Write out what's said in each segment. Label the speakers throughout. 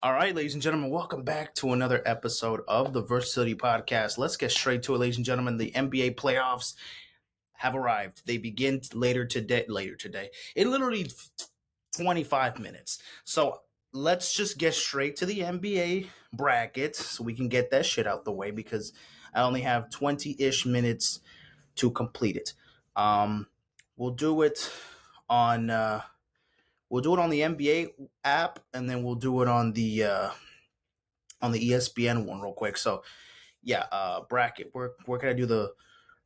Speaker 1: All right, ladies and gentlemen, welcome back to another episode of the Versatility Podcast. Let's get straight to it, ladies and gentlemen. The NBA playoffs have arrived. They begin later today. In literally 25 minutes. So let's just get straight to the NBA bracket so we can get that shit out the way because I only have 20-ish minutes to complete it. We'll do it on the NBA app, and then we'll do it on the ESPN one real quick. So yeah, bracket. Where can I do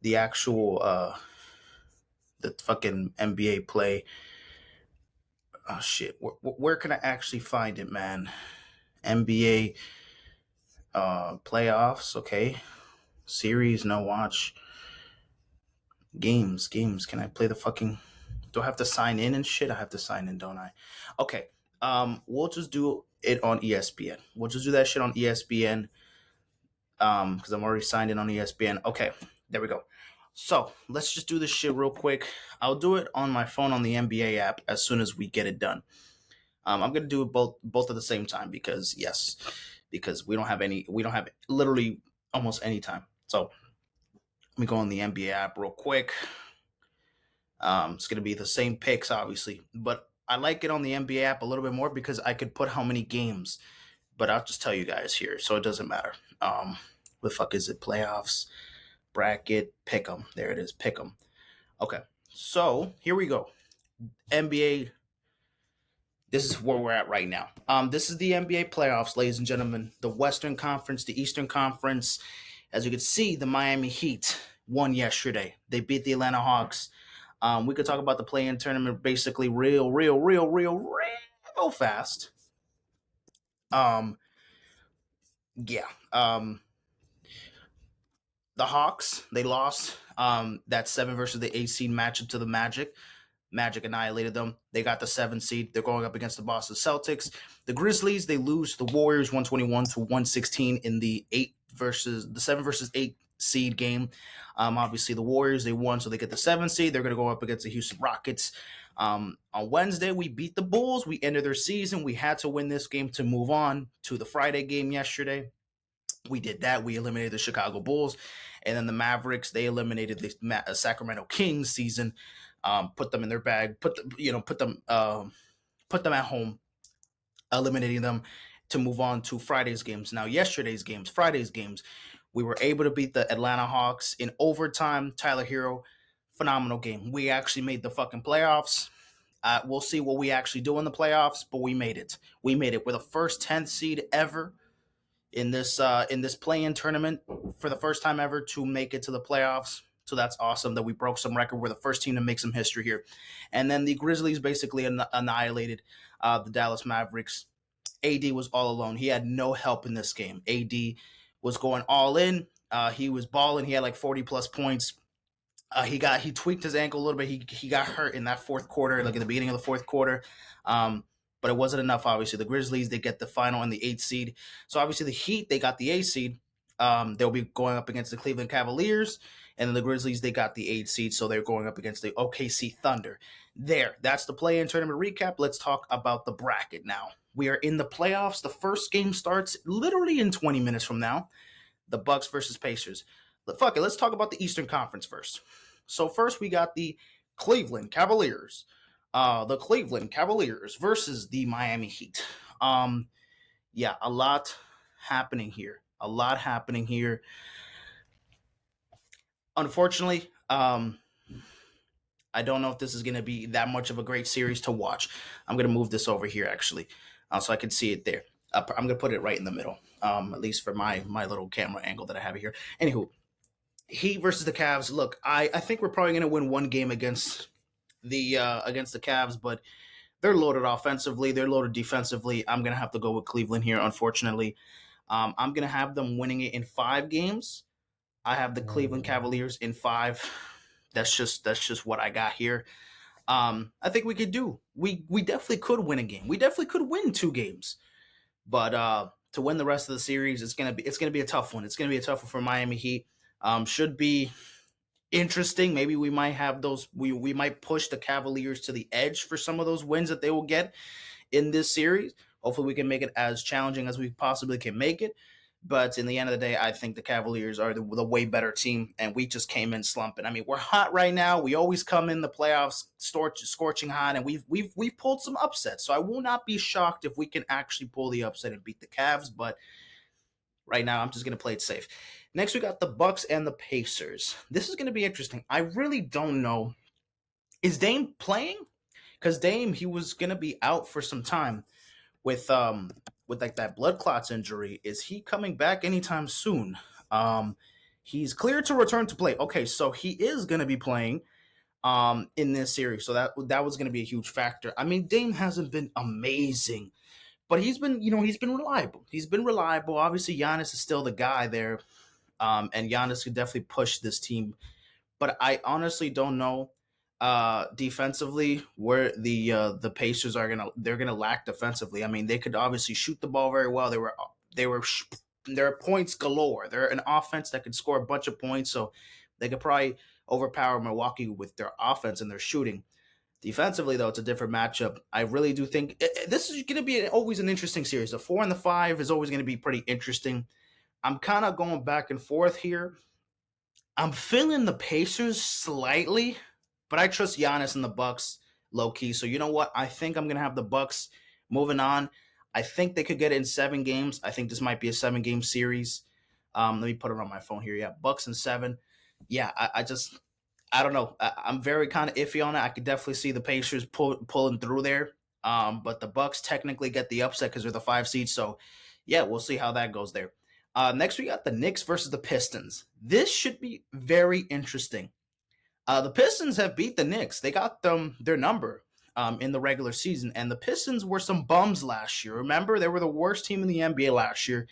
Speaker 1: the actual the fucking NBA play? Oh shit, where can I actually find it, man? NBA playoffs. Okay, series. No, watch games. Can I play the fucking? Do I have to sign in and shit? I have to sign in, don't I? Okay. We'll just do it on ESPN. We'll just do that shit on ESPN. Because I'm already signed in on ESPN. Okay, there we go. So let's just do this shit real quick. I'll do it on my phone on the NBA app as soon as we get it done. I'm gonna do it both at the same time because we don't have literally almost any time. So let me go on the NBA app real quick. It's gonna be the same picks, obviously, but I like it on the NBA app a little bit more because I could put how many games. But I'll just tell you guys here, so it doesn't matter. What the fuck is it? Playoffs, bracket, pick 'em. There it is, pick 'em. Okay, so here we go. NBA. This is where we're at right now. This is the NBA playoffs, ladies and gentlemen. The Western Conference, the Eastern Conference. As you can see, the Miami Heat won yesterday. They beat the Atlanta Hawks. We could talk about the play-in tournament basically real fast. Yeah. The Hawks, they lost that 7 versus the 8 seed matchup to the Magic. Magic annihilated them. They got the 7 seed. They're going up against the Boston Celtics. The Grizzlies, they lose to the Warriors 121 to 116 in the 7 versus 8 seed game. Obviously, the Warriors, they won, so they get the 7 seed. They're going to go up against the Houston Rockets. On Wednesday, we beat the Bulls. We ended their season. We had to win this game to move on to the Friday game yesterday. We did that. We eliminated the Chicago Bulls, and then the Mavericks. They eliminated the Sacramento Kings season. Put them in their bag. Put them at home, eliminating them to move on to Friday's games. Now, Friday's games, we were able to beat the Atlanta Hawks in overtime. Tyler Hero, phenomenal game. We actually made the fucking playoffs. We'll see what we actually do in the playoffs, but we made it. We're the first 10th seed ever in this play-in tournament for the first time ever to make it to the playoffs. So that's awesome that we broke some record. We're the first team to make some history here. And then the Grizzlies basically annihilated the Dallas Mavericks. AD was all alone. He had no help in this game. AD was going all in. He was balling. He had like 40 plus points. He tweaked his ankle a little bit. He got hurt in that fourth quarter, like in the beginning of the fourth quarter. But it wasn't enough, obviously. The Grizzlies, they get the final and the 8th seed. So obviously the Heat, they got the 8th seed. They'll be going up against the Cleveland Cavaliers. And then the Grizzlies, they got the 8th seed. So they're going up against the OKC Thunder. That's the play-in tournament recap. Let's talk about the bracket now. We are in the playoffs. The first game starts literally in 20 minutes from now. The Bucks versus Pacers. Fuck it, let's talk about the Eastern Conference first. So first we got the Cleveland Cavaliers. The Cleveland Cavaliers versus the Miami Heat. Yeah, a lot happening here. Unfortunately, I don't know if this is going to be that much of a great series to watch. I'm going to move this over here, actually, so I can see it there. I'm going to put it right in the middle, at least for my little camera angle that I have here. Anywho, Heat versus the Cavs. Look, I think we're probably going to win one game against the Cavs, but they're loaded offensively. They're loaded defensively. I'm going to have to go with Cleveland here, unfortunately. I'm going to have them winning it in 5 games. I have the Cleveland Cavaliers in 5. That's just what I got here. I think we could do. We definitely could win a game. We definitely could win 2 games. But to win the rest of the series, it's gonna be a tough one. It's gonna be a tough one for Miami Heat. Should be interesting. Maybe we might have those. We might push the Cavaliers to the edge for some of those wins that they will get in this series. Hopefully, we can make it as challenging as we possibly can make it. But in the end of the day, I think the Cavaliers are the way better team, and we just came in slumping. I mean, we're hot right now. We always come in the playoffs scorching hot, and we've pulled some upsets. So I will not be shocked if we can actually pull the upset and beat the Cavs. But right now, I'm just gonna play it safe. Next, we got the Bucks and the Pacers. This is gonna be interesting. I really don't know. Is Dame playing? Because Dame, he was gonna be out for some time with like that blood clots injury. Is he coming back anytime soon? Um, he's cleared to return to play. Okay, so he is going to be playing in this series. So that was going to be a huge factor. I mean, Dame hasn't been amazing, but he's been reliable. He's been reliable. Obviously, Giannis is still the guy there, and Giannis could definitely push this team, but I honestly don't know defensively where the Pacers they're gonna lack defensively. I mean, they could obviously shoot the ball very well. They were there are points galore. They're an offense that could score a bunch of points, so they could probably overpower Milwaukee with their offense and their shooting. Defensively, though, it's a different matchup. I really do think this is going to be always an interesting series. The 4 and the 5 is always going to be pretty interesting. I'm kind of going back and forth here. I'm feeling the Pacers slightly, but I trust Giannis and the Bucks low key. So you know what? I think I'm gonna have the Bucks moving on. I think they could get it in 7 games. I think this might be a 7-game series. Let me put it on my phone here. Yeah, Bucks in 7. Yeah, I don't know. I'm very kind of iffy on it. I could definitely see the Pacers pulling through there. But the Bucks technically get the upset because they're the 5 seed. So yeah, we'll see how that goes there. Next, we got the Knicks versus the Pistons. This should be very interesting. The Pistons have beat the Knicks. They got them their number in the regular season, and the Pistons were some bums last year. Remember, they were the worst team in the NBA last year.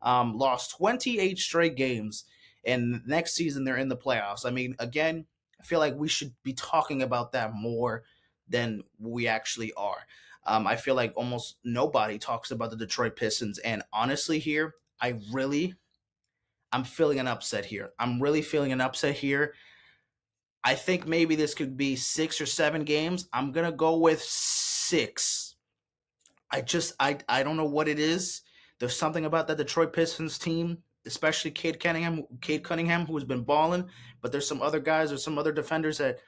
Speaker 1: Lost 28 straight games, and next season they're in the playoffs. I mean, again, I feel like we should be talking about that more than we actually are. I feel like almost nobody talks about the Detroit Pistons, and honestly, here I'm feeling an upset here. I'm really feeling an upset here. I think maybe this could be 6 or 7 games. I'm gonna go with 6. I don't know what it is. There's something about that Detroit Pistons team, especially Cade Cunningham, who has been balling. But there's some other guys or some other defenders that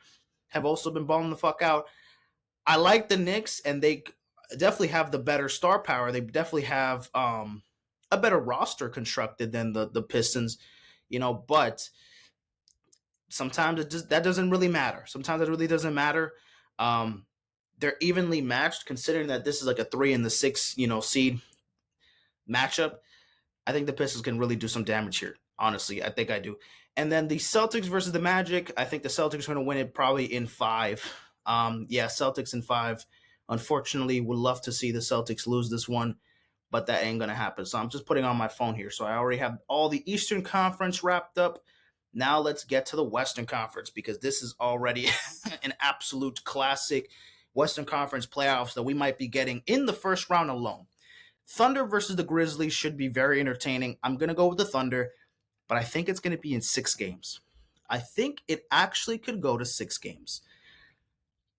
Speaker 1: have also been balling the fuck out. I like the Knicks, and they definitely have the better star power. They definitely have a better roster constructed than the Pistons, but sometimes that doesn't really matter. Sometimes it really doesn't matter. They're evenly matched, considering that this is like a 3 and the 6, seed matchup. I think the Pistons can really do some damage here. Honestly, I think I do. And then the Celtics versus the Magic. I think the Celtics are going to win it probably in 5. Yeah, Celtics in 5. Unfortunately, would love to see the Celtics lose this one, but that ain't going to happen. So I'm just putting on my phone here. So I already have all the Eastern Conference wrapped up. Now let's get to the Western Conference, because this is already an absolute classic Western Conference playoffs that we might be getting in the first round alone. Thunder versus the Grizzlies should be very entertaining. I'm going to go with the Thunder, but I think it's going to be in 6 games. I think it actually could go to 6 games.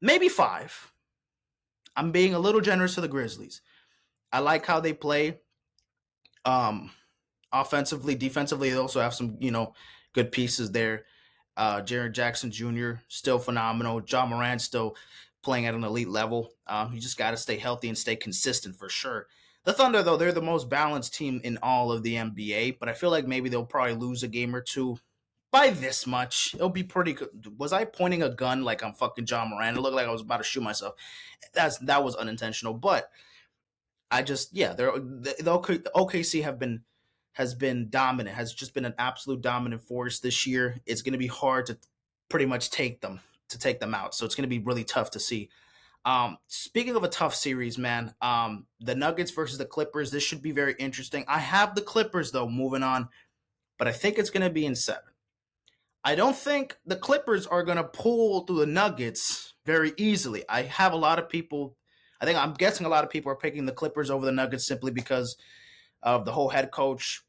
Speaker 1: Maybe 5. I'm being a little generous to the Grizzlies. I like how they play. Offensively, defensively, they also have some, good pieces there. Jaren Jackson Jr. still phenomenal. Ja Morant still playing at an elite level. You just got to stay healthy and stay consistent for sure. The Thunder, though, they're the most balanced team in all of the NBA, but I feel like maybe they'll probably lose a game or two by this much. It'll be pretty good. Was I pointing a gun like I'm fucking Ja Morant? It looked like I was about to shoot myself. That was unintentional, but I just, yeah, the OKC has been dominant, has just been an absolute dominant force this year. It's going to be hard to pretty much take them out. So it's going to be really tough to see. Speaking of a tough series, man, the Nuggets versus the Clippers, this should be very interesting. I have the Clippers, though, moving on, but I think it's going to be in 7. I don't think the Clippers are going to pull through the Nuggets very easily. I'm guessing a lot of people are picking the Clippers over the Nuggets simply because of the whole head coach.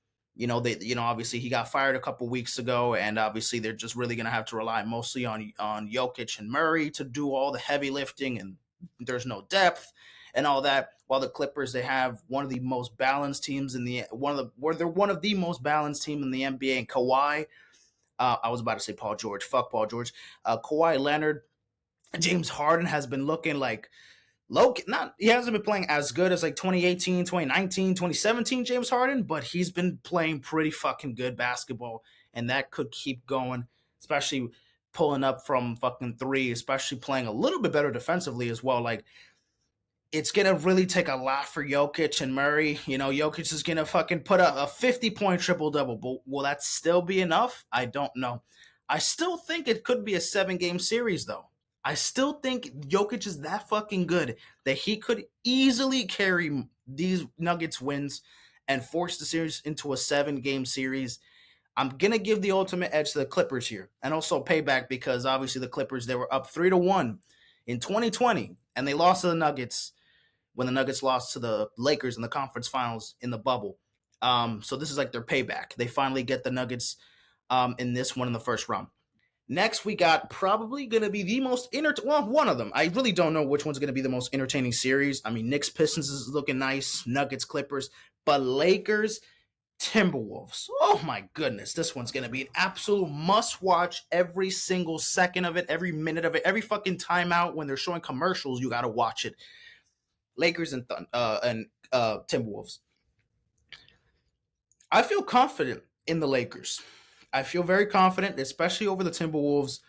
Speaker 1: Obviously he got fired a couple weeks ago, and obviously they're just really going to have to rely mostly on Jokic and Murray to do all the heavy lifting, and there's no depth. and all that. While the Clippers, they have one of the most balanced teams in the they're one of the most balanced team in the NBA. And Kawhi, I was about to say Paul George, fuck Paul George, Kawhi Leonard, James Harden has been looking like low. Not he hasn't been playing as good as like 2018, 2019, 2017 James Harden, but he's been playing pretty fucking good basketball, and that could keep going, especially pulling up from fucking three, especially playing a little bit better defensively as well. Like it's gonna really take a lot for Jokic and Murray. You know, Jokic is gonna fucking put a 50-point triple double, but will that still be enough? I don't know. I still think it could be a 7-game series though. I still think Jokic is that fucking good that he could easily carry these Nuggets wins and force the series into a 7-game series. I'm gonna give the ultimate edge to the Clippers here, and also payback because obviously the Clippers, they were up 3-1 in 2020, and they lost to the Nuggets when the Nuggets lost to the Lakers in the conference finals in the bubble. So this is like their payback. They finally get the Nuggets in this one in the first round. Next, we got probably going to be the most one of them. I really don't know which one's going to be the most entertaining series. I mean, Knicks Pistons is looking nice, Nuggets Clippers, but Lakers Timberwolves. Oh my goodness, this one's going to be an absolute must watch. Every single second of it, every minute of it, every fucking timeout when they're showing commercials, you got to watch it. Lakers and Timberwolves. I feel confident in the Lakers. I feel very confident, especially over the Timberwolves.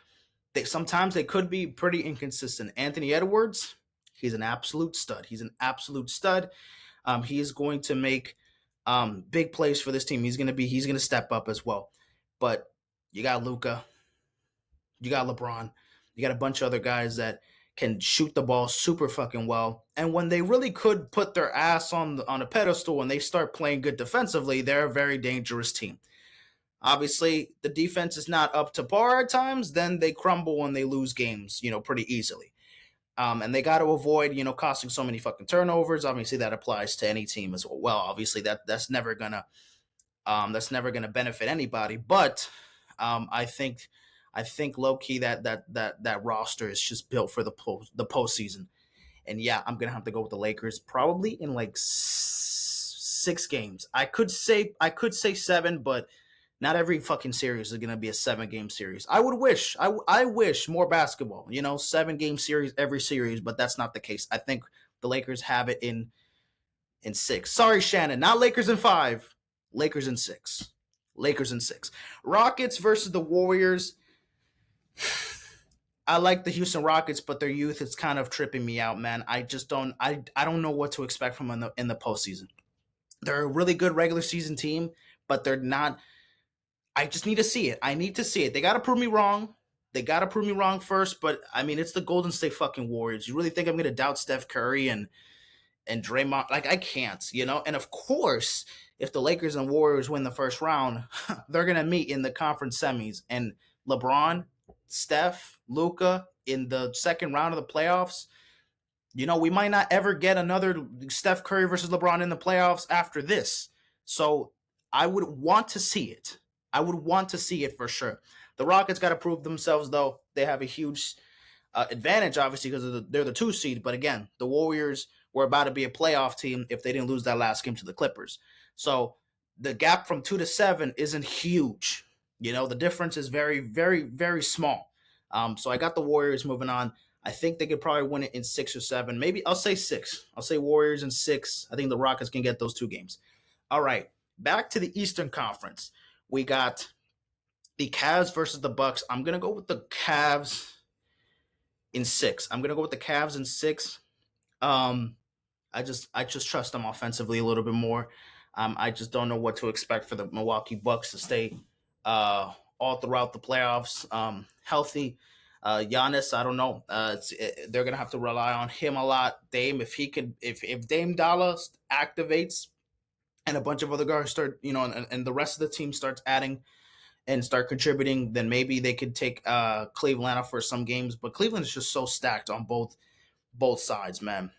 Speaker 1: Sometimes they could be pretty inconsistent. Anthony Edwards, he's an absolute stud. He's an absolute stud. He is going to make big plays for this team. He's going to step up as well. But you got Luka, you got LeBron, you got a bunch of other guys that can shoot the ball super fucking well. And when they really could put their ass on a pedestal and they start playing good defensively, they're a very dangerous team. Obviously, the defense is not up to par at times, then they crumble and they lose games, pretty easily. And they got to avoid, costing so many fucking turnovers. Obviously, that applies to any team as well. Obviously, that's never gonna benefit anybody. But I think low key that roster is just built for the postseason. And yeah, I'm gonna have to go with the Lakers, probably in like 6 games. I could say 7, but not every fucking series is going to be a 7-game series. I wish more basketball, 7-game series every series, but that's not the case. I think the Lakers have it in 6. Sorry, Shannon, not Lakers in 5, Lakers in 6. Lakers in 6. Rockets versus the Warriors. I like the Houston Rockets, but their youth is kind of tripping me out, man. I just don't know what to expect from them in the postseason. They're a really good regular season team, but they're not. I just need to see it. I need to see it. They got to prove me wrong. They got to prove me wrong first, but I mean, it's the Golden State fucking Warriors. You really think I'm going to doubt Steph Curry and Draymond? Like, I can't, And of course, if the Lakers and Warriors win the first round, they're going to meet in the conference semis. And LeBron, Steph, Luka in the second round of the playoffs, we might not ever get another Steph Curry versus LeBron in the playoffs after this. So I would want to see it. I would want to see it for sure. The Rockets got to prove themselves, though. They have a huge advantage, obviously, because they're the 2 seed. But again, the Warriors were about to be a playoff team if they didn't lose that last game to the Clippers. So the gap from 2 to 7 isn't huge. The difference is very, very, very small. So I got the Warriors moving on. I think they could probably win it in 6 or 7. Maybe I'll say 6. I'll say Warriors in 6. I think the Rockets can get those 2 games. All right, back to the Eastern Conference. We got the Cavs versus the Bucks. I'm going to go with the Cavs in 6. I just trust them offensively a little bit more. I just don't know what to expect for the Milwaukee Bucks to stay all throughout the playoffs healthy. Giannis, I don't know. They're going to have to rely on him a lot. Dame, if Dame Dallas activates, and a bunch of other guys start, and the rest of the team starts adding and start contributing, then maybe they could take Cleveland out for some games. But Cleveland is just so stacked on both sides, man.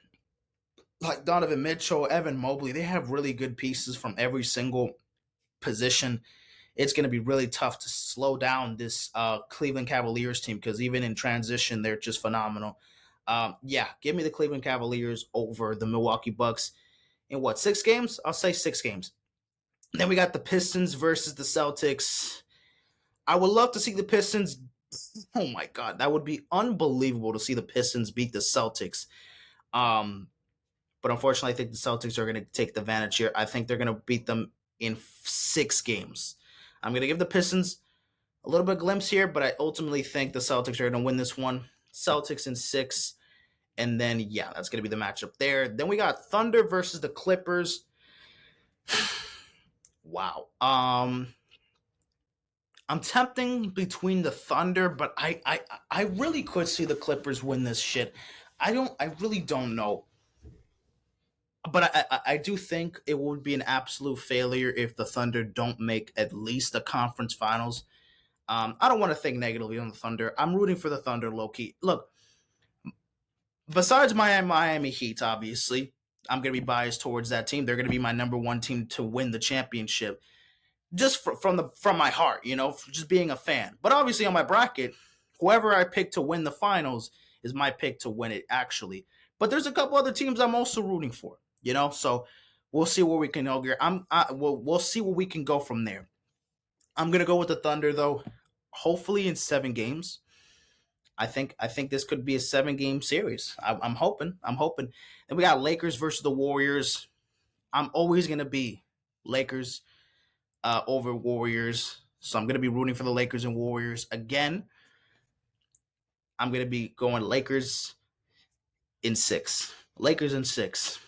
Speaker 1: Like Donovan Mitchell, Evan Mobley, they have really good pieces from every single position. It's going to be really tough to slow down this Cleveland Cavaliers team because even in transition, they're just phenomenal. Yeah, give me the Cleveland Cavaliers over the Milwaukee Bucks in what, 6 games? I'll say 6 games. Then we got the Pistons versus the Celtics. I would love to see the Pistons. Oh my god, that would be unbelievable to see the Pistons beat the Celtics. Um, but unfortunately, I think the Celtics are going to take the advantage here. I think they're going to beat them in 6 games. I'm going to give the Pistons a little bit of glimpse here, but I ultimately think the Celtics are going to win this one. Celtics in 6. And then, yeah, that's going to be the matchup there. Then we got Thunder versus the Clippers. Wow. I'm tempting between the Thunder, but I really could see the Clippers win this shit. I really don't know. But I do think it would be an absolute failure if the Thunder don't make at least the conference finals. I don't want to think negatively on the Thunder. I'm rooting for the Thunder, low key. Look, besides my Miami Heat, obviously, I'm going to be biased towards that team. They're going to be my number one team to win the championship, just from my heart, just being a fan. But obviously, on my bracket, whoever I pick to win the finals is my pick to win it, actually. But there's a couple other teams I'm also rooting for, So we'll see where we can go here. We'll see where we can go from there. I'm gonna go with the Thunder though. Hopefully in 7 games. I think this could be a 7 game series. I'm hoping. Then we got Lakers versus the Warriors. I'm always gonna be Lakers over Warriors, so I'm gonna be rooting for the Lakers and Warriors again. I'm gonna be going Lakers in 6. Lakers in 6.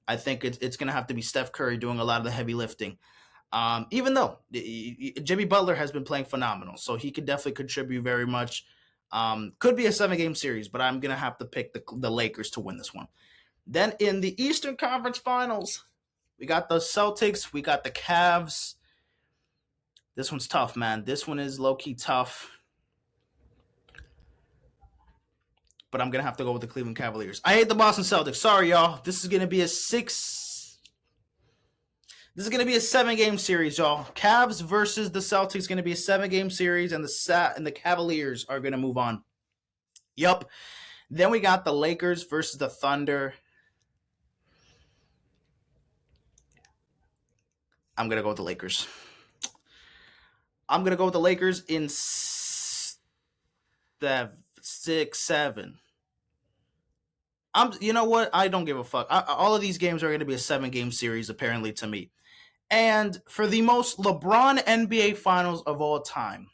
Speaker 1: I think it's gonna have to be Steph Curry doing a lot of the heavy lifting. Even though Jimmy Butler has been playing phenomenal, so he could definitely contribute very much. Could be a 7 game series, but I'm gonna have to pick the Lakers to win this one. Then in the Eastern Conference Finals, we got the Celtics, we got the Cavs. This one's tough, man. This one is low key tough, but I'm gonna have to go with the Cleveland Cavaliers. I hate the Boston Celtics. Sorry, y'all. This is gonna be a 7 game series, y'all. Cavs versus the Celtics is going to be a 7 game series, and the Cavaliers are going to move on. Yup. Then we got the Lakers versus the Thunder. I'm going to go with the Lakers. I'm going to go with the Lakers in 6, 7. You know what? I don't give a fuck. All of these games are going to be a 7 game series, apparently, to me. And for the most LeBron NBA Finals of all time,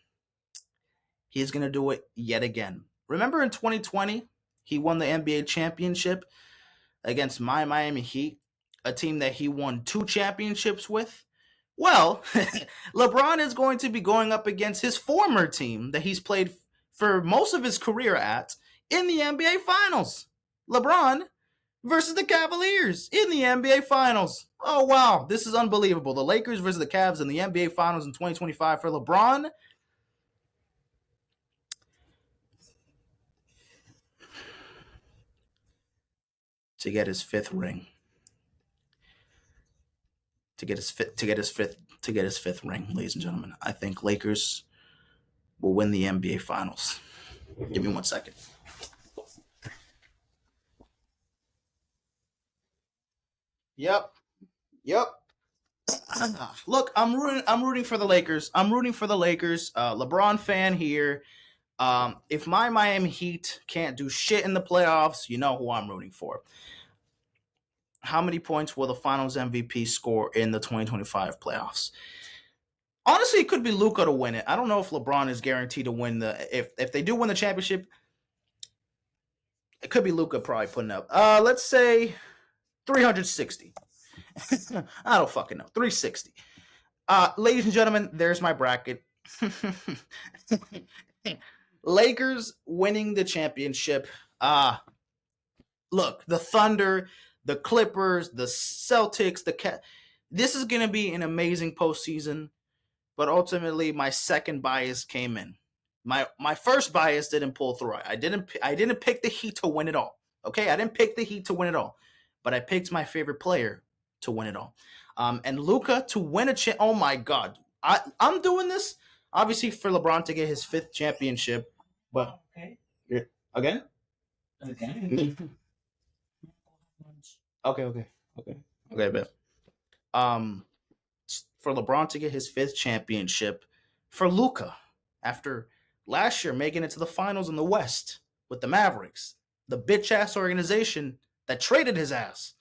Speaker 1: he's going to do it yet again. Remember in 2020, he won the NBA championship against my Miami Heat, a team that he won 2 championships with? Well, LeBron is going to be going up against his former team that he's played for most of his career at in the NBA Finals. LeBron versus the Cavaliers in the NBA Finals. Oh, wow. This is unbelievable. The Lakers versus the Cavs in the NBA Finals in 2025 for LeBron. To get his 5th ring. To get his fifth ring, ladies and gentlemen. I think Lakers will win the NBA Finals. Give me 1 second. Yep. Look, I'm rooting for the Lakers. LeBron fan here. If my Miami Heat can't do shit in the playoffs, you know who I'm rooting for. How many points will the Finals MVP score in the 2025 playoffs? Honestly, it could be Luka to win it. I don't know if LeBron is guaranteed to win if they do win the championship. It could be Luka probably putting up. Let's say 360. I don't fucking know. 360. Ladies and gentlemen, there's my bracket. Lakers winning the championship. Look, the Thunder, the Clippers, the Celtics, this is going to be an amazing postseason, but ultimately my second bias came in. My first bias didn't pull through. I didn't pick the Heat to win it all. Okay, I didn't pick the Heat to win it all, but I picked my favorite player to win it all. And Luka to win oh my God. I'm doing this obviously for LeBron to get his 5th championship, but okay. Again? Okay. Okay, bet. Um, for LeBron to get his fifth championship, for Luka, after last year making it to the finals in the West with the Mavericks, the bitch ass organization that traded his ass,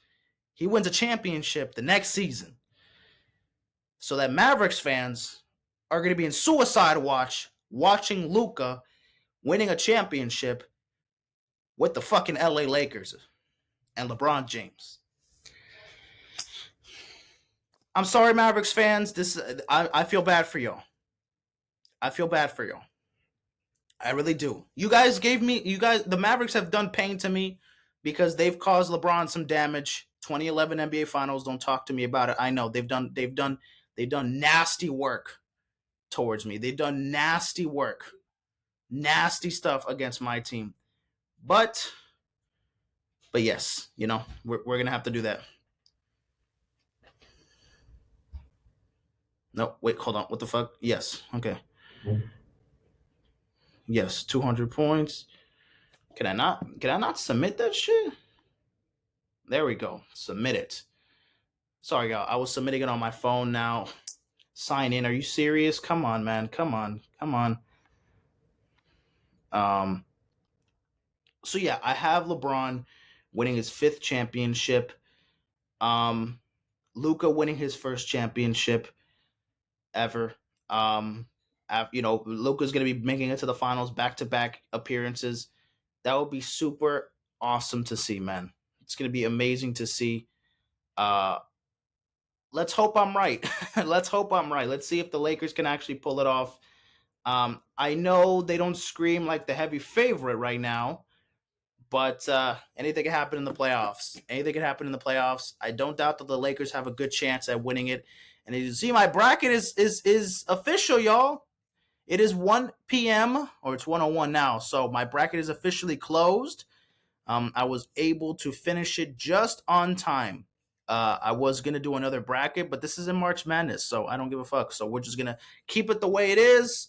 Speaker 1: he wins a championship the next season. So that Mavericks fans are going to be in suicide watch watching Luka winning a championship with the fucking LA Lakers and LeBron James. I'm sorry, Mavericks fans. I feel bad for y'all. I feel bad for y'all. I really do. The Mavericks have done pain to me because they've caused LeBron some damage. 2011 NBA Finals. Don't talk to me about it. I know they've done nasty work towards me. They've done nasty work, nasty stuff against my team. But yes, we're gonna have to do that. No, wait, hold on. What the fuck? Yes. Okay. Yes, 200 points. Can I not submit that shit? There we go. Submit it. Sorry, y'all. I was submitting it on my phone now. Sign in. Are you serious? Come on, man. Come on. Come on. Um so yeah, I have LeBron winning his fifth championship. Um Luka winning his first championship ever. Luka's gonna be making it to the finals, back to back appearances. That would be super awesome to see, man. It's gonna be amazing to see. Uh let's hope I'm right. Let's hope I'm right. Let's see if the Lakers can actually pull it off. I know they don't scream like the heavy favorite right now, but anything can happen in the playoffs. Anything can happen in the playoffs. I don't doubt that the Lakers have a good chance at winning it. And as you see, my bracket is official, y'all. It is 1 p.m. or it's 1:01 now, so my bracket is officially closed. I was able to finish it just on time. I was gonna do another bracket, but this is in March Madness, so I don't give a fuck. So we're just gonna keep it the way it is.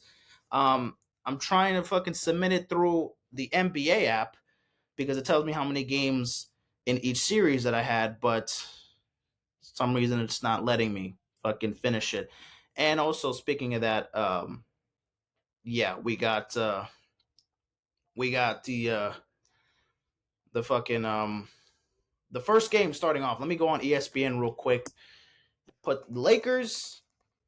Speaker 1: I'm trying to fucking submit it through the NBA app because it tells me how many games in each series that I had, but some reason it's not letting me fucking finish it. And also, speaking of that, yeah, we got the fucking the first game starting off. Let me go on ESPN real quick. Put Lakers,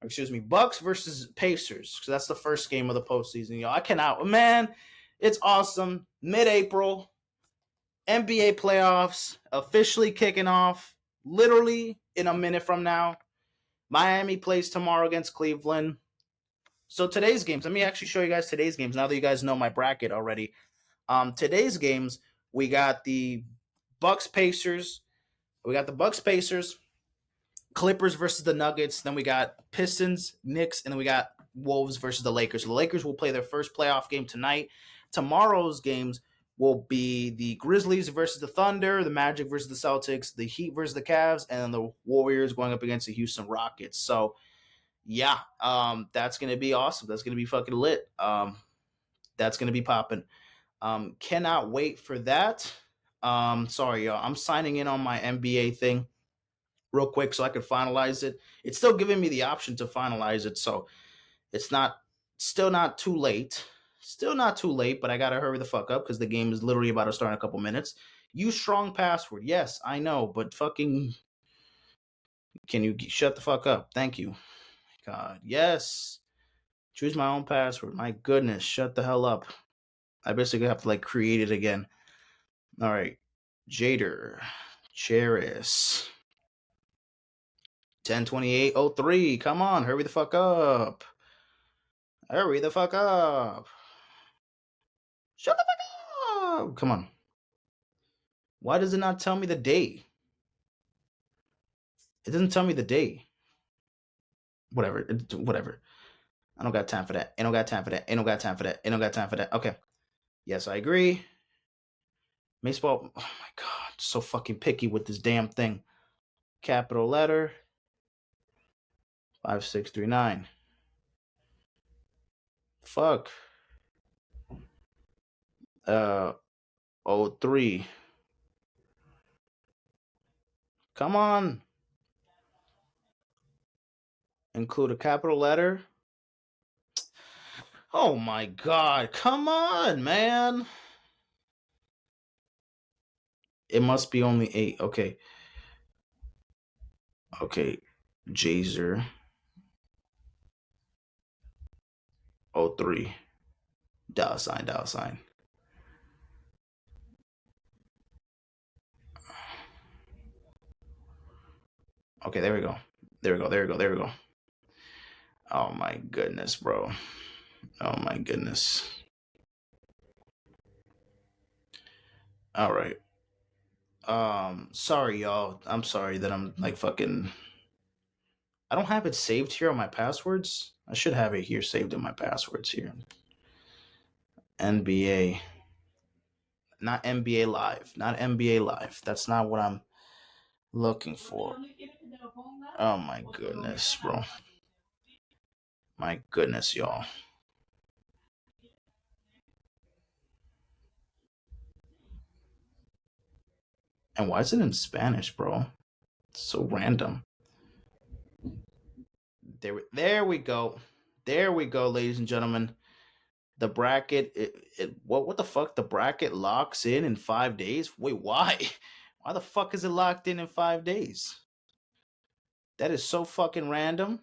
Speaker 1: excuse me, Bucks versus Pacers. So that's the first game of the postseason. I cannot, man. It's awesome. Mid-April, NBA playoffs officially kicking off. Literally in a minute from now. Miami plays tomorrow against Cleveland. So today's games. Let me actually show you guys today's games. Now that you guys know my bracket already. Today's games, we got the Bucks Pacers. We got the Bucks Pacers, Clippers versus the Nuggets. Then we got Pistons, Knicks, and then we got Wolves versus the Lakers. So the Lakers will play their first playoff game tonight. Tomorrow's games will be the Grizzlies versus the Thunder, the Magic versus the Celtics, the Heat versus the Cavs, and the Warriors going up against the Houston Rockets. So yeah, that's gonna be awesome. That's gonna be fucking lit. That's gonna be popping. Cannot wait for that. Sorry, y'all. I'm signing in on my NBA thing real quick so I can finalize it. It's still giving me the option to finalize it, so it's still not too late. Still not too late, but I gotta hurry the fuck up because the game is literally about to start in a couple minutes. Use strong password. Yes, I know, but fucking can you shut the fuck up? Thank you. God, yes. Choose my own password. My goodness, shut the hell up. I basically have to create it again. All right. Jader. Cheris. 102803. Come on, hurry the fuck up. Hurry the fuck up. Shut the fuck up. Come on. Why does it not tell me the day? It doesn't tell me the day. Whatever. Whatever. I don't got time for that. Ain't no got time for that. Ain't no got time for that. Ain't no got time for that. Okay. Yes, I agree. Baseball. Oh my god. So fucking picky with this damn thing. Capital letter. 5639. Fuck. 03. Come on. Include a capital letter. Oh my god. Come on, man. It must be only 8. Okay. Okay. Jazer. 03. $sign, $sign. Okay, there we go. There we go. There we go. There we go. Oh my goodness, bro. Oh my goodness. All right. Sorry, y'all. I'm sorry that I'm like fucking. I don't have it saved here on my passwords. I should have it here saved in my passwords here. NBA. Not NBA Live. Not NBA Live. That's not what I'm looking for. Oh my goodness, bro. My goodness, y'all. And why is it in Spanish, bro? It's so random. There we go. There we go, ladies and gentlemen. The bracket, what the fuck? The bracket locks in 5 days? Wait, why? Why the fuck is it locked in 5 days? That is so fucking random.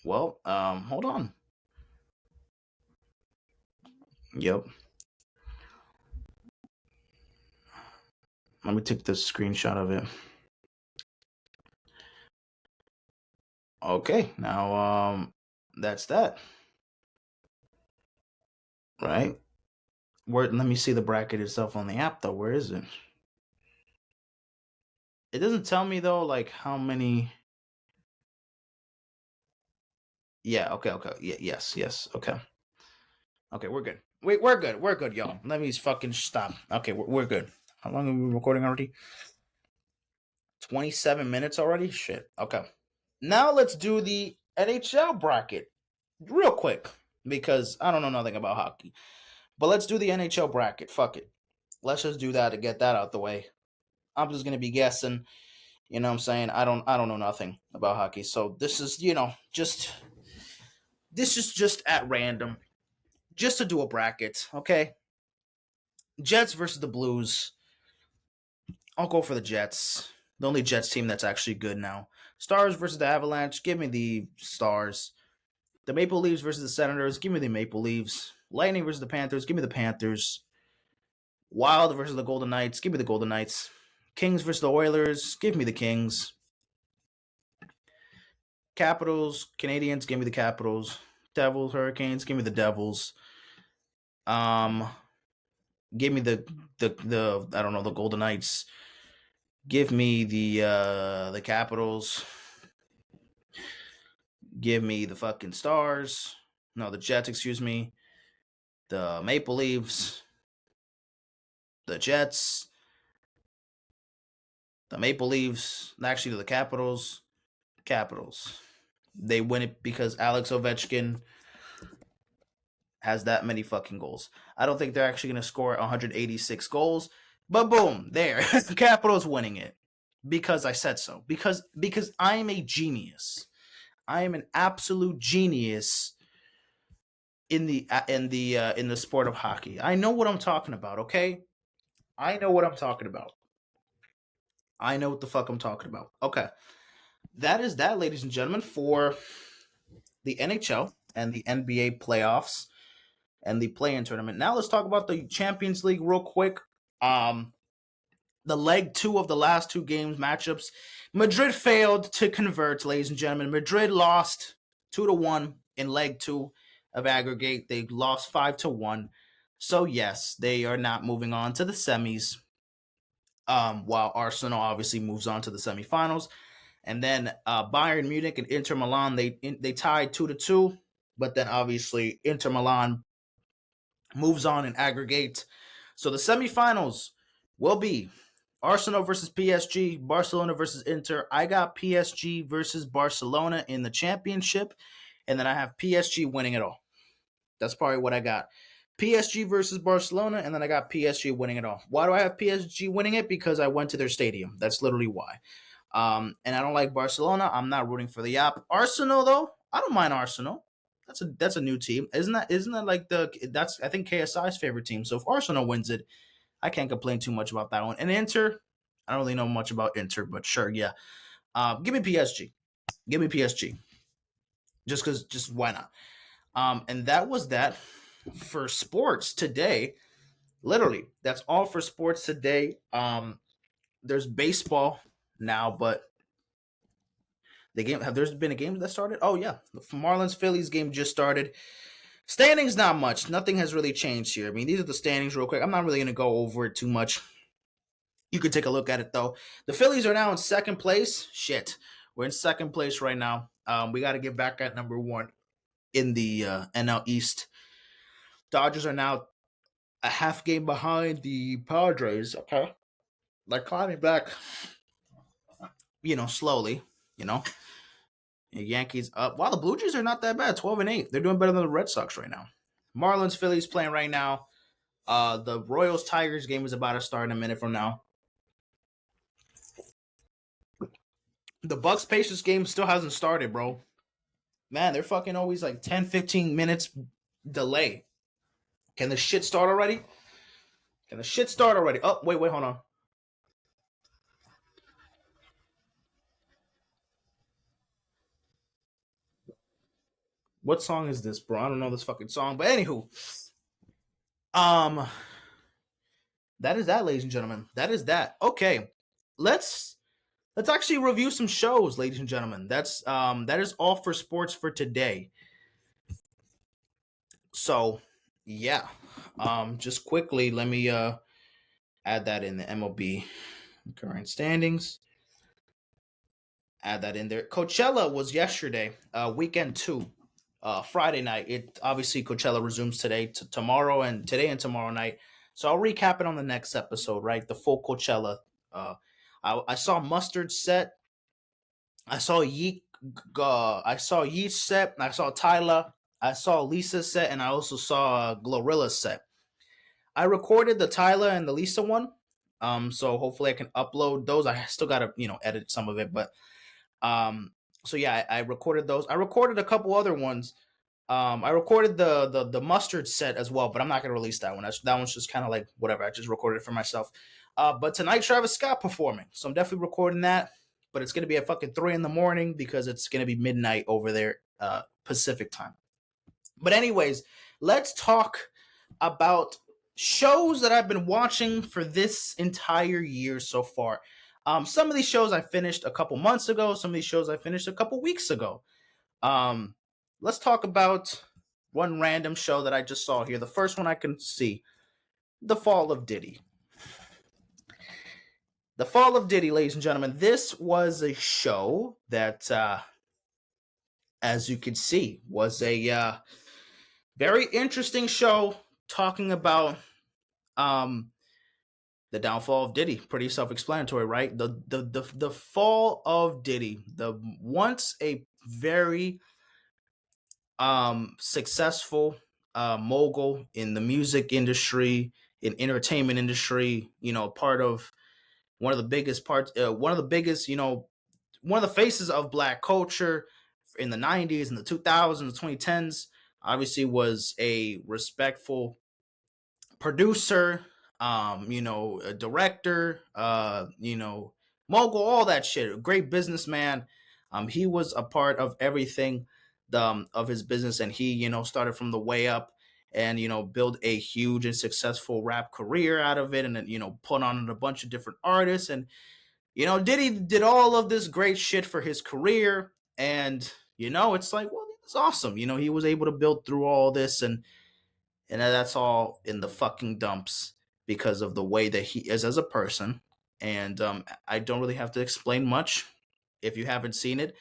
Speaker 1: Well, hold on. Yep. Let me take the screenshot of it. Okay, now that's that. Right? Where let me see the bracket itself on the app though. Where is it? It doesn't tell me though like how many. Yeah, okay, okay. Yeah, yes. Okay. Okay, we're good. Wait, we're good. We're good, y'all. Let me fucking stop. Okay, we're good. How long have we been recording already? 27 minutes already? Shit. Okay. Now let's do the NHL bracket real quick because I don't know nothing about hockey. But let's do the NHL bracket. Fuck it. Let's just do that to get that out the way. I'm just gonna be guessing. You know what I'm saying? I don't know nothing about hockey. So this is, this is just at random. Just to do a bracket, okay? Jets versus the Blues. I'll go for the Jets. The only Jets team that's actually good now. Stars versus the Avalanche. Give me the Stars. The Maple Leafs versus the Senators. Give me the Maple Leafs. Lightning versus the Panthers. Give me the Panthers. Wild versus the Golden Knights. Give me the Golden Knights. Kings versus the Oilers. Give me the Kings. Capitals, Canadians. Give me the Capitals. Devils, Hurricanes. Give me the Devils. Um, give me the I don't know, the Golden Knights. Give me the Capitals. Give me the fucking Stars. No, the Jets, excuse me. The Maple Leafs. The Jets. The Maple Leafs. Actually, the Capitals. Capitals. They win it because Alex Ovechkin has that many fucking goals. I don't think they're actually going to score 186 goals, but boom, there. Capitals winning it because I said so. Because I am a genius. I am an absolute genius in the sport of hockey. I know what I'm talking about, okay? I know what I'm talking about. I know what the fuck I'm talking about. Okay. That is that, ladies and gentlemen, for the NHL and the NBA playoffs and the play-in tournament. Now let's talk about the Champions League real quick. The leg 2 of the last 2 games matchups. Madrid failed to convert, ladies and gentlemen. Madrid lost 2-1 in leg 2 of aggregate. They lost 5-1. So yes, they are not moving on to the semis. While Arsenal obviously moves on to the semifinals. And then Bayern Munich and Inter Milan, they tied 2-2, but then obviously Inter Milan moves on in aggregate. So the semifinals will be Arsenal versus PSG, Barcelona versus Inter. I got PSG versus Barcelona in the championship, and then I have PSG winning it all. That's probably what I got. PSG versus Barcelona, and then I got PSG winning it all. Why do I have PSG winning it? Because I went to their stadium. That's literally why. And I don't like Barcelona. I'm not rooting for the app. Arsenal though, I don't mind Arsenal. That's a new team. Isn't that like that's I think KSI's favorite team. So if Arsenal wins it, I can't complain too much about that one. And Inter, I don't really know much about Inter, but sure, yeah. Give me PSG. Give me PSG. Just why not? And that was that for sports today. Literally, that's all for sports today. There's baseball now, but the game have there's been a game that started? Oh yeah, the Marlins Phillies game just started. Standings not much. Nothing has really changed here. I mean, these are the standings real quick. I'm not really gonna go over it too much. You could take a look at it though. The Phillies are now in second place. Shit, we're in second place right now. We got to get back at number one in the NL East. Dodgers are now a half game behind the Padres. Okay, like climbing back, slowly. You know, Yankees up. While the Blue Jays are not that bad, 12-8. They're doing better than the Red Sox right now. Marlins Phillies playing right now. The Royals Tigers game is about to start in a minute from now. The Bucks Pacers game still hasn't started, bro. Man, they're fucking always like 10, 15 minutes delay. Can the shit start already? Can the shit start already? Oh, wait, hold on. What song is this, bro? I don't know this fucking song, but anywho, um, that is that, ladies and gentlemen. That is that. Okay, let's actually review some shows, ladies and gentlemen. That is all for sports for today. So, yeah, just quickly, let me add that in the MLB Current Standings. Add that in there. Coachella was yesterday, weekend 2. Friday night. It obviously Coachella resumes tomorrow, and today and tomorrow night. So I'll recap it on the next episode, right? The full Coachella. I saw Mustard set. I saw Yeet. I saw Yeet set. I saw Tyler. I saw Lisa set, and I also saw Glorilla set. I recorded the Tyler and the Lisa one. So hopefully I can upload those. I still gotta edit some of it, but so yeah, I recorded those. I recorded a couple other ones. I recorded the mustard set as well, but I'm not gonna release that one. That one's just kind of like whatever. I just recorded it for myself. But tonight Travis Scott performing, so I'm definitely recording that. But it's gonna be at fucking 3 a.m. because it's gonna be midnight over there, Pacific time. But anyways, let's talk about shows that I've been watching for this entire year so far. Some of these shows I finished a couple months ago. Some of these shows I finished a couple weeks ago. Let's talk about one random show that I just saw here. The first one I can see, The Fall of Diddy. The Fall of Diddy, ladies and gentlemen. This was a show that, as you can see, was a very interesting show talking about the downfall of Diddy. Pretty self-explanatory, right? The fall of Diddy. The once a very successful mogul in the music industry, in entertainment industry, part of one of the biggest parts, one of the biggest, one of the faces of black culture in the 90s and the 2000s, 2010s, obviously was a respectful producer, a director, mogul, all that shit. A great businessman. He was a part of everything of his business, and he, started from the way up and, built a huge and successful rap career out of it, and then, put on a bunch of different artists. And, Diddy did all of this great shit for his career. And, it's like, well, it's awesome. He was able to build through all this, and that's all in the fucking dumps because of the way that he is as a person. And I don't really have to explain much. If you haven't seen it,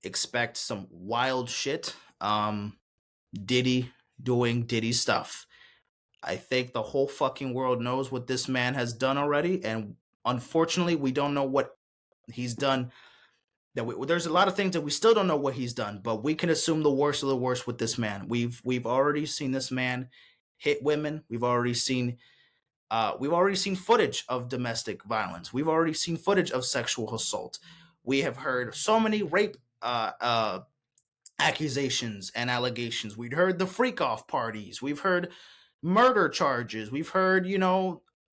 Speaker 1: expect some wild shit. Diddy doing Diddy stuff. I think the whole fucking world knows what this man has done already, and unfortunately, we don't know what he's done. There's a lot of things that we still don't know what he's done, but we can assume the worst of the worst with this man. We've already seen this man hit women. We've already seen footage of domestic violence. We've already seen footage of sexual assault. We have heard so many rape accusations and allegations. We've heard the freak off parties. We've heard murder charges. We've heard,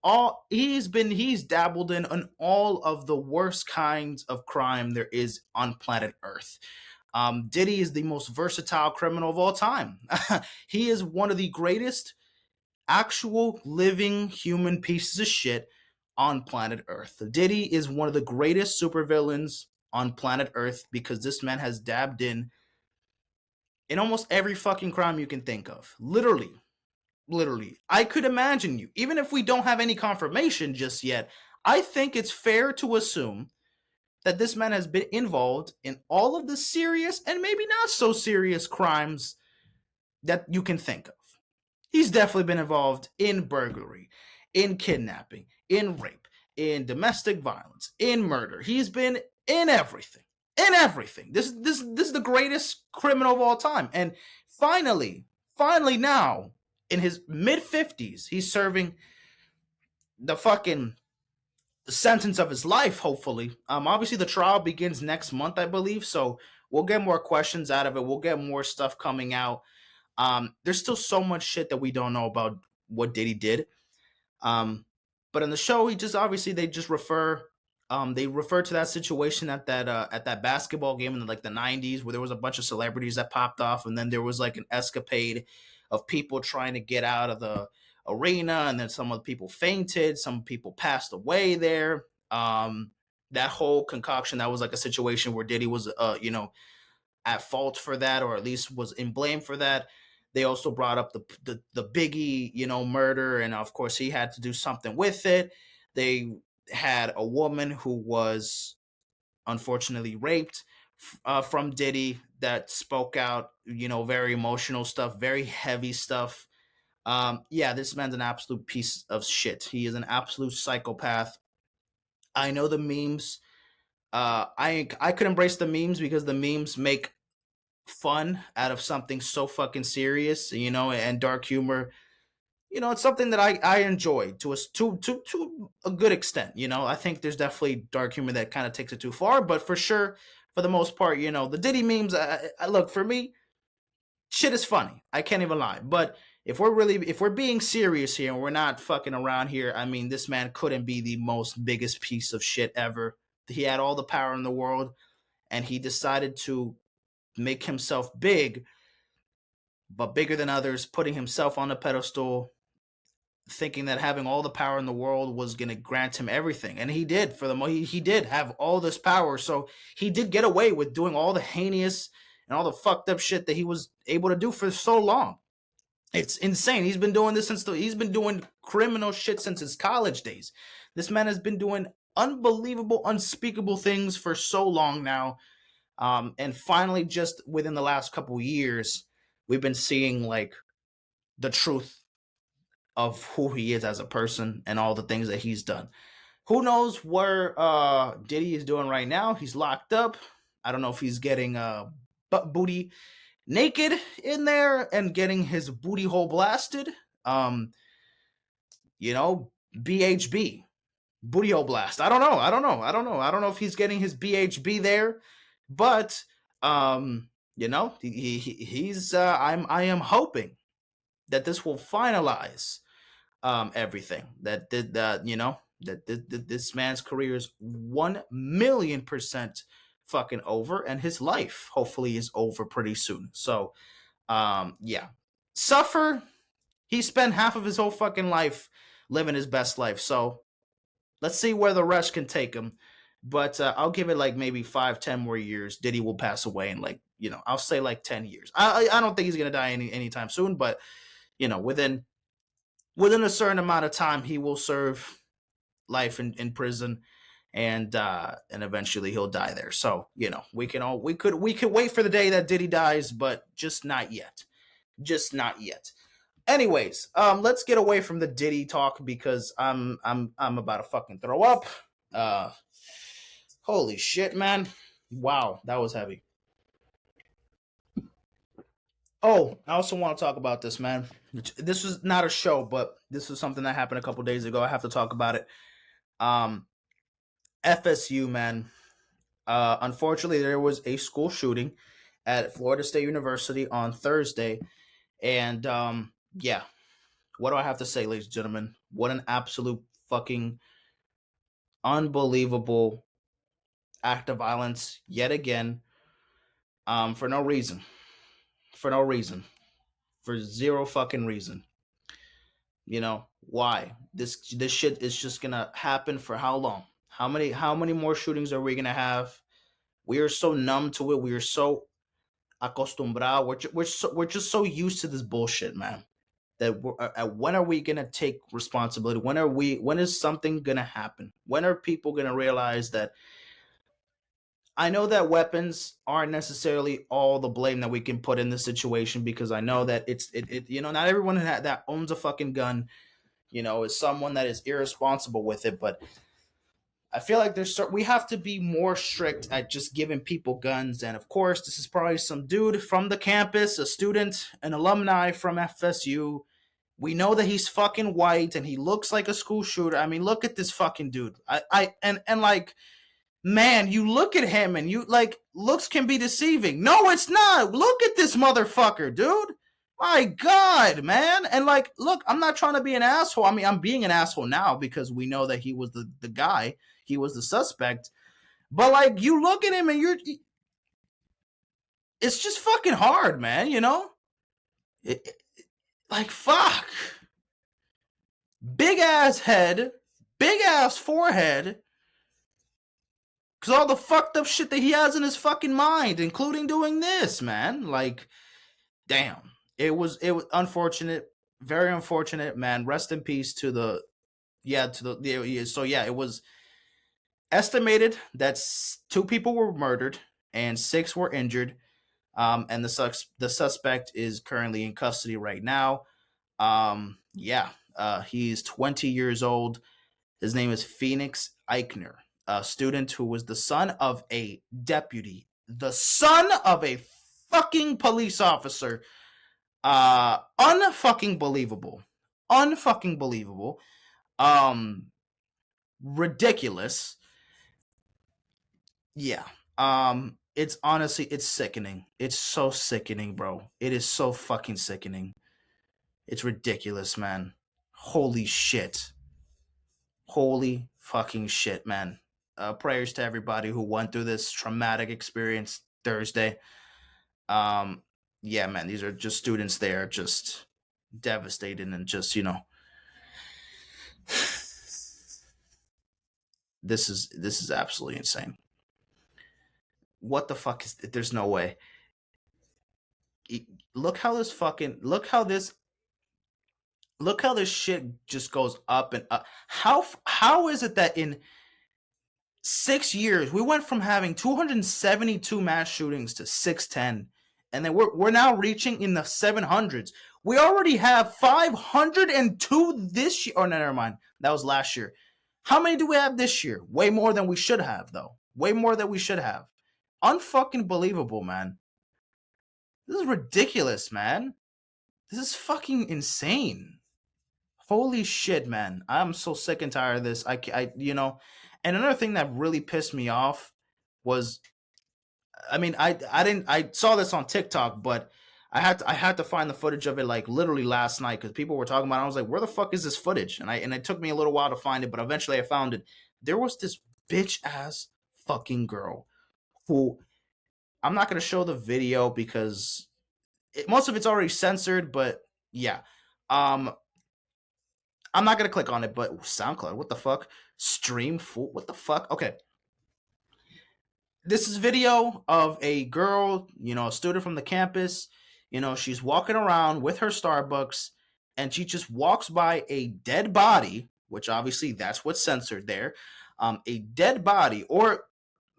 Speaker 1: all he's dabbled in all of the worst kinds of crime there is on planet Earth. Diddy is the most versatile criminal of all time. He is one of the greatest actual living human pieces of shit on planet Earth. Diddy is one of the greatest supervillains on planet Earth because this man has dabbed in almost every fucking crime you can think of. Literally. Literally. I could imagine you, even if we don't have any confirmation just yet, I think it's fair to assume that this man has been involved in all of the serious and maybe not so serious crimes that you can think of. He's definitely been involved in burglary, in kidnapping, in rape, in domestic violence, in murder. He's been in everything. In everything. This is the greatest criminal of all time. And finally now, in his mid 50s, he's serving the fucking sentence of his life, hopefully. Obviously the trial begins next month, I believe, so we'll get more questions out of it. We'll get more stuff coming out. There's still so much shit that we don't know about what Diddy did. But in the show, they just refer to that situation at that basketball game in like the 90s where there was a bunch of celebrities that popped off, and then there was like an escapade of people trying to get out of the arena, and then some of the people fainted, some people passed away there. That whole concoction, that was like a situation where Diddy was at fault for that, or at least was in blame for that. They also brought up the Biggie, murder, and of course he had to do something with it. They had a woman who was unfortunately raped from Diddy that spoke out, very emotional stuff, very heavy stuff. Yeah, this man's an absolute piece of shit. He is an absolute psychopath. I know the memes. I could embrace the memes because the memes make fun out of something so fucking serious, and dark humor. It's something that I enjoy to a good extent. I think there's definitely dark humor that kind of takes it too far, but for sure, for the most part, the Diddy memes. I look, for me, shit is funny. I can't even lie. But if we're being serious here and we're not fucking around here, I mean, this man couldn't be the most biggest piece of shit ever. He had all the power in the world, and he decided to make himself big, but bigger than others, putting himself on a pedestal, thinking that having all the power in the world was going to grant him everything. And he did. For the he did have all this power, so he did get away with doing all the heinous and all the fucked up shit that he was able to do for so long. It's insane. He's been doing this he's been doing criminal shit since his college days. This man has been doing unbelievable, unspeakable things for so long now. And finally, just within the last couple years, we've been seeing like the truth of who he is as a person and all the things that he's done. Who knows where Diddy is doing right now? He's locked up. I don't know if he's getting butt booty naked in there and getting his booty hole blasted. BHB, booty hole blast. I don't know if he's getting his BHB there, but he's I am hoping that this will finalize everything, that this man's career is 1,000,000% fucking over, and his life hopefully is over pretty soon. So yeah, suffer. He spent half of his whole fucking life living his best life, so let's see where the rest can take him. But I'll give it like maybe 5-10 more years. Diddy will pass away in like, I'll say like 10 years. I don't think he's gonna die anytime soon, but within a certain amount of time, he will serve life in prison, and eventually he'll die there. So we could wait for the day that Diddy dies, but just not yet. Anyways, let's get away from the Diddy talk because I'm about to fucking throw up. Holy shit, man! Wow, that was heavy. Oh, I also want to talk about this, man. This was not a show, but this was something that happened a couple days ago. I have to talk about it. Um, FSU, man. Unfortunately, there was a school shooting at Florida State University on Thursday, and yeah, what do I have to say, ladies and gentlemen? What an absolute fucking unbelievable act of violence yet again. For no reason, for no reason, for zero fucking reason. You know why? This shit is just gonna happen for how long? How many more shootings are we gonna have? We are so numb to it. We are so acostumbrado. We're just so used to this bullshit, man. That when are we gonna take responsibility? When is something gonna happen? When are people gonna realize that? I know that weapons aren't necessarily all the blame that we can put in this situation, because I know that not everyone that owns a fucking gun, is someone that is irresponsible with it. But I feel like we have to be more strict at just giving people guns. And of course, this is probably some dude from the campus, a student, an alumni from FSU. We know that he's fucking white and he looks like a school shooter. I mean, look at this fucking dude. And like, man, you look at him and you like, looks can be deceiving. No, it's not. Look at this motherfucker, dude. My God, man. And like, look, I'm not trying to be an asshole. I mean, I'm being an asshole now because we know that he was the guy, he was the suspect. But like, you look at him and it's just fucking hard, man, like, fuck. Big ass head, big ass forehead, because all the fucked up shit that he has in his fucking mind, including doing this, man. Like, damn. It was unfortunate, very unfortunate, man. Rest in peace to the so yeah, it was estimated that two people were murdered and six were injured. And the suspect is currently in custody right now. Yeah, he's 20 years old. His name is Phoenix Eichner, a student who was the son of a deputy, the son of a fucking police officer. Unfucking believable. Unfucking believable. Um, Ridiculous. Yeah. It's honestly, it's sickening. It's so sickening, bro. It is so fucking sickening. It's ridiculous, man. Holy shit. Holy fucking shit, man. Prayers to everybody who went through this traumatic experience Thursday. Um, yeah, man, these are just students there, just devastated and just, this is absolutely insane. What the fuck is? There's no way. Look how this fucking look how this shit just goes up and up. How is it that in 6 years we went from having 272 mass shootings to 610, and then we're now reaching in the 700s. We already have 502 this year. Oh no, never mind. That was last year. How many do we have this year? Way more than we should have, though. Way more than we should have. Unfucking believable, man. This is ridiculous, man. This is fucking insane. Holy shit, man. I'm so sick and tired of this. And another thing that really pissed me off was, I mean, I saw this on TikTok, but I had to find the footage of it like literally last night because people were talking about it. I was like, where the fuck is this footage? And it took me a little while to find it, but eventually I found it. There was this bitch ass fucking girl who, I'm not gonna show the video because most of it's already censored, but yeah. Um, I'm not gonna click on it, but SoundCloud, what the fuck? Stream full, what the fuck? Okay, this is video of a girl, a student from the campus. She's walking around with her Starbucks, and she just walks by a dead body, which obviously that's what's censored there. A dead body, or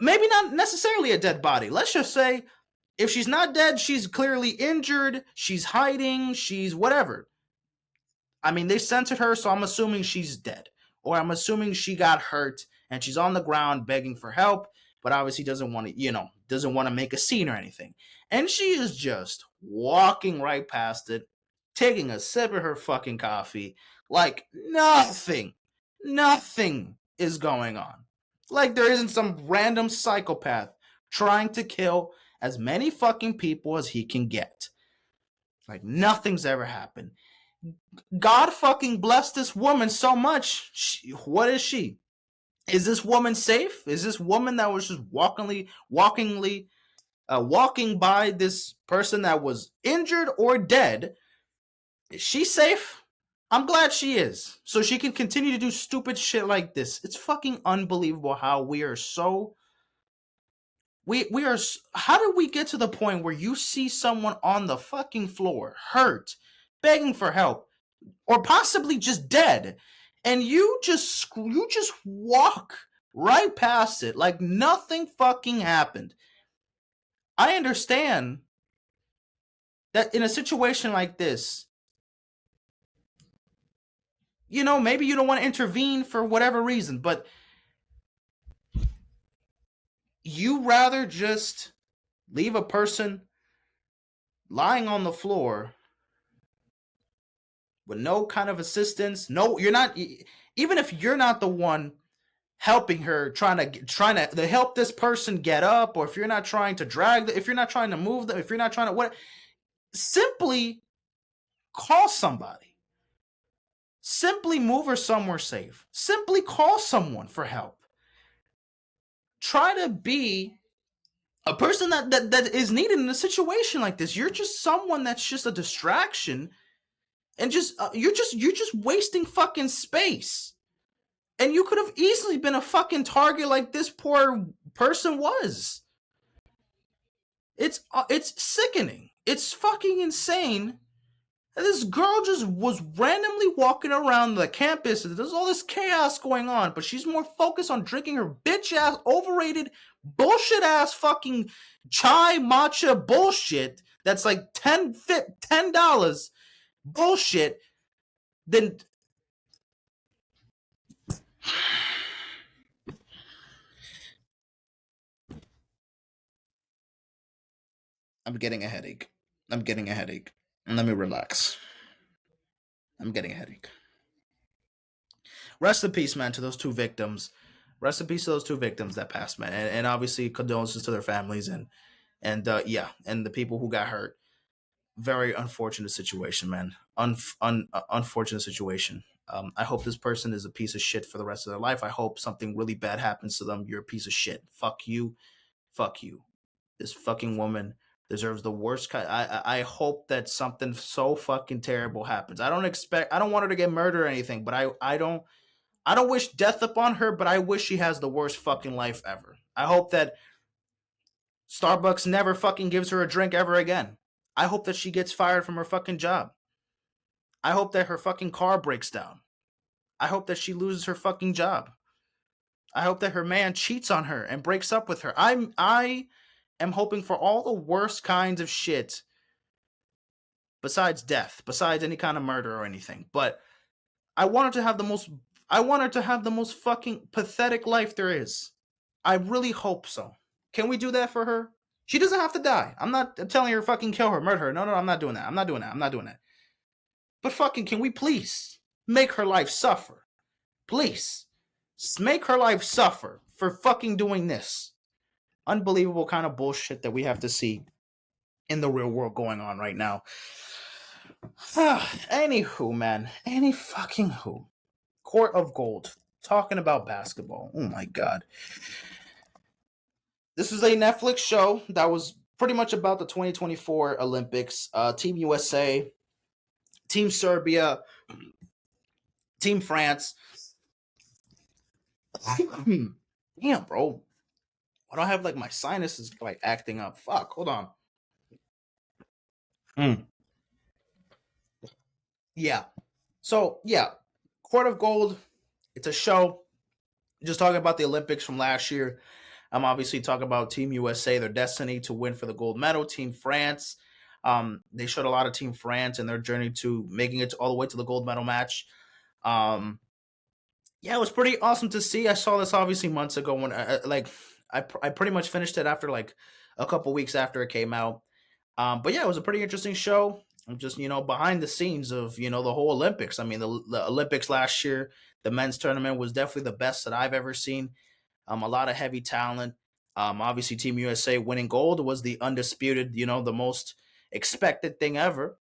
Speaker 1: maybe not necessarily a dead body. Let's just say if she's not dead, she's clearly injured, she's hiding, she's whatever. I mean, they censored her, so I'm assuming she's dead. Or I'm assuming she got hurt and she's on the ground begging for help. but obviously doesn't want to, doesn't want to make a scene or anything. And she is just walking right past it, taking a sip of her fucking coffee, like nothing is going on. Like there isn't some random psychopath trying to kill as many fucking people as he can get. Like nothing's ever happened. God fucking bless this woman so much. What is she? Is this woman safe? Is this woman that was just walking by this person that was injured or dead? Is she safe? I'm glad she is, so she can continue to do stupid shit like this. It's fucking unbelievable how we are so. We are. How did we get to the point where you see someone on the fucking floor, hurt, begging for help, or possibly just dead, and you just walk right past it like nothing fucking happened? I understand that in a situation like this, maybe you don't want to intervene for whatever reason, but you rather just leave a person lying on the floor with no kind of assistance. No, you're not. Even if you're not the one helping her, trying to help this person get up, or if you're not trying to if you're not trying to move them, if you're not trying to simply call somebody. Simply move her somewhere safe. Simply call someone for help. Try to be a person that is needed in a situation like this. You're just someone that's just a distraction, and you're just wasting fucking space. And you could have easily been a fucking target like this poor person was. It's sickening. It's fucking insane. And this girl just was randomly walking around the campus. There's all this chaos going on, but she's more focused on drinking her bitch ass, overrated, bullshit ass fucking chai matcha bullshit that's like $10 bullshit than. I'm getting a headache. I'm getting a headache. Let me relax. I'm getting a headache. Rest in peace, man, to those two victims. Rest in peace to those two victims that passed, man, and obviously condolences to their families and the people who got hurt. Very unfortunate situation, man. Unfortunate situation. I hope this person is a piece of shit for the rest of their life. I hope something really bad happens to them. You're a piece of shit. Fuck you. Fuck you. This fucking woman deserves the worst kind. I hope that something so fucking terrible happens. I don't want her to get murdered or anything, but I don't wish death upon her, but I wish she has the worst fucking life ever. I hope that Starbucks never fucking gives her a drink ever again. I hope that she gets fired from her fucking job. I hope that her fucking car breaks down. I hope that she loses her fucking job. I hope that her man cheats on her and breaks up with her. I am hoping for all the worst kinds of shit besides death, besides any kind of murder or anything. But I want her to have the most fucking pathetic life there is. I really hope so. Can we do that for her? She doesn't have to die. I'm not telling her fucking kill her, murder her. No, I'm not doing that. I'm not doing that. But fucking, can we please make her life suffer? Please. Make her life suffer for fucking doing this. Unbelievable kind of bullshit that we have to see in the real world going on right now. Anywho, man. Any fucking who. Court of Gold. Talking about basketball. Oh my god. This was a Netflix show that was pretty much about the 2024 Olympics. Team USA, Team Serbia, Team France. Damn, bro. I don't have like my sinuses like acting up. Fuck, hold on. Yeah. So, yeah. Court of Gold. It's a show just talking about the Olympics from last year. I'm obviously talking about Team USA, their destiny to win for the gold medal. Team France. They showed a lot of Team France and their journey to making it all the way to the gold medal match. Yeah, it was pretty awesome to see. I saw this obviously months ago when I pretty much finished it after like a couple weeks after it came out. But yeah, it was a pretty interesting show. I'm just behind the scenes of the whole Olympics. I mean, the Olympics last year, the men's tournament was definitely the best that I've ever seen. A lot of heavy talent. Obviously, Team USA winning gold was the undisputed, the most expected thing ever.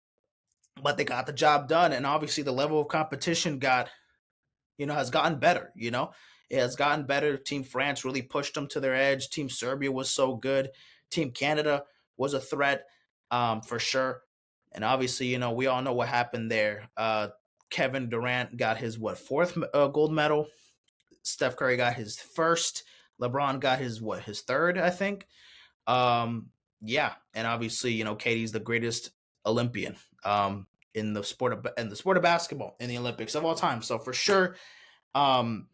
Speaker 1: But they got the job done, and obviously the level of competition has gotten better. It has gotten better. Team France really pushed them to their edge. Team Serbia was so good. Team Canada was a threat, for sure. And obviously, we all know what happened there. Kevin Durant got his fourth gold medal. Steph Curry got his first. LeBron got his third, I think. Yeah, and obviously, Katie's the greatest Olympian in the sport of basketball in the Olympics of all time. So for sure, um,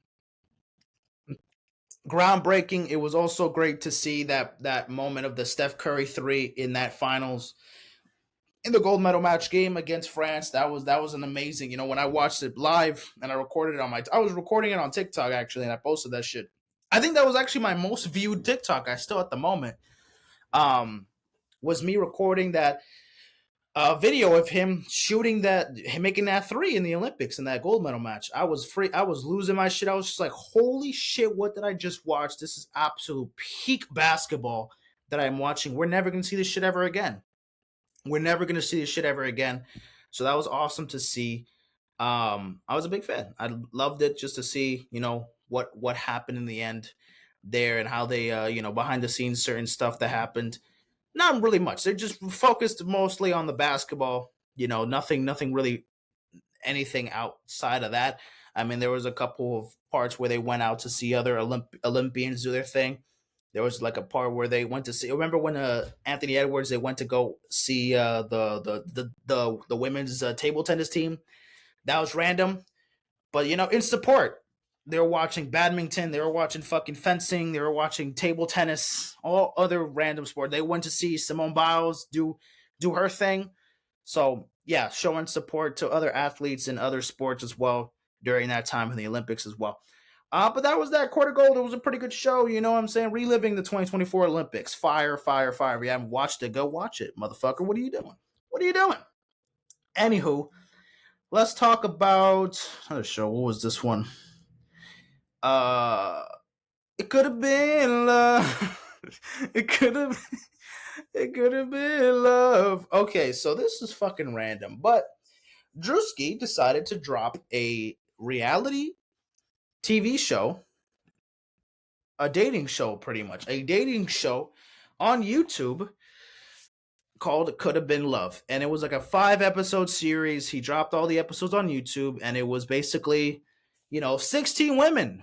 Speaker 1: groundbreaking. It was also great to see that moment of the Steph Curry three in that finals in the gold medal match game against France. That was an amazing. When I watched it live and I recorded it I was recording it on TikTok actually, and I posted that shit. I think that was actually my most viewed TikTok. I still at the moment. Was me recording that video of him shooting him making that three in the Olympics in that gold medal match. I was losing my shit. I was just like, holy shit, what did I just watch? This is absolute peak basketball that I'm watching. We're never gonna see this shit ever again. We're never gonna see this shit ever again. So that was awesome to see. I was a big fan. I loved it just to see, what happened in the end there and how they behind the scenes certain stuff that happened. Not really much. They just focused mostly on the basketball. Nothing really anything outside of that. I mean, there was a couple of parts where they went out to see other Olympians do their thing. There was like a part where they went to see. Remember when Anthony Edwards they went to go see the women's table tennis team? That was random, but in support. They were watching badminton, they were watching fucking fencing, they were watching table tennis, all other random sport. They went to see Simone Biles do her thing. So yeah, showing support to other athletes in other sports as well during that time in the Olympics as well. But that was that quarter gold. It was a pretty good show, you know what I'm saying? Reliving the 2024 Olympics. Fire, fire, fire. If you haven't watched it, go watch it, motherfucker. What are you doing? What are you doing? Anywho, let's talk about another show. What was this one? Uh, it could have been love. it could have. It could have been love. Okay, so this is fucking random, but Drewski decided to drop a reality TV show, a dating show, pretty much a dating show on YouTube called Could Have Been Love. And it was like a 5-episode series. He dropped all the episodes on YouTube, and it was basically, 16 women,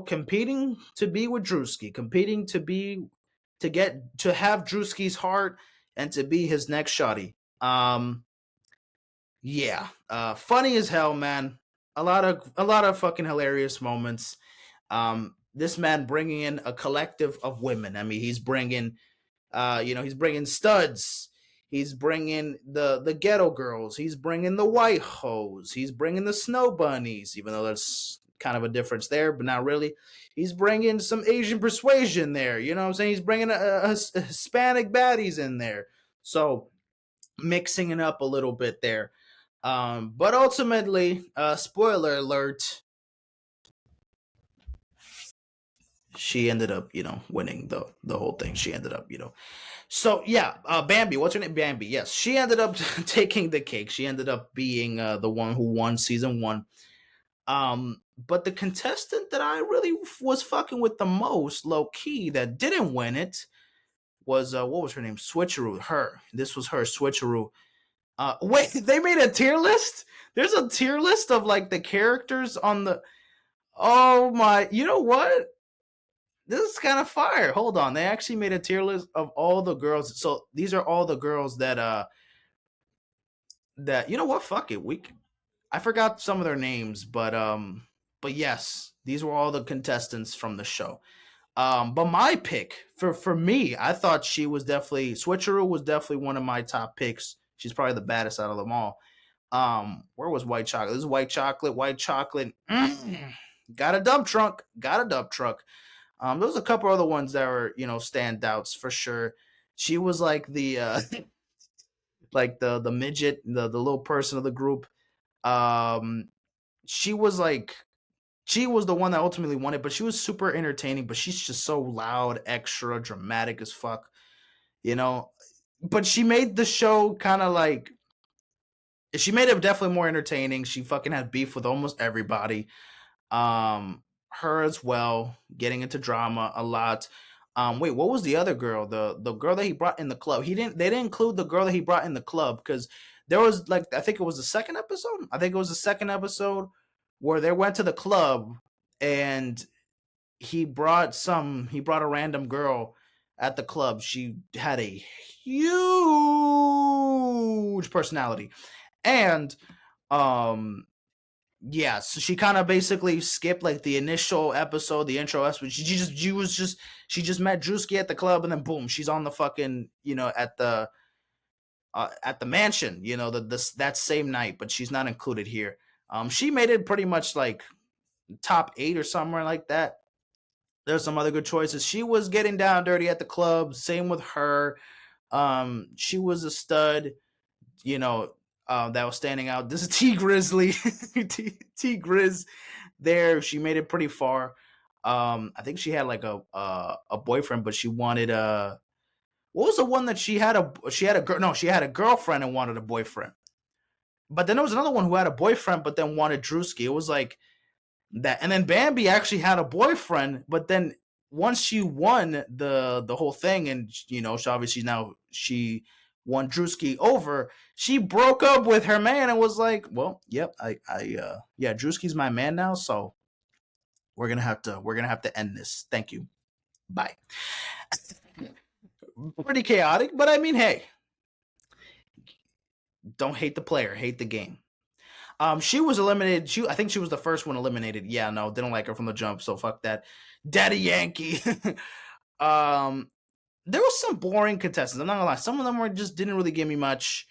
Speaker 1: competing to be with Drewski, competing to have Drewski's heart and to be his next shotty. Yeah. Funny as hell, man. A lot of fucking hilarious moments. This man bringing in a collective of women. I mean, he's bringing he's bringing studs. He's bringing the ghetto girls. He's bringing the white hoes. He's bringing the snow bunnies, even though there's kind of a difference there, but not really. He's bringing some Asian persuasion there. You know what I'm saying? He's bringing a Hispanic baddies in there. So mixing it up a little bit there. But ultimately, spoiler alert, she ended up, winning the whole thing. She ended up, So yeah, Bambi. What's her name? Bambi. Yes, she ended up taking the cake. She ended up being the one who won season 1. But the contestant that I really was fucking with the most, low key, that didn't win it was what was her name? Switcheroo. This was her Switcheroo. Wait, they made a tier list? There's a tier list of like the characters on the. Oh my! You know what? This is kind of fire. Hold on, they actually made a tier list of all the girls. So these are all the girls that you know what? Fuck it. I forgot some of their names, but yes, these were all the contestants from the show. But my pick for me, I thought Switcheroo was definitely one of my top picks. She's probably the baddest out of them all. Where was White Chocolate? This is White Chocolate. White Chocolate. Got a dump truck. There was a couple other ones that were, standouts for sure. She was like the like the midget, the little person of the group. Um, she was like she was the one that ultimately won it, but she was super entertaining. But she's just so loud, extra dramatic as fuck, you know. But she made the show kind of like she made it definitely more entertaining. She fucking had beef with almost everybody. Her as well, getting into drama a lot. Wait, what was the other girl? The girl that he brought in the club. They didn't include the girl that he brought in the club because there was like I think it was the second episode. I think it was the second episode where they went to the club and he brought a random girl at the club. She had a huge personality. And um yeah, so she kind of basically skipped like the initial episode, the intro episode. She just met Drewski at the club, and then boom, she's on the fucking at the mansion, that same night, but she's not included here. She made it pretty much like top 8 or somewhere like that. There's some other good choices. She was getting down dirty at the club. Same with her. She was a stud. You know, that was standing out. This is T Grizzly, T Grizz. There, she made it pretty far. I think she had like a boyfriend, but she wanted a. What was the one that she had a girl? No, she had a girlfriend and wanted a boyfriend. But then there was another one who had a boyfriend, but then wanted Drewski. It was like that, and then Bambi actually had a boyfriend, but then once she won the whole thing, and she obviously now she won Drewski over, she broke up with her man and was like, well, yep, yeah, Drewski's my man now, so we're gonna have to end this. Thank you, bye. Pretty chaotic, but I mean, hey, don't hate the player, hate the game. She was eliminated. I think she was the first one eliminated. Yeah, no, didn't like her from the jump, so fuck that. Daddy Yankee. um, there was some boring contestants. I'm not gonna lie. Some of them just didn't really give me much.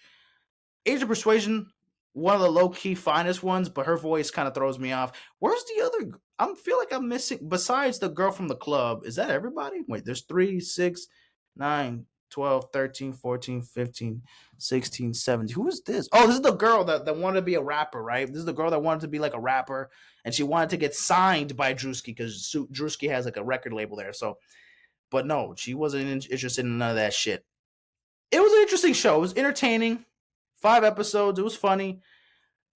Speaker 1: Age of Persuasion, one of the low key finest ones, but her voice kind of throws me off. Where's the other? I feel like I'm missing. Besides the girl from the club, is that everybody? Wait, there's 3, 6, 9, 12, 13, 14, 15, 16, 17. Who is this? Oh, this is the girl that wanted to be a rapper, right? This is the girl that wanted to be like a rapper, and she wanted to get signed by Drewski because Drewski has like a record label there. So, but no, she wasn't interested in none of that shit. It was an interesting show. It was entertaining. 5 episodes. It was funny.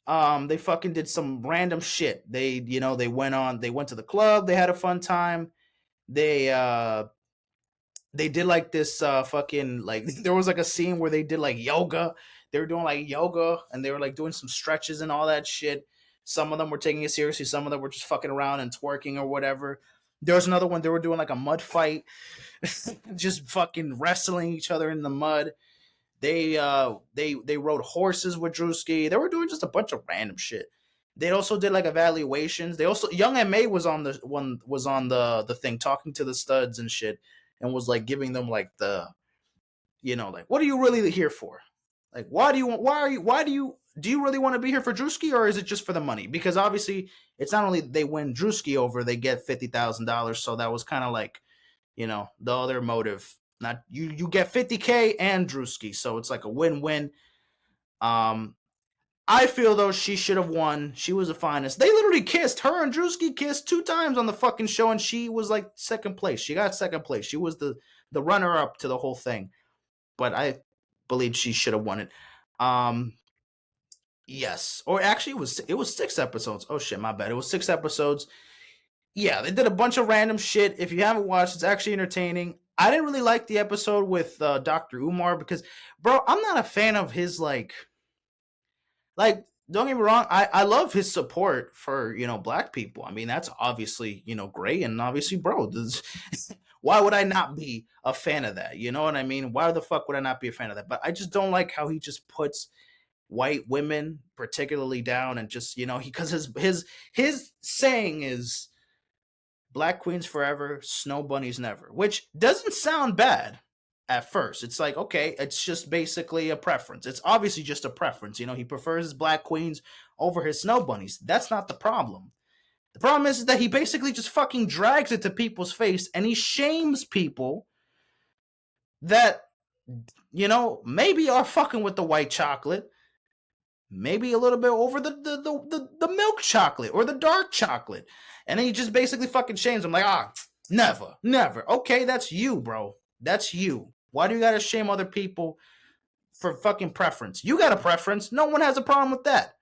Speaker 1: They fucking did some random shit. They went to the club. They had a fun time. They did like this fucking like there was like a scene where they did like yoga. They were doing like yoga and they were like doing some stretches and all that shit. Some of them were taking it seriously, some of them were just fucking around and twerking or whatever. There was another one they were doing like a mud fight, just fucking wrestling each other in the mud. They rode horses with Drewski. They were doing just a bunch of random shit. They also did like evaluations. They also Young Ma was on the thing talking to the studs and shit and was like giving them like like what are you really here for? Like why do you really want to be here for Drewski or is it just for the money? Because obviously it's not only they win Drewski over, they get $50,000. So that was kind of like, the other motive. Not you get 50K and Drewski, so it's like a win-win. Um, I feel though she should have won. She was the finest. They literally kissed. Her and Drewski kissed 2 times on the fucking show, and she was like second place. She got second place. She was the runner up to the whole thing. But I believe she should have won it. Yes, or actually it was 6 episodes. Oh shit, my bad. It was 6 episodes. Yeah, they did a bunch of random shit. If you haven't watched, it's actually entertaining. I didn't really like the episode with Dr. Umar because, bro, I'm not a fan of his like. Don't get me wrong. I love his support for black people. I mean, that's obviously great, and obviously, bro, why would I not be a fan of that? You know what I mean? Why the fuck would I not be a fan of that? But I just don't like how he just puts white women particularly down and just because his saying is Black Queens forever, Snow Bunnies never, which doesn't sound bad at first. It's like, okay, it's just basically a preference. It's obviously just a preference. He prefers his Black Queens over his Snow Bunnies. That's not the problem. The problem is that he basically just fucking drags it to people's face and he shames people that, maybe are fucking with the white chocolate, maybe a little bit over the milk chocolate or the dark chocolate. And then he just basically fucking shames them like, never, never. Okay, that's you, bro. That's you. Why do you gotta shame other people for fucking preference? You got a preference. No one has a problem with that.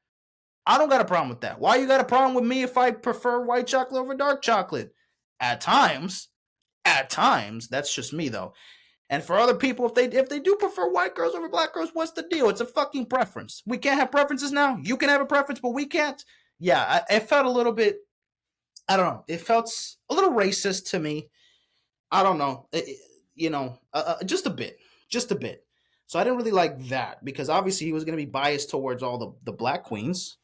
Speaker 1: I don't got a problem with that. Why you got a problem with me if I prefer white chocolate over dark chocolate? At times, that's just me though. And for other people, if they do prefer white girls over black girls, what's the deal? It's a fucking preference. We can't have preferences now. You can have a preference, but we can't. Yeah, it felt a little bit. I don't know. It felt a little racist to me. I don't know. Just a bit, just a bit. So I didn't really like that because obviously he was going to be biased towards all the black queens.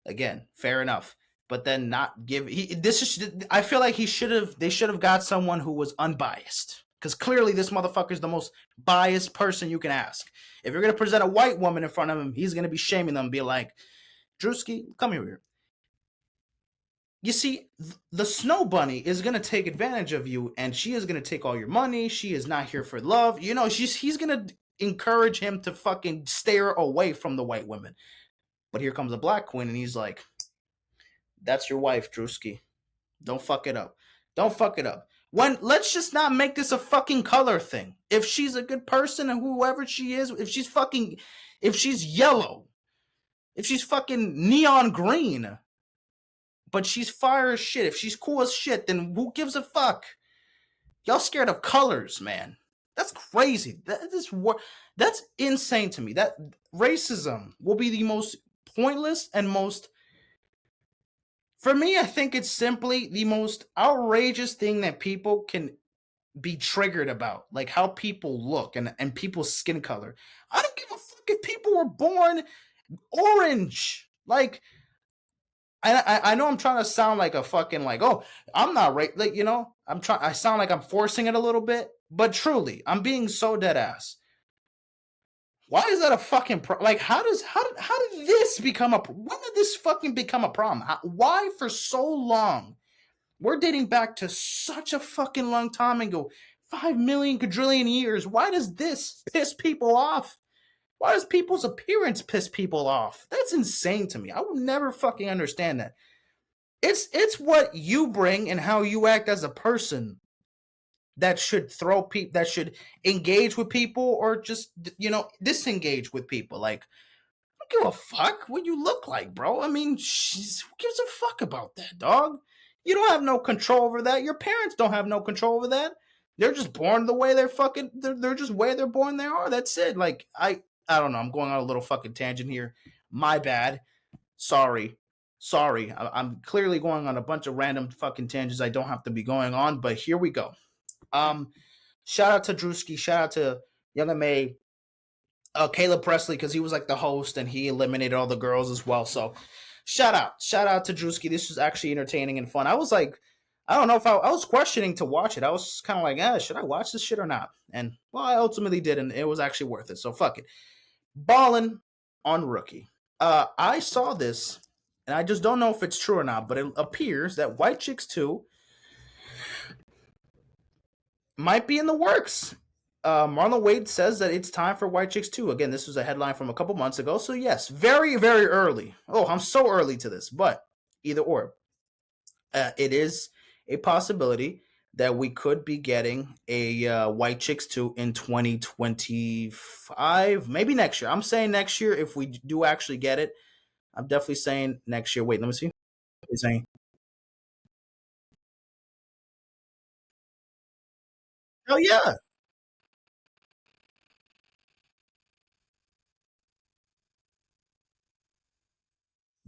Speaker 1: Again, fair enough. But then not give I feel like they should have got someone who was unbiased. Because clearly this motherfucker is the most biased person you can ask. If you're gonna present a white woman in front of him, he's gonna be shaming them and be like, Drewski, come here. You see, the snow bunny is gonna take advantage of you, and she is gonna take all your money. She is not here for love. He's gonna encourage him to fucking stare away from the white women. But here comes a black queen, and he's like, that's your wife, Drewski. Don't fuck it up. Don't fuck it up. Let's just not make this a fucking color thing. If she's a good person and whoever she is, if she's yellow, if she's fucking neon green, but she's fire as shit, if she's cool as shit, then who gives a fuck? Y'all scared of colors, man. That's crazy. That's insane to me. That racism will be the most pointless and most, for me, I think it's simply the most outrageous thing that people can be triggered about, like how people look and people's skin color. I don't give a fuck if people were born orange. Like, I know I'm trying to sound like a fucking like, oh, I'm not right. Like, I sound like I'm forcing it a little bit, but truly, I'm being so dead ass. Why is that a fucking like? How did this become when did this fucking become a problem? Why for so long? We're dating back to such a fucking long time ago, 5 million quadrillion years. Why does this piss people off? Why does people's appearance piss people off? That's insane to me. I will never fucking understand that. It's what you bring and how you act as a person that should that should engage with people or just disengage with people. Like, I don't give a fuck what you look like, bro. I mean, who gives a fuck about that, dog? You don't have no control over that. Your parents don't have no control over that. They're just born the way they're just way they're born they are. That's it. Like, I don't know. I'm going on a little fucking tangent here. My bad. Sorry. I'm clearly going on a bunch of random fucking tangents I don't have to be going on, but here we go. Shout out to Drewski. Shout out to Young and May. Caleb Presley, because he was like the host and he eliminated all the girls as well. So shout out to Drewski. This was actually entertaining and fun. I was like, I don't know if I was questioning to watch it. I was kind of like, should I watch this shit or not? And well, I ultimately did, and it was actually worth it. So fuck it. Ballin' on Rookie. I saw this, and I just don't know if it's true or not, but it appears that White Chicks 2 might be in the works. Marlon Wade says that it's time for White Chicks 2. Again, this was a headline from a couple months ago. So yes, very, very early. Oh, I'm so early to this, but either or. It is a possibility that we could be getting a White Chicks 2 in 2025, maybe next year. I'm saying next year if we do actually get it. I'm definitely saying next year. Wait, let me see. He's saying. Oh yeah,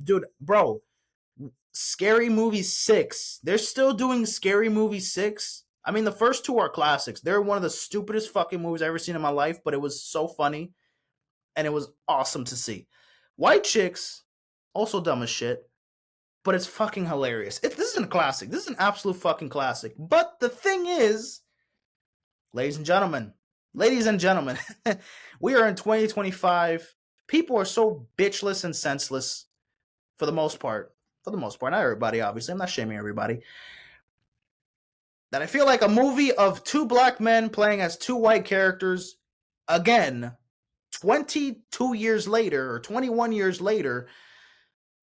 Speaker 1: dude, bro. Scary Movie 6. They're still doing Scary Movie 6. I mean, the first two are classics. They're one of the stupidest fucking movies I've ever seen in my life, but it was so funny and it was awesome to see. White Chicks, also dumb as shit, but it's fucking hilarious. This isn't a classic. This is an absolute fucking classic. But the thing is, ladies and gentlemen, we are in 2025. People are so bitchless and senseless for the most part. for the most part, not everybody, obviously. I'm not shaming everybody. That I feel like a movie of two black men playing as two white characters, again, 22 years later or 21 years later,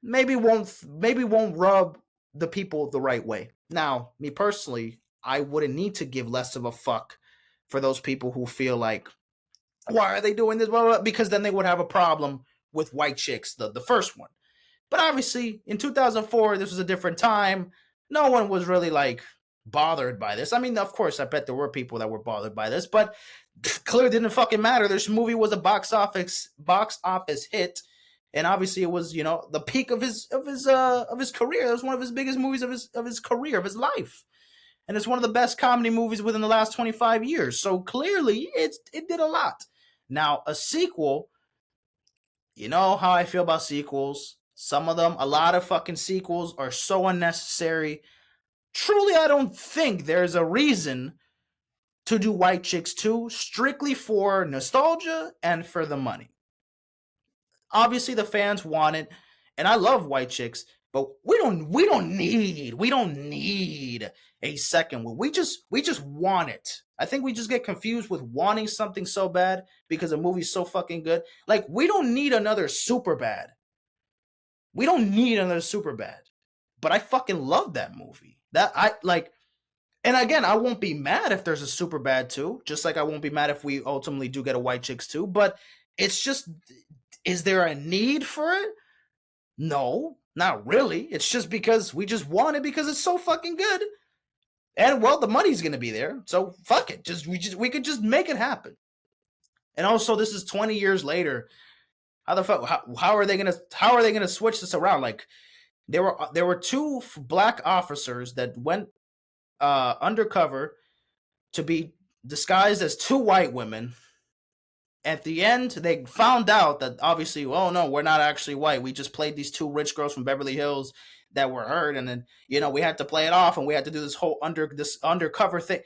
Speaker 1: maybe won't rub the people the right way. Now, me personally, I wouldn't need to give less of a fuck for those people who feel like, why are they doing this? Blah, blah, blah, because then they would have a problem with white chicks, the first one. But obviously, in 2004, this was a different time. No one was really like bothered by this. I mean, of course, I bet there were people that were bothered by this, but clearly didn't fucking matter. This movie was a box office hit, and obviously it was, the peak of his career. It was one of his biggest movies of his career, of his life. And it's one of the best comedy movies within the last 25 years. So clearly it did a lot. Now, a sequel, you know how I feel about sequels. Some of them, a lot of fucking sequels are so unnecessary. Truly, I don't think there's a reason to do White Chicks 2 strictly for nostalgia and for the money. Obviously, the fans want it, and I love White Chicks, but we don't need a second one. We just want it. I think we just get confused with wanting something so bad because a movie's so fucking good. Like, we don't need another Superbad. We don't need another Superbad. But I fucking love that movie. And again, I won't be mad if there's a Superbad 2, just like I won't be mad if we ultimately do get a White Chicks 2, but it's just, is there a need for it? No, not really. It's just because we just want it because it's so fucking good. And well, the money's gonna be there, so fuck it. We could just make it happen. And also, this is 20 years later. How the fuck? How are they gonna switch this around? Like, there were two black officers that went undercover to be disguised as two white women. At the end, they found out that obviously, oh no, we're not actually white. We just played these two rich girls from Beverly Hills that were hurt, and then we had to play it off, and we had to do this whole undercover thing.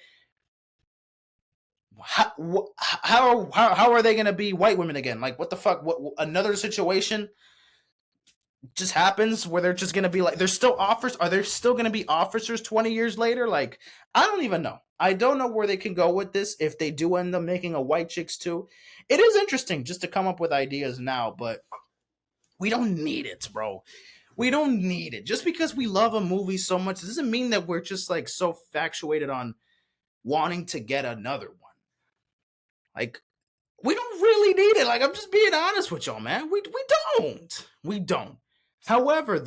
Speaker 1: How are they going to be white women again? Like, what the fuck? What another situation just happens where they're just going to be like, there's still offers. Are there still going to be officers 20 years later? Like, I don't even know. I don't know where they can go with this if they do end up making a White Chicks 2. It is interesting just to come up with ideas now, but we don't need it, bro. We don't need it. Just because we love a movie so much doesn't mean that we're just like so factuated on wanting to get another one. Like, we don't really need it. Like, I'm just being honest with y'all, man. We don't. However,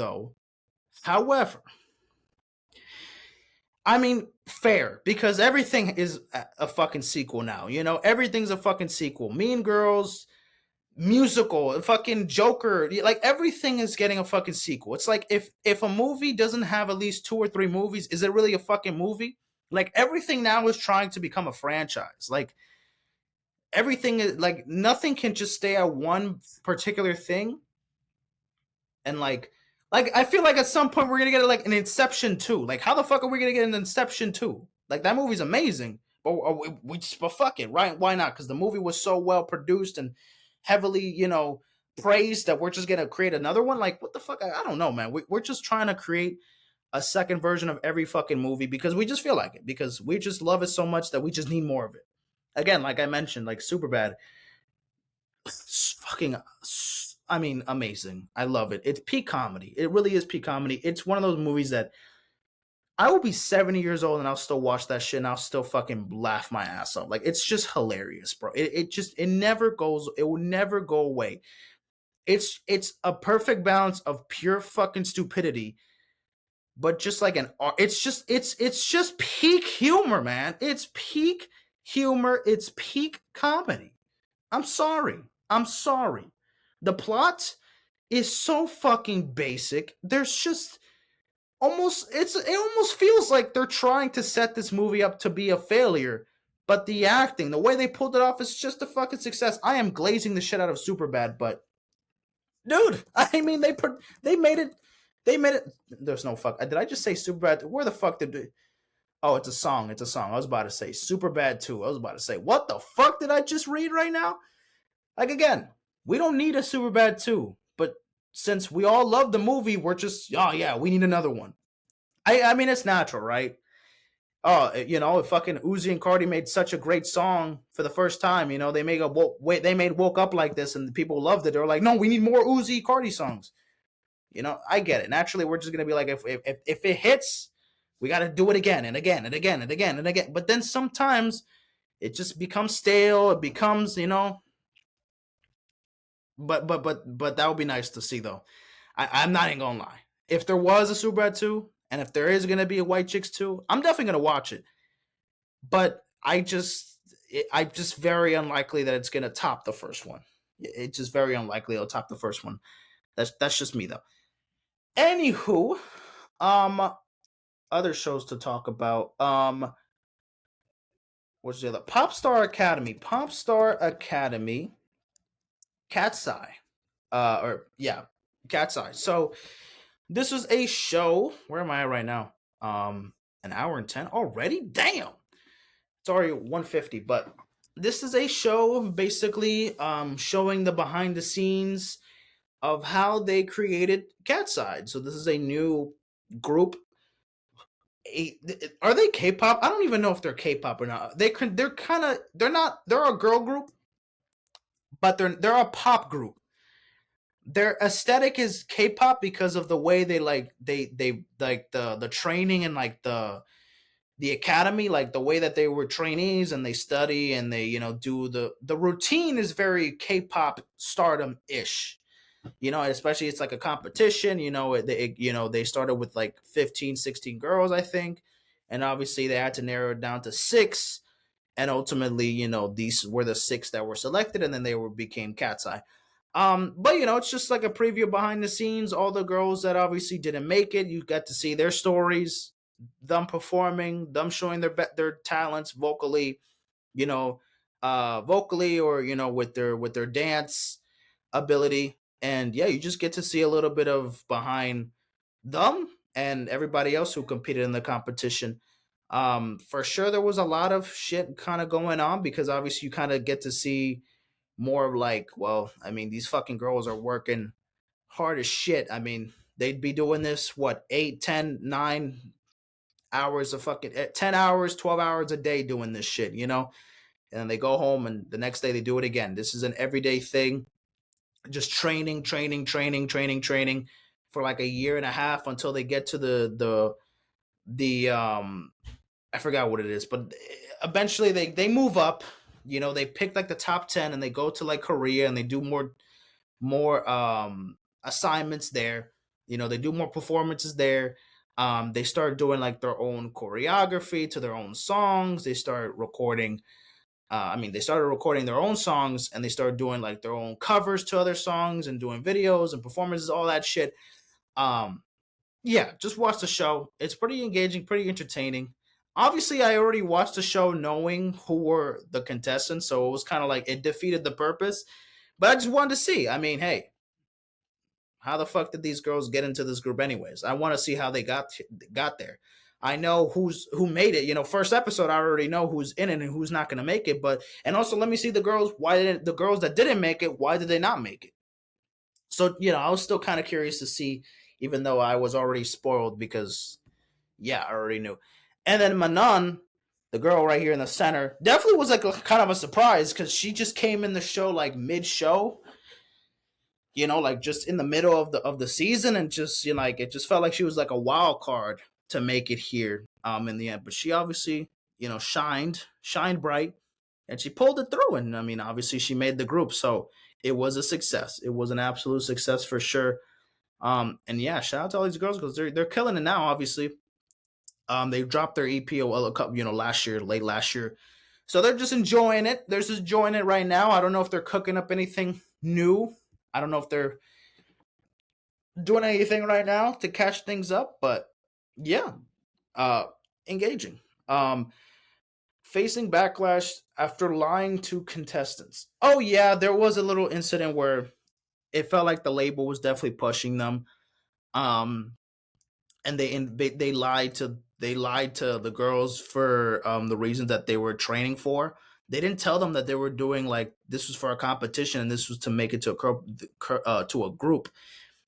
Speaker 1: I mean, fair, because everything is a fucking sequel now. Everything's a fucking sequel. Mean Girls, musical, fucking Joker, like everything is getting a fucking sequel. It's like if a movie doesn't have at least 2 or 3 movies, is it really a fucking movie? Like, everything now is trying to become a franchise. Like, everything is like, nothing can just stay at one particular thing. And like I feel like at some point we're gonna get like an Inception 2. Like, how the fuck are we gonna get an Inception 2? Like, that movie's amazing, but but fuck it, right? Why not? Because the movie was so well produced and heavily, praised that we're just gonna create another one. Like, what the fuck? I don't know, man. We're just trying to create a second version of every fucking movie because we just feel like it, because we just love it so much that we just need more of it. Again, like I mentioned, like Superbad, fucking, I mean, amazing. I love it. It's peak comedy. It really is peak comedy. It's one of those movies that I will be 70 years old and I'll still watch that shit and I'll still fucking laugh my ass off. Like, it's just hilarious, bro. It never goes, it will never go away. It's a perfect balance of pure fucking stupidity, but just like it's just peak humor, man. It's peak humor. It's peak comedy. I'm sorry. The plot is so fucking basic. There's just it almost feels like they're trying to set this movie up to be a failure, but the acting, the way they pulled it off, is just a fucking success. I am glazing the shit out of Superbad, but dude, I mean, they made it. There's no fuck. Did I just say Superbad? Where the fuck did it? Oh, it's a song. I was about to say Superbad 2. I was about to say, what the fuck did I just read right now? Like, again, we don't need a Superbad 2, but since we all love the movie, we're just, oh yeah, we need another one. I mean, it's natural, right? Oh, if fucking Uzi and Cardi made such a great song for the first time, they made they made Woke Up Like This, and people loved it. They were like, no, we need more Uzi Cardi songs. I get it. Naturally, we're just gonna be like, if it hits, we got to do it again and again and again and again and again. But then sometimes it just becomes stale. It becomes, but that would be nice to see though. I'm not even gonna lie. If there was a Superbad 2, and if there is gonna be a White Chicks 2, I'm definitely gonna watch it. But I just very unlikely that it's gonna top the first one. It's just very unlikely it'll top the first one. That's just me though. Anywho, um, other shows to talk about. What's the other? Popstar Academy. Popstar Academy. KATSEYE. Or yeah, KATSEYE. So this is a show. Where am I at right now? An hour and 10 already. Damn. Sorry, 150. But this is a show basically showing the behind the scenes of how they created KATSEYE. So this is a new group. Are they K-pop? I don't even know if they're K-pop or not. They're not. They're a girl group, but they're a pop group. Their aesthetic is K-pop because of the way they like the training and like the academy, like the way that they were trainees and they study and they do the routine is very K-pop stardom ish. Especially it's like a competition. They started with like 15, 16 girls, I think, and obviously they had to narrow it down to 6, and ultimately, these were the 6 that were selected, and then became KATSEYE. But it's just like a preview behind the scenes. All the girls that obviously didn't make it, you got to see their stories, them performing, them showing their talents vocally, vocally, or with their dance ability. And yeah, you just get to see a little bit of behind them and everybody else who competed in the competition. For sure, there was a lot of shit kind of going on because obviously you kind of get to see more of like, well, I mean, these fucking girls are working hard as shit. I mean, they'd be doing this, what, 8, 10, 9 hours of fucking 10 hours, 12 hours a day doing this shit, And then they go home and the next day they do it again. This is an everyday thing. Just training for like a year and a half until they get to the I forgot what it is, but eventually they move up. They pick like the top 10 and they go to like Korea and they do more assignments there. They do more performances there. They start doing like their own choreography to their own songs. They start recording. They started recording their own songs and they started doing like their own covers to other songs and doing videos and performances, all that shit. Yeah, just watch the show. It's pretty engaging, pretty entertaining. Obviously, I already watched the show knowing who were the contestants, so it was kind of like it defeated the purpose. But I just wanted to see. I mean, hey, how the fuck did these girls get into this group anyways? I want to see how they got there. I know who made it. First episode, I already know who's in it and who's not going to make it. And also let me see the girls. The girls that didn't make it? Why did they not make it? So I was still kind of curious to see, even though I was already spoiled because, yeah, I already knew. And then Manon, the girl right here in the center, definitely was like kind of a surprise because she just came in the show like mid-show, like just in the middle of the season, and just like it just felt like she was like a wild card to make it here in the end. But she obviously shined bright, and she pulled it through. And I mean, obviously she made the group, so it was a success. It was an absolute success for sure. And yeah, shout out to all these girls because they're killing it now. Obviously, they dropped their EP last year, late last year. So they're just enjoying it. They're just enjoying it right now. I don't know if they're cooking up anything new. I don't know if they're doing anything right now to catch things up, but yeah, uh, engaging. Facing backlash after lying to contestants. Oh yeah, there was a little incident where it felt like the label was definitely pushing them. Um, and they lied to the girls for the reasons that they were training for. They didn't tell them that they were doing like this was for a competition and this was to make it to a group.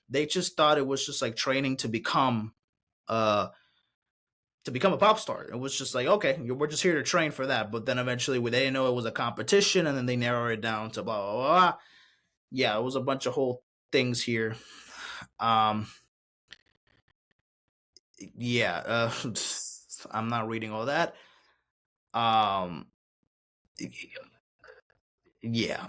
Speaker 1: They just thought it was just like training uh to become a pop star. It was just like, okay, we're just here to train for that. But then eventually they didn't know it was a competition, and then they narrowed it down to blah blah blah. Yeah, it was a bunch of whole things here. Um, yeah, I'm not reading all that. Um, yeah,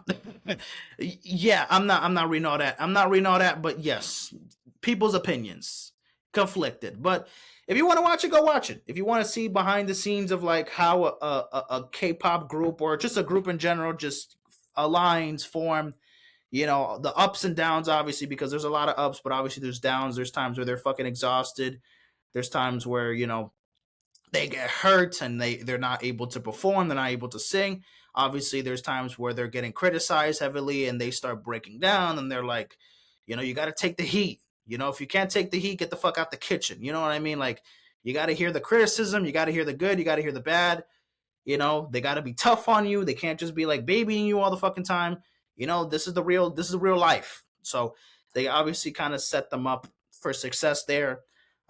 Speaker 1: yeah, I'm not reading all that. I'm not reading all that. But yes, people's opinions conflicted. But if you want to watch it, go watch it. If you want to see behind the scenes of like how a K-pop group or just a group in general just aligns, form, the ups and downs, obviously, because there's a lot of ups, but obviously there's downs. There's times where they're fucking exhausted. There's times where, they get hurt and they're not able to perform, they're not able to sing. Obviously, there's times where they're getting criticized heavily and they start breaking down and they're like, you got to take the heat. If you can't take the heat, get the fuck out the kitchen. You know what I mean? Like, you got to hear the criticism, you got to hear the good, you got to hear the bad. They got to be tough on you. They can't just be like babying you all the fucking time. This is real life. So they obviously kind of set them up for success there.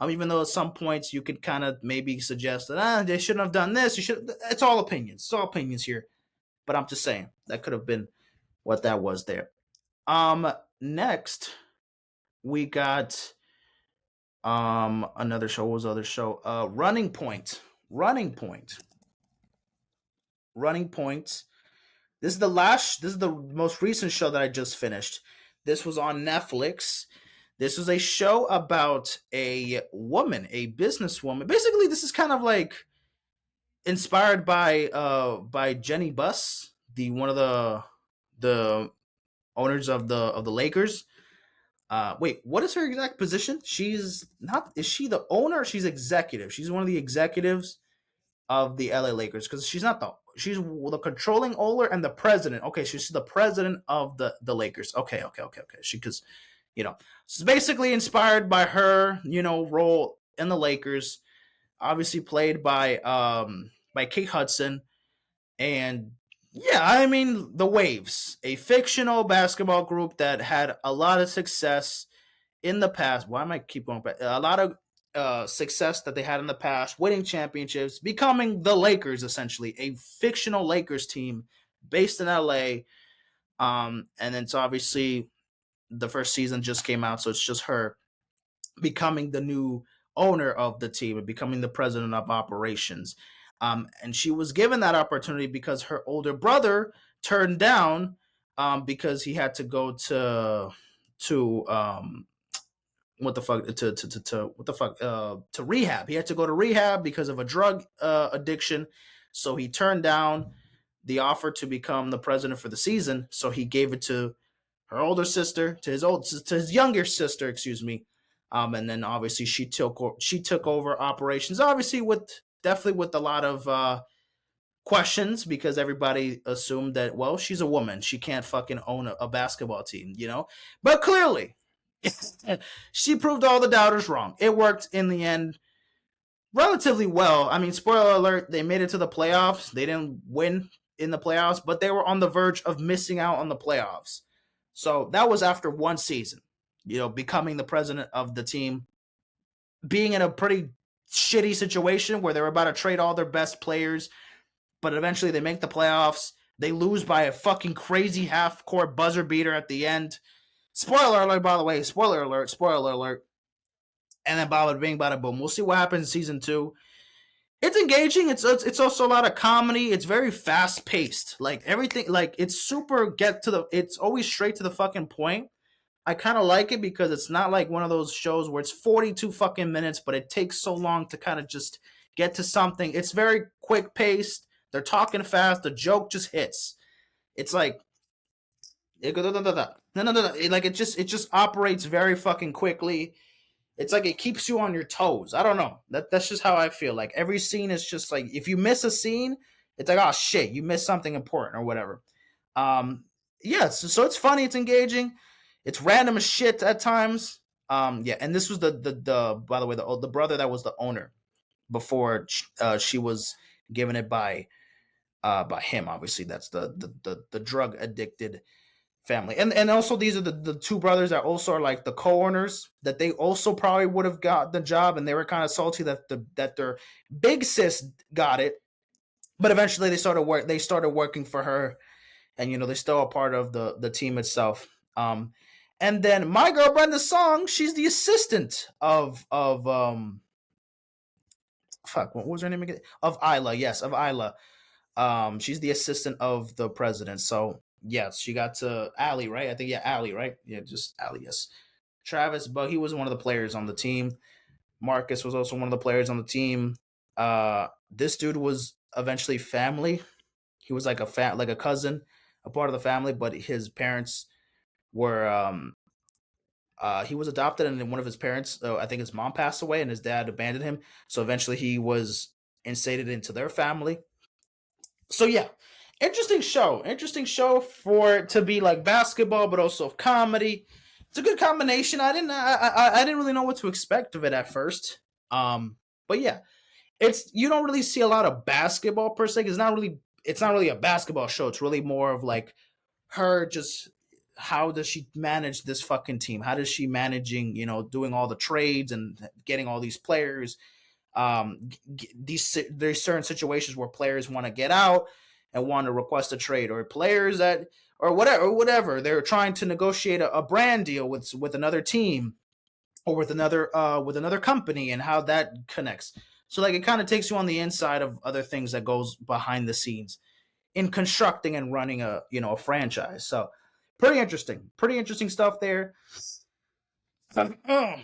Speaker 1: Even though at some points you could kind of maybe suggest that they shouldn't have done this. You should. It's all opinions. It's all opinions here. But I'm just saying that could have been what that was there. Next we got another show. What was the other show? Running Point. Running Point. Running Point. This is the most recent show that I just finished. This was on Netflix. This was a show about a woman, a businesswoman. Basically, this is kind of like inspired by Jenny Buss, the one of the owners of the Lakers. Wait, what is her exact position? She's not. Is she the owner? She's executive. She's one of the executives of the LA Lakers because she's the controlling owner and the president. Okay, she's the president of the Lakers. Okay. She because it's basically inspired by her role in the Lakers, obviously played by Kate Hudson, and yeah, I mean the Waves, a fictional basketball group that had a lot of success in the past. Why am I keep going back? A lot of success that they had in the past, winning championships, becoming the Lakers, essentially a fictional Lakers team based in LA. And then so obviously the first season just came out, so it's just her becoming the new owner of the team and becoming the president of operations. And she was given that opportunity because her older brother turned down because he had to go to what the fuck to what the fuck to rehab. He had to go to rehab because of a drug addiction. So he turned down the offer to become the president for the season. So he gave it to her older sister, to his younger sister, excuse me. And then obviously she took over operations. Obviously with a lot of questions because everybody assumed that, well, she's a woman, she can't fucking own a basketball team. But clearly she proved all the doubters wrong. It worked in the end relatively well. I mean, spoiler alert, they made it to the playoffs. They didn't win in the playoffs, but they were on the verge of missing out on the playoffs. So that was after one season, becoming the president of the team, being in a pretty shitty situation where they were about to trade all their best players, but eventually they make the playoffs. They lose by a fucking crazy half-court buzzer beater at the end. Spoiler alert, by the way. Spoiler alert. And then bada bing, bada boom. We'll see what happens in season 2. It's engaging. It's also a lot of comedy. It's very fast paced. Like everything, like it's super it's always straight to the fucking point. I kind of like it because it's not like one of those shows where it's 42 fucking minutes, but it takes so long to kind of just get to something. It's very quick paced. They're talking fast. The joke just hits. It's like no. Like it just operates very fucking quickly. It's like it keeps you on your toes. I don't know. That's just how I feel. Like every scene is just like if you miss a scene, it's like, oh shit, you missed something important or whatever. Yeah, so it's funny, it's engaging, it's random as shit at times. Yeah, and this was the by the way the brother that was the owner before she was given it by him. Obviously, that's the drug addicted family. And also these are the two brothers that also are like the co-owners that they also probably would have got the job, and they were kind of salty that their big sis got it, but eventually they started working for her, and they're still a part of the team itself. And then my girl Brenda Song, she's the assistant of fuck, what was her name again? Of Isla, yes, of Isla. She's the assistant of the president. So yes, she got to Allie, right? I think Allie, right? Yeah, just Allie. Yes. Travis, but he was one of the players on the team. Marcus was also one of the players on the team. This dude was eventually family. He was like like a cousin, a part of the family, but his parents were he was adopted, and then one of his parents, I think his mom passed away, and his dad abandoned him. So eventually, he was instated into their family. So yeah, interesting show for it to be like basketball, but also comedy. It's a good combination. I didn't really know what to expect of it at first. But yeah, you don't really see a lot of basketball per se. It's not really a basketball show. It's really more of like her just how does she manage this fucking team? How does she managing, doing all the trades and getting all these players? There's certain situations where players want to get out and want to request a trade, or players that or whatever they're trying to negotiate a brand deal with another team or with another company, and how that connects. So like it kind of takes you on the inside of other things that goes behind the scenes in constructing and running a franchise. So pretty interesting stuff there. Oh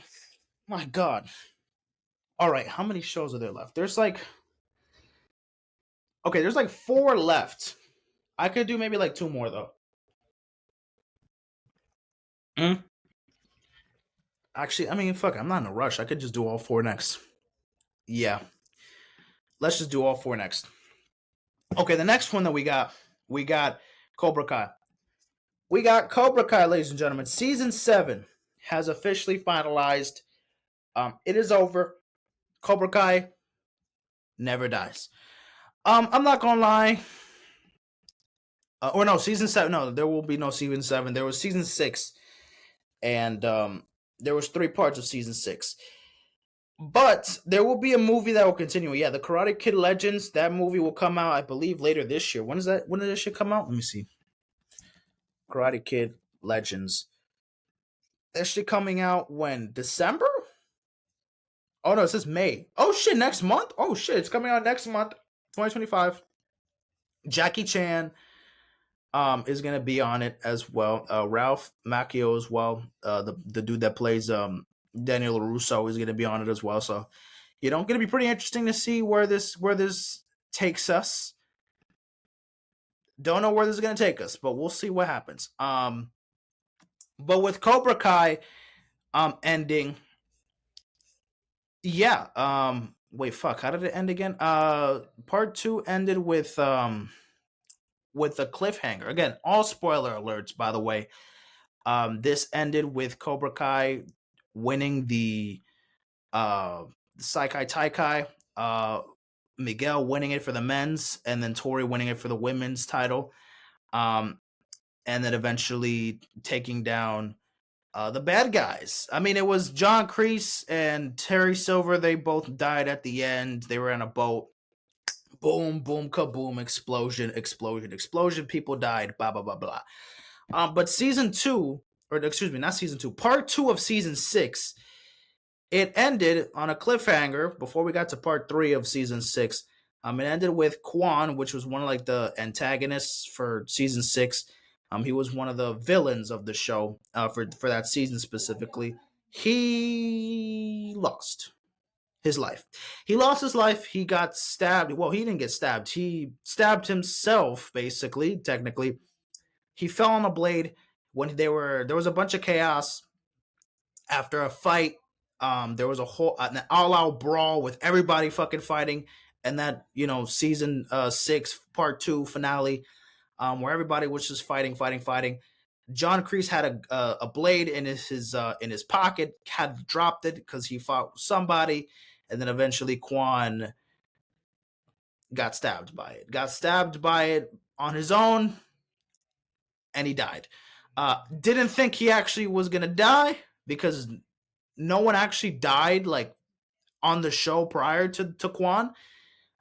Speaker 1: my god. All right, how many shows are there left? There's like four left. I could do maybe like two more though. Mm. Actually, I mean, fuck, I'm not in a rush. I could just do all four next. Yeah, let's just do all four next. Okay, the next one that we got Cobra Kai. We got Cobra Kai, ladies and gentlemen. Season 7 has officially finalized. It is over. Cobra Kai never dies. I'm not gonna lie. Or no, season 7. No, there will be no season 7. There was season 6, and there was 3 parts of season 6. But there will be a movie that will continue. Yeah, the Karate Kid Legends. That movie will come out, I believe, later this year. When is that? When did this shit come out? Let me see. Karate Kid Legends. That shit coming out when? December? Oh no, it says May. Oh shit, next month? Oh shit, it's coming out next month, 2025. Jackie Chan is gonna be on it as well. Ralph Macchio as well. The dude that plays Daniel LaRusso is gonna be on it as well. So gonna be pretty interesting to see where this takes us. Don't know where this is gonna take us, but we'll see what happens. But with Cobra Kai ending, yeah. Wait, fuck. How did it end again? Part 2 ended with a cliffhanger. Again, all spoiler alerts, by the way. This ended with Cobra Kai winning the Saikai Taikai. Miguel winning it for the men's, and then Tori winning it for the women's title. And then eventually taking down the bad guys. I mean, it was John Kreese and Terry Silver. They both died at the end. They were in a boat. Boom, boom, kaboom, explosion, explosion, explosion. People died, blah, blah, blah, blah. But season 2, or excuse me, not season 2, part 2 of season 6, it ended on a cliffhanger before we got to part 3 of season 6. It ended with Quan, which was one of like the antagonists for season 6. He was one of the villains of the show for that season specifically. He lost his life. He lost his life. He got stabbed. Well, he didn't get stabbed. He stabbed himself, basically, technically. He fell on a blade when there was a bunch of chaos after a fight. There was an all-out brawl with everybody fucking fighting, and that season 6 part 2 finale, where everybody was just fighting. John Kreese had a blade in his pocket, had dropped it because he fought somebody, and then eventually Quan got stabbed by it. Got stabbed by it on his own, and he died. Didn't think he actually was gonna die because no one actually died like on the show prior to Quan.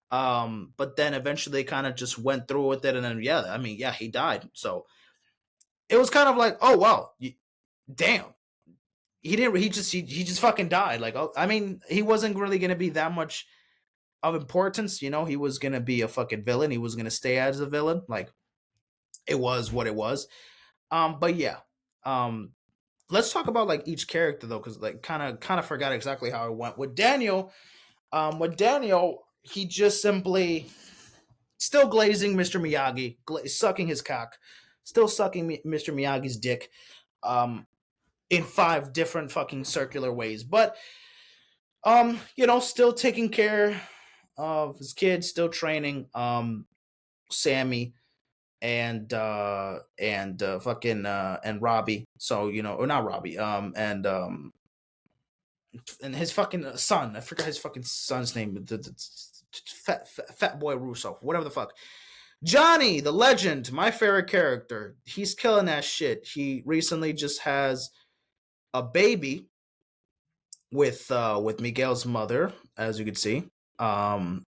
Speaker 1: But then eventually they kind of just went through with it, and then yeah, he died. So it was kind of like, oh wow, damn, he didn't. He just fucking died. Like, oh, I mean, he wasn't really gonna be that much of importance. He was gonna be a fucking villain. He was gonna stay as a villain. Like, it was what it was. But yeah, um, let's talk about like each character though, because like kind of forgot exactly how it went with Daniel. With Daniel, he just simply still glazing Mr. Miyagi, sucking his cock, still sucking Mr. Miyagi's dick, in 5 different fucking circular ways. But still taking care of his kids, still training Sammy and fucking and Robbie. So or not Robbie, and his fucking son. I forgot his fucking son's name. The fat boy Russo, whatever the fuck. Johnny, the legend, my favorite character. He's killing that shit. He recently just has a baby with Miguel's mother, as you can see. And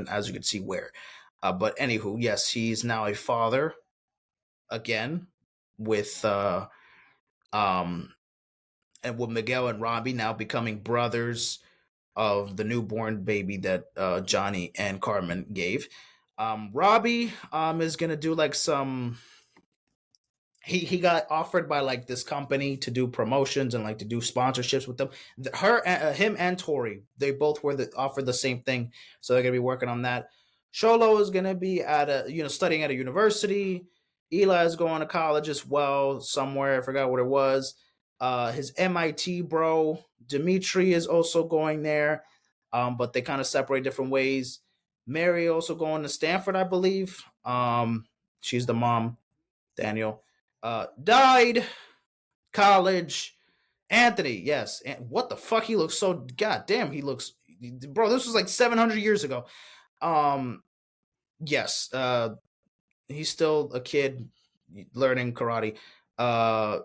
Speaker 1: as you can see where. But anywho, yes, he's now a father again with and with Miguel and Robbie now becoming brothers of the newborn baby that Johnny and Carmen gave. Robbie is gonna do like some. He got offered by like this company to do promotions and like to do sponsorships with them. Him and Tori, they both offered the same thing, so they're gonna be working on that. Sholo is gonna be at studying at a university. Eli is going to college as well somewhere. I forgot what it was. His MIT bro Dimitri is also going there, but they kind of separate different ways. Mary also going to Stanford, I believe. She's the mom. Daniel died. College. Anthony, yes. What the fuck? He looks so goddamn. He looks, bro. This was like 700 years ago. Yes. He's still a kid learning karate. Uh,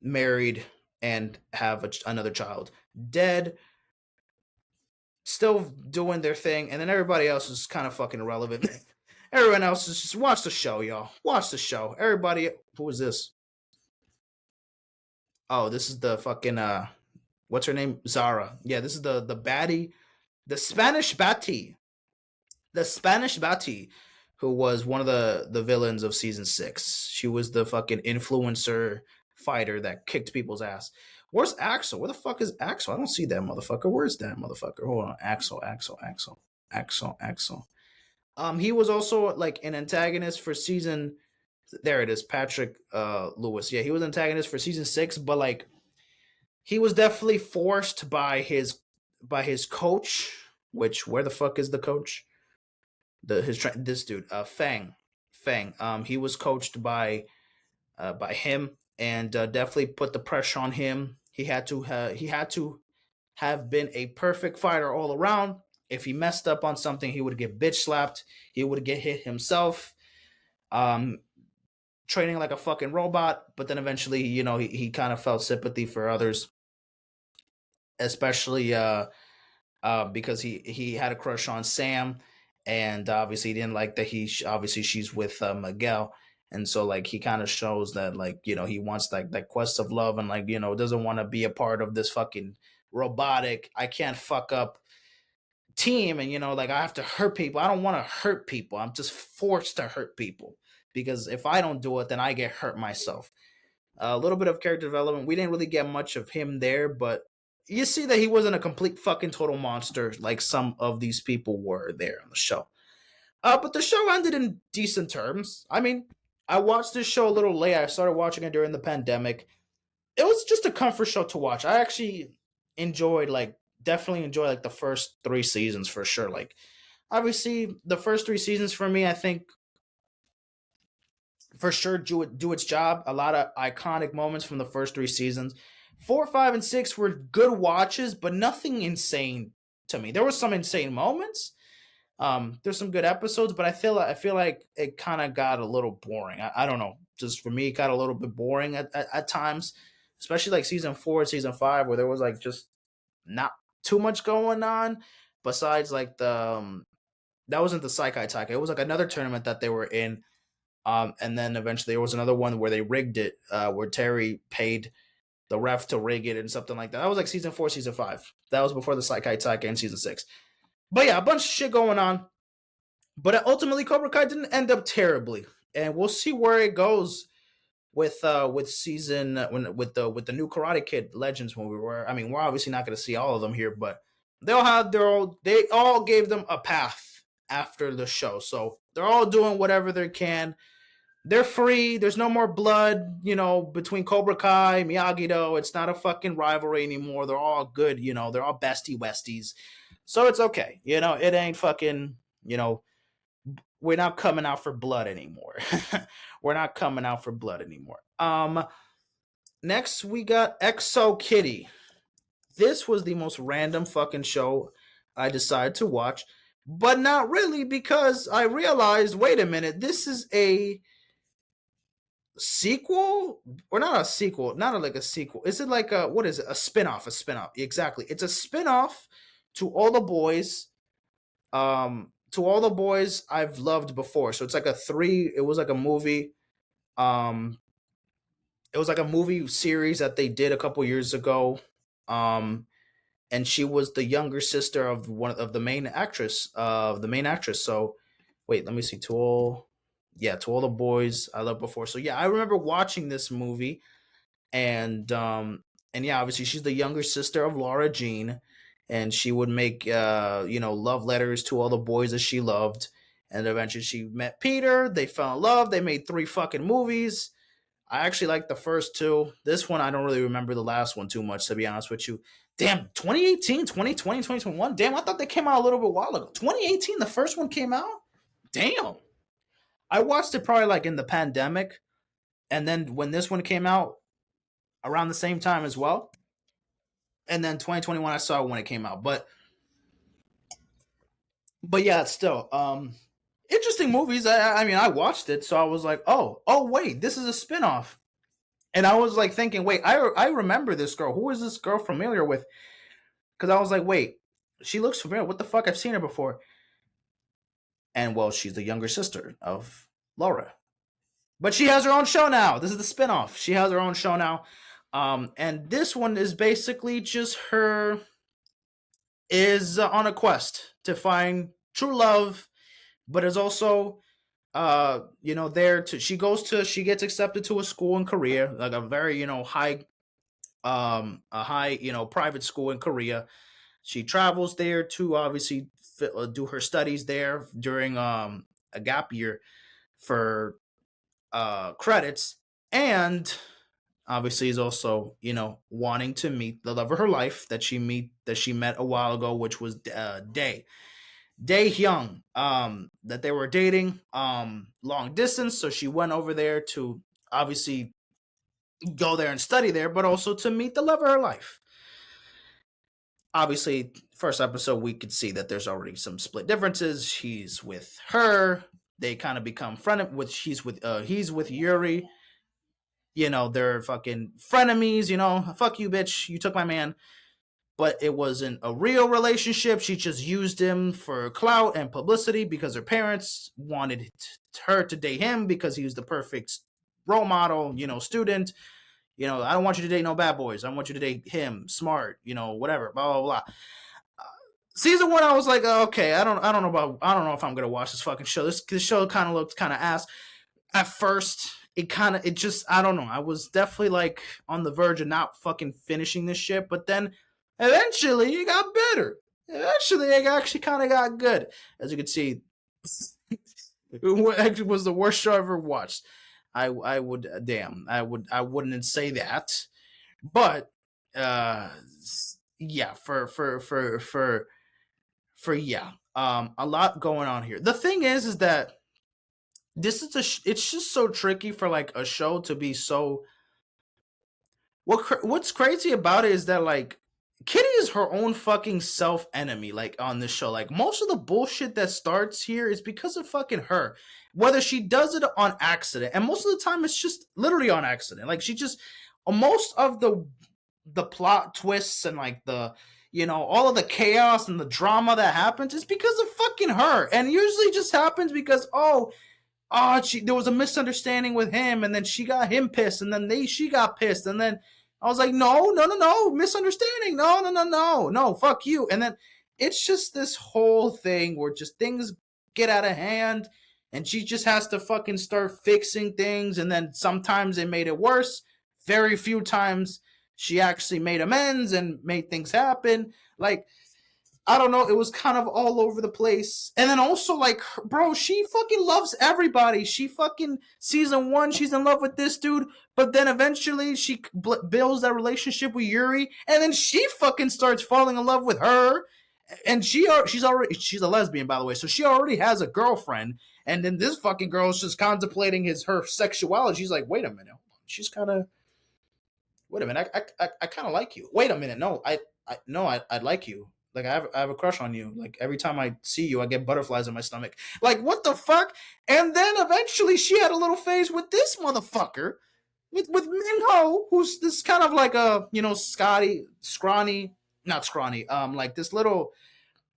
Speaker 1: married and have another child. Dead. Still doing their thing, and then everybody else is kind of fucking irrelevant. Everyone else is just watch the show, y'all. Watch the show. Everybody, who is this? Oh, this is the fucking what's her name? Zara. Yeah, this is the baddie, the Spanish Batty, who was one of the villains of season 6. She was the fucking influencer fighter that kicked people's ass. Where's Axel? Where the fuck is Axel? I don't see that motherfucker. Where's that motherfucker? Hold on, Axel. He was also like an antagonist for season. There it is, Patrick Lewis. Yeah, he was antagonist for season 6, but like he was definitely forced by his coach. Which where the fuck is the coach? This dude, Fang. He was coached by him, and definitely put the pressure on him. He had to have been a perfect fighter all around. If he messed up on something, he would get bitch slapped. He would get hit himself. Training like a fucking robot, but then eventually, he kind of felt sympathy for others, especially because he had a crush on Sam, and obviously he didn't like that obviously she's with Miguel, and so like he kind of shows that like he wants like that quest of love, and like doesn't want to be a part of this fucking robotic I can't fuck up team, and like I have to hurt people. I don't want to hurt people. I'm just forced to hurt people because if I don't do it, then I get hurt myself. A little bit of character development. We didn't really get much of him there, but you see that he wasn't a complete fucking total monster like some of these people were there on the show. But the show ended in decent terms. I mean, I watched this show a little late. I started watching it during the pandemic. It was just a comfort show to watch. I actually definitely enjoyed like the first 3 seasons for sure. Like, obviously, the first 3 seasons for me, I think for sure do its job. A lot of iconic moments from the first 3 seasons. 4, 5, and 6 were good watches, but nothing insane to me. There were some insane moments, There's some good episodes, but I feel like it kind of got a little boring. I don't know. Just for me, it got a little bit boring at times, especially like season 4 and season 5, where there was like just not too much going on besides like the that wasn't the Saikai Taika. It was like another tournament that they were in. And then eventually there was another one where they rigged it, where Terry paid the ref to rig it and something like that. That was like season 4, season 5. That was before the Saikai Taika in season 6. But yeah, a bunch of shit going on. But ultimately, Cobra Kai didn't end up terribly, and we'll see where it goes with season when with the new Karate Kid Legends movie. Where I mean, we're obviously not going to see all of them here, but they all gave them a path after the show, so they're all doing whatever they can. They're free. There's no more blood, between Cobra Kai, Miyagi Do. It's not a fucking rivalry anymore. They're all good, they're all bestie westies. So it's okay. It ain't fucking, we're not coming out for blood anymore. We're not coming out for blood anymore. Next we got Exo Kitty. This was the most random fucking show I decided to watch, but not really, because I realized, wait a minute, this is a sequel, or not a sequel, like a sequel. Is it like what is it? A spin-off, Exactly. It's a spin-off to All the Boys. To All the Boys I've loved before. So it's like it was like a movie. It was like a movie series that they did a couple years ago. And she was the younger sister of one of the main actress. So wait, let me see. To All the Boys I loved before. So yeah, I remember watching this movie, and yeah, obviously she's the younger sister of Laura Jean, and she would make love letters to all the boys that she loved, and eventually she met Peter. They fell in love. They made 3 fucking movies. I actually like the first 2. This one, I don't really remember the last one too much, to be honest with you. Damn, 2018, 2020, 2021. Damn, I thought they came out a little bit while ago. 2018, the first one came out? Damn. I watched it probably like in the pandemic, and then when this one came out around the same time as well. And then 2021, I saw it when it came out. But yeah, still, interesting movies. I mean, I watched it, so I was like, oh, wait, this is a spinoff. And I was like thinking, wait, I remember this girl. Who is this girl familiar with? Because I was like, wait, she looks familiar. What the fuck? I've seen her before. And well, she's the younger sister of Laura. But she has her own show now. This is the spinoff. She has her own show now. And this one is basically just her is on a quest to find true love, but is also there to she gets accepted to a school in Korea, like a very, high a high, private school in Korea. She travels there to obviously do her studies there during a gap year for credits, and obviously is also wanting to meet the love of her life that she met a while ago, which was Dae Hyung, that they were dating long distance. So she went over there to obviously go there and study there, but also to meet the love of her life. Obviously, first episode we could see that there's already some split differences. He's with her. They kind of become friend with he's with Yuri. They're fucking frenemies. Fuck you, bitch. You took my man. But it wasn't a real relationship. She just used him for clout and publicity because her parents wanted her to date him because he was the perfect role model, student. I don't want you to date no bad boys. I want you to date him, smart, whatever, blah, blah, blah. Season 1, I was like, okay, I don't know if I'm gonna watch this fucking show. This show kind of looked kind of ass at first. It just, I don't know. I was definitely like on the verge of not fucking finishing this shit, but then eventually it got better. Eventually it actually kind of got good. As you can see, it was the worst show I ever watched. I wouldn't say that, but yeah, yeah, a lot going on here. The thing is that this is it's just so tricky for like a show to be so. What's crazy about it is that like Kitty is her own fucking self enemy, like on this show. Like most of the bullshit that starts here is because of fucking her. Whether she does it on accident, and most of the time it's just literally on accident. Like she just most of the plot twists and like the all of the chaos and the drama that happens is because of fucking her. And usually just happens because there was a misunderstanding with him, and then she got him pissed, and then she got pissed, and then I was like, no, misunderstanding, no, fuck you, and then it's just this whole thing where just things get out of hand, and she just has to fucking start fixing things, and then sometimes it made it worse. Very few times she actually made amends and made things happen. Like I don't know. It was kind of all over the place. And then also, like, bro, she fucking loves everybody. She fucking, season one, she's in love with this dude. But then eventually she builds that relationship with Yuri. And then she fucking starts falling in love with her. And she's a lesbian, by the way. So she already has a girlfriend. And then this fucking girl is just contemplating her sexuality. She's like, wait a minute. She's kind of, wait a minute. I kind of like you. Wait a minute. No, I'd like you. Like I have a crush on you. Like every time I see you, I get butterflies in my stomach. Like what the fuck? And then eventually she had a little phase with this motherfucker, with Minho, who's this kind of like a not scrawny, like this little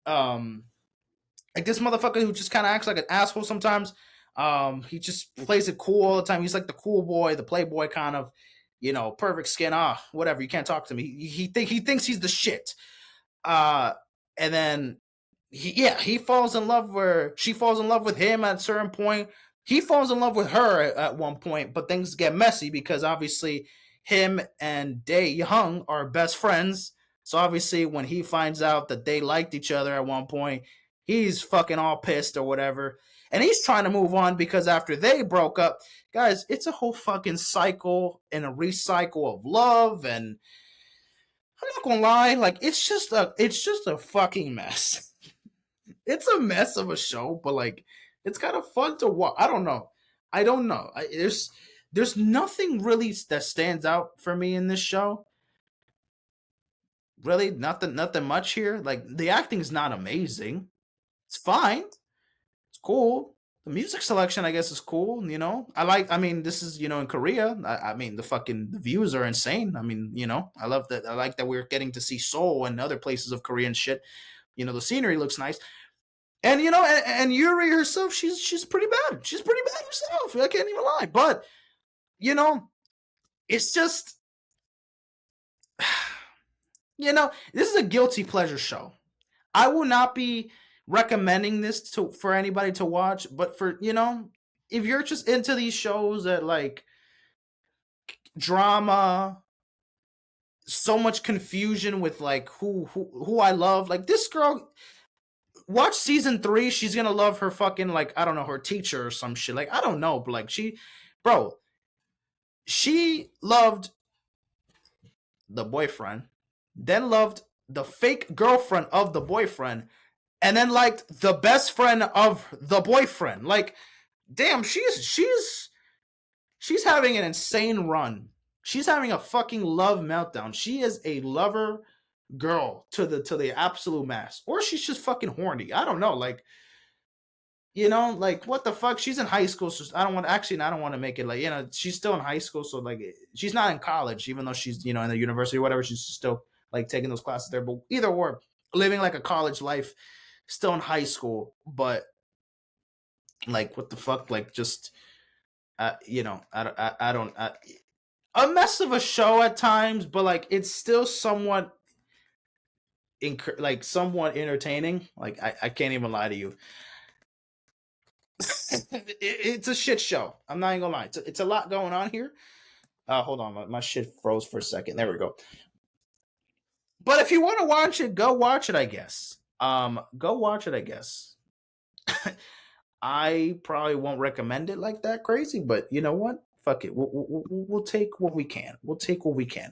Speaker 1: like this motherfucker who just kind of acts like an asshole sometimes. He just plays it cool all the time. He's like the cool boy, the playboy kind of, perfect skin. Whatever. You can't talk to me. He thinks he's the shit. And then he falls in love where she falls in love with him at a certain point. He falls in love with her at one point, but things get messy because obviously him and Dae Young are best friends. So obviously when he finds out that they liked each other at one point, he's fucking all pissed or whatever. And he's trying to move on because after they broke up, guys, it's a whole fucking cycle and a recycle of love. And I'm not gonna lie, like it's just a fucking mess. It's a mess of a show, but like it's kind of fun to watch. I don't know. There's nothing really that stands out for me in this show. Really, nothing much here. Like the acting is not amazing. It's fine. It's cool. The music selection, I guess, is cool. I mean, this is in Korea. I mean, the views are insane. I mean, I love that. I like that we're getting to see Seoul and other places of Korean shit. The scenery looks nice. And and Yuri herself, she's pretty bad. She's pretty bad herself. I can't even lie. But it's just this is a guilty pleasure show. I will not be recommending this for anybody to watch, but for if you're just into these shows that like drama, so much confusion with like who I love, like this girl, watch season 3. She's gonna love her fucking, like, I don't know, her teacher or some shit. Like I don't know, but like she loved the boyfriend, then loved the fake girlfriend of the boyfriend, and then liked the best friend of the boyfriend. Like, damn, she's having an insane run. She's having a fucking love meltdown. She is a lover girl to the absolute max, or she's just fucking horny. I don't know. Like, like what the fuck? She's in high school, so I don't want to make it like she's still in high school, so like she's not in college, even though she's in the university or whatever. She's still like taking those classes there, but either or, living like a college life, still in high school. But like what the fuck? Like just I don't. A mess of a show at times, but like it's still somewhat somewhat entertaining. Like I can't even lie to you. It's a shit show. I'm not even gonna lie. It's a lot going on here. Hold on, my shit froze for a second. There we go. But if you want to watch it, go watch it. I guess. Go watch it. I guess. I probably won't recommend it like that crazy, but you know what? Fuck it. We'll take what we can. We'll take what we can.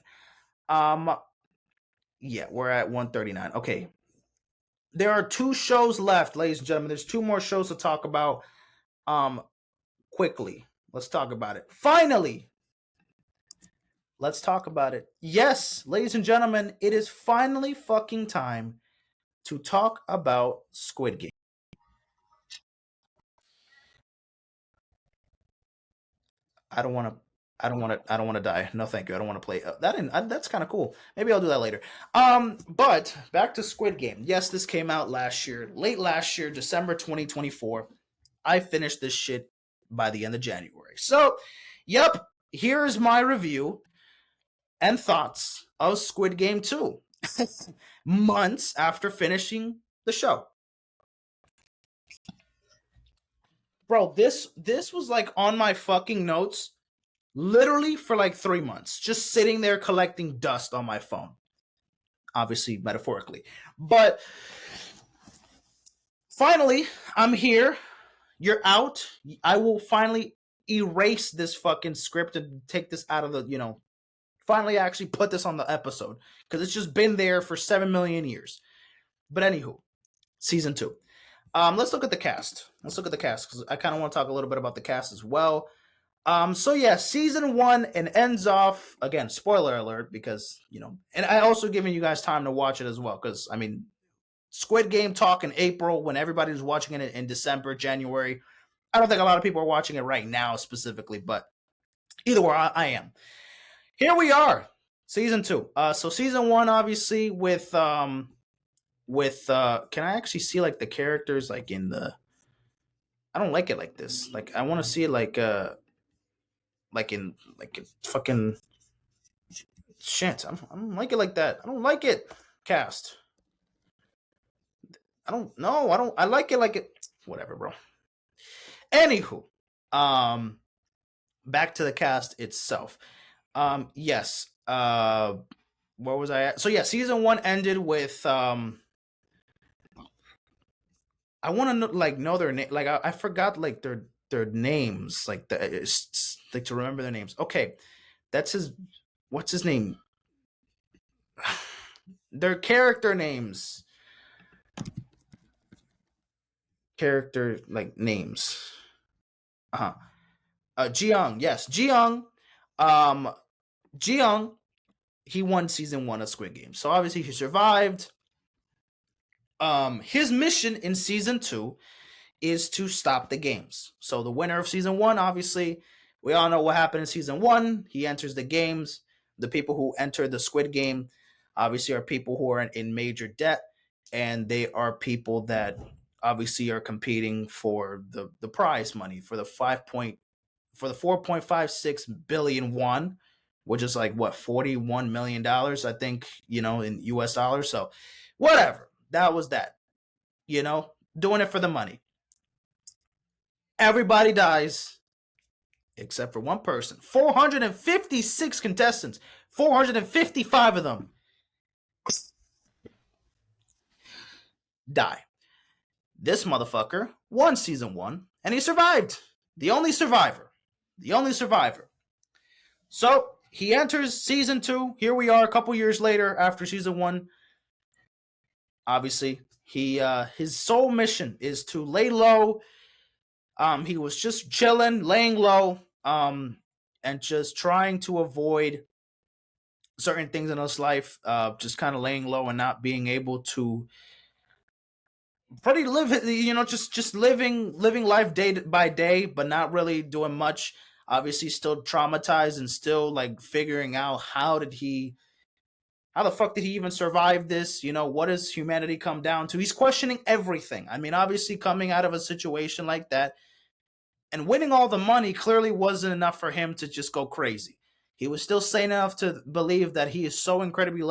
Speaker 1: Yeah, we're at 139. Okay. There are 2 shows left, ladies and gentlemen. There's 2 more shows to talk about. Quickly. Let's talk about it. Finally, Let's talk about it. Yes, ladies and gentlemen, it is finally fucking time to talk about Squid Game. I don't want to. I don't want to. I don't want to die. No, thank you. I don't want to play that. That's kind of cool. Maybe I'll do that later. But back to Squid Game. Yes, this came out last year, late last year, December 2024. I finished this shit by the end of January. So, yep. Here's my review and thoughts of Squid Game 2. Months after finishing the show. Bro, this was like on my fucking notes literally for like 3 months, just sitting there collecting dust on my phone. Obviously metaphorically. But finally, I'm here. You're out. I will finally erase this fucking script and take this out of the, finally actually put this on the episode because it's just been there for 7 million years. But anywho, season 2. Let's look at the cast. Let's look at the cast because I kind of want to talk a little bit about the cast as well. So yeah, season 1 and ends off again. Spoiler alert, because and I also giving you guys time to watch it as well because I mean, Squid Game talk in April when everybody's watching it in December, January. I don't think a lot of people are watching it right now specifically, but either way, I am. Here we are, season 2. So season 1, obviously with can I actually see like the characters like in the? I don't like it like this. Like I want to see it like in fucking shit. I don't like it like that. I don't like it. Cast. I don't know. I don't. I like it like it. Whatever, bro. Anywho, um, back to the cast itself. Yes. Where was I at? So yeah, season 1 ended with I want to know their name. Like I forgot like their names. Like like to remember their names. Okay, that's his. What's his name? Their character names. Character like names. Uh-huh. Jiyoung, yes, Jiyoung. Um, Jiyoung, he won season 1 of Squid Game, so obviously he survived. His mission in season 2 is to stop the games. So the winner of season 1, obviously, we all know what happened in season 1. He enters the games. The people who enter the Squid Game, obviously, are people who are in major debt, and they are people that obviously are competing for the prize money for the 4.56 billion which is like what $41 million, I think, in US dollars. So whatever. That was that. Doing it for the money. Everybody dies except for one person. 456 contestants. 455 of them die. This motherfucker won season 1 and he survived. The only survivor. The only survivor. So he enters season 2. Here we are a couple years later after season 1. Obviously, his sole mission is to lay low. He was just chilling, laying low, and just trying to avoid certain things in his life. Just kind of laying low and not being able to pretty live, just living life day by day, but not really doing much. Obviously, still traumatized and still like figuring out how the fuck did he even survive this? What does humanity come down to? He's questioning everything. I mean, obviously, coming out of a situation like that and winning all the money clearly wasn't enough for him to just go crazy. He was still sane enough to believe that he is so incredibly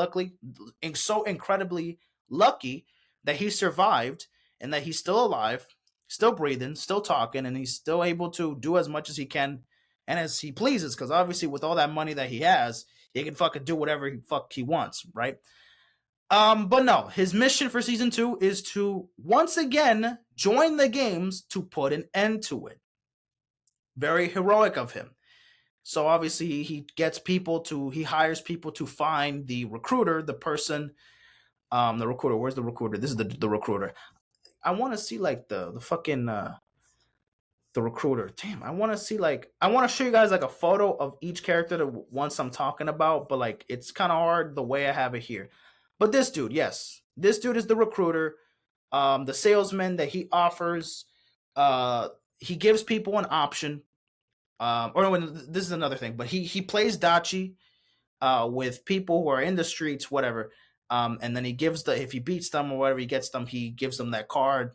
Speaker 1: lucky that he survived and that he's still alive, still breathing, still talking, and he's still able to do as much as he can and as he pleases. Because obviously, with all that money that he has, he can fucking do whatever he wants, right? But no, his mission for season 2 is to once again join the games to put an end to it. Very heroic of him. So obviously he hires people to find the recruiter, the person, the recruiter. Where's the recruiter? This is the recruiter. I want to see like the fucking The recruiter. Damn, I want to see I want to show you guys like a photo of each character that once I'm talking about, but like it's kind of hard the way I have it here. But this dude, yes, this dude is the recruiter, the salesman that he offers. Uh, he gives people an option. Or when this is another thing, but he plays Dachi with people who are in the streets, whatever. And then he gives if he beats them or whatever, he gives them that card,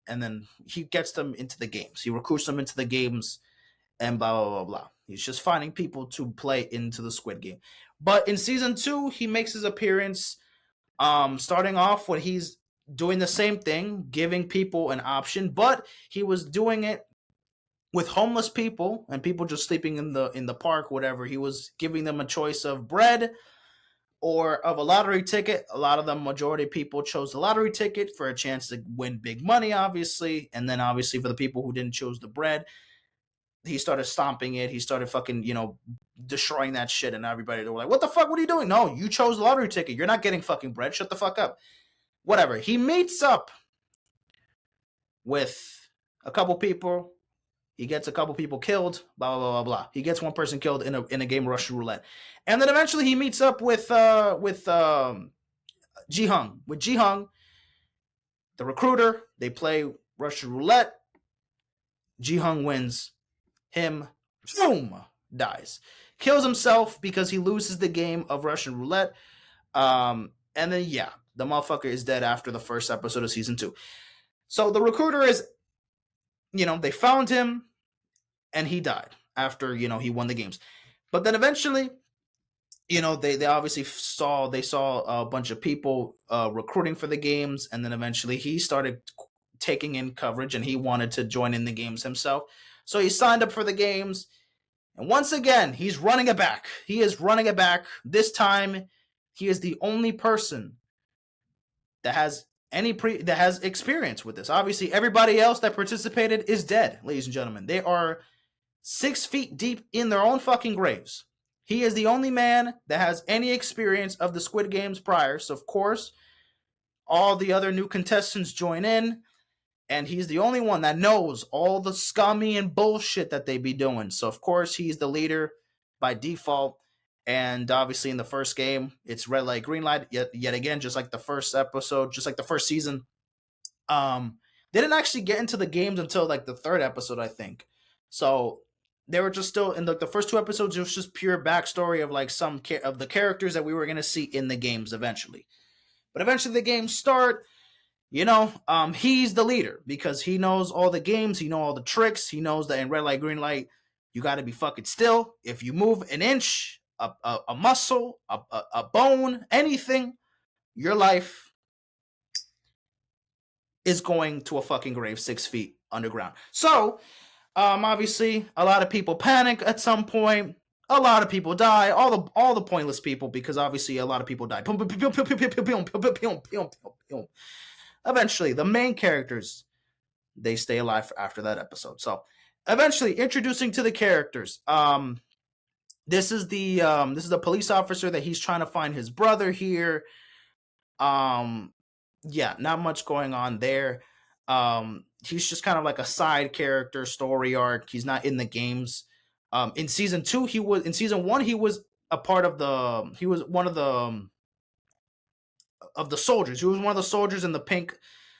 Speaker 1: and then he gets them into the games. He recruits them into the games, and blah blah blah blah. He's just finding people to play into the Squid Game. But in season 2, he makes his appearance. Starting off when he's doing the same thing, giving people an option, but he was doing it with homeless people and people just sleeping in the park, whatever. He was giving them a choice of bread or of a lottery ticket. A lot of the majority of people chose the lottery ticket for a chance to win big money, obviously. And then obviously for the people who didn't choose the bread, he started stomping it. He started fucking, destroying that shit. And everybody, they were like, what the fuck? What are you doing? No, you chose the lottery ticket. You're not getting fucking bread. Shut the fuck up. Whatever. He meets up with a couple people. He gets a couple people killed, blah, blah, blah, blah. He gets one person killed in a game of Russian roulette. And then eventually he meets up with Ji-hung. With Ji-hung, the recruiter, they play Russian roulette. Ji-hung wins. Him, boom, dies. Kills himself because he loses the game of Russian roulette. And then, yeah, the motherfucker is dead after the first episode of season 2. So the recruiter is, they found him and he died after, he won the games. But then eventually, they obviously saw a bunch of people recruiting for the games. And then eventually he started taking in coverage and he wanted to join in the games himself. So he signed up for the games. And once again, he's running it back. He is running it back. This time, he is the only person that has experience with this. Obviously, everybody else that participated is dead, ladies and gentlemen. They are 6 feet deep in their own fucking graves. He is the only man that has any experience of the Squid Games prior. So, of course, all the other new contestants join in. And he's the only one that knows all the scummy and bullshit that they be doing. So, of course, he's the leader by default. And obviously, in the first game, it's red light, green light. Yet again, just like the first episode, just like the first season. They didn't actually get into the games until like the 3rd episode, I think. So they were just still in the first 2 episodes. It was just pure backstory of like some of the characters that we were going to see in the games eventually. But eventually, the games start. He's the leader because he knows all the games. He knows all the tricks. He knows that in red light, green light, you got to be fucking still. If you move an inch, a muscle, a bone, anything, your life is going to a fucking grave 6 feet underground. So, obviously, a lot of people panic at some point. A lot of people die. All the pointless people, because obviously a lot of people die. Eventually, the main characters, they stay alive after that episode. So, eventually, introducing to the characters. This is the police officer that he's trying to find his brother here. Yeah, not much going on there. He's just kind of like a side character, story arc. He's not in the games. In season 1, he was a part of he was one of the soldiers. He was one of the soldiers in the pink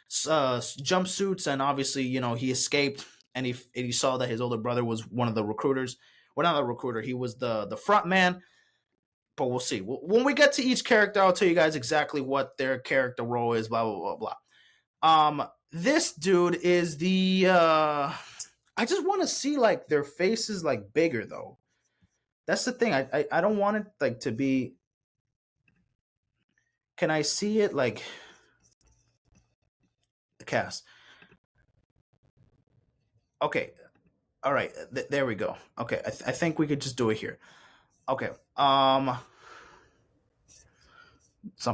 Speaker 1: jumpsuits, and obviously, he escaped, and he saw that his older brother was one of the recruiters. Well, not the recruiter. He was the front man. But we'll see. When we get to each character, I'll tell you guys exactly what their character role is. Blah blah blah blah. This dude is the. I just want to see like their faces like bigger though. That's the thing. I don't want it like to be. Can I see it like the cast? Okay. All right. There we go. Okay. I think we could just do it here. Okay. Some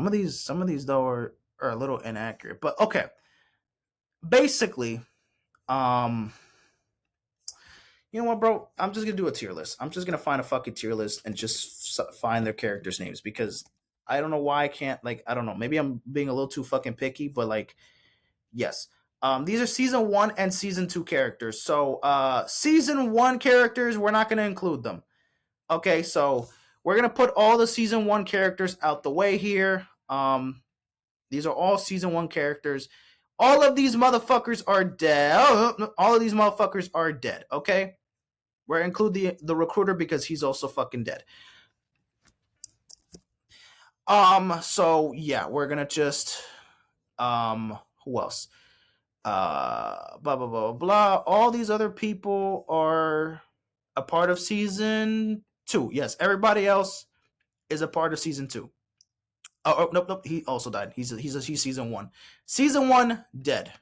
Speaker 1: of these though are a little inaccurate, but okay. Basically, you know what, bro? I'm just gonna do a tier list. I'm just gonna find a fucking tier list and just find their characters' names, because I don't know why I can't. Like, I don't know. Maybe I'm being a little too fucking picky, but like, yes. These are season 1 and season 2 characters. So season 1 characters, we're not going to include them. Okay, so we're going to put all the season 1 characters out the way here. These are all season 1 characters. All of these motherfuckers are dead. All of these motherfuckers are dead, okay? We're going to include the recruiter because he's also fucking dead. So yeah, we're going to just who else? Blah blah blah blah blah. All these other people are a part of season 2. Yes, everybody else is a part of season 2. Oh, nope. He also died. He's season 1. Season 1 dead.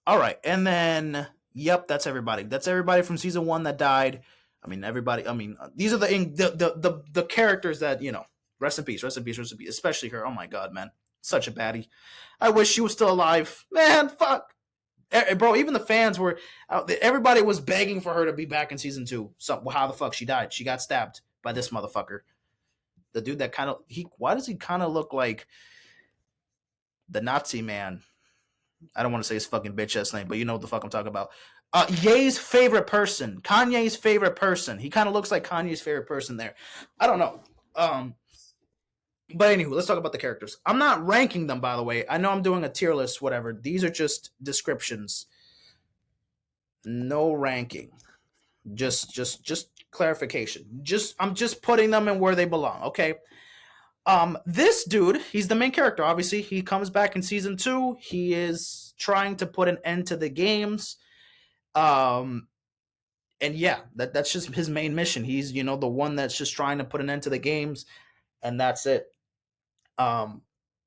Speaker 1: All right, and then yep, that's everybody. That's everybody from season 1 that died. I mean, everybody. I mean, these are the characters that Rest in peace. Rest in peace. Rest in peace. Especially her. Oh my god, man, such a baddie. I wish she was still alive. Man, fuck. Bro, even the fans were. Everybody was begging for her to be back in season 2. So how the fuck she died? She got stabbed by this motherfucker. The dude that kind of why does he kind of look like the Nazi man? I don't want to say his fucking bitch ass name, but you know what the fuck I'm talking about. Ye's favorite person, Kanye's favorite person. He kind of looks like Kanye's favorite person there. I don't know. But anyway, let's talk about the characters. I'm not ranking them, by the way. I know I'm doing a tier list, whatever. These are just descriptions. No ranking. Just clarification. I'm just putting them in where they belong, okay? This dude, he's the main character, obviously. He comes back in season 2. He is trying to put an end to the games. And yeah, that's just his main mission. He's, the one that's just trying to put an end to the games, and that's it.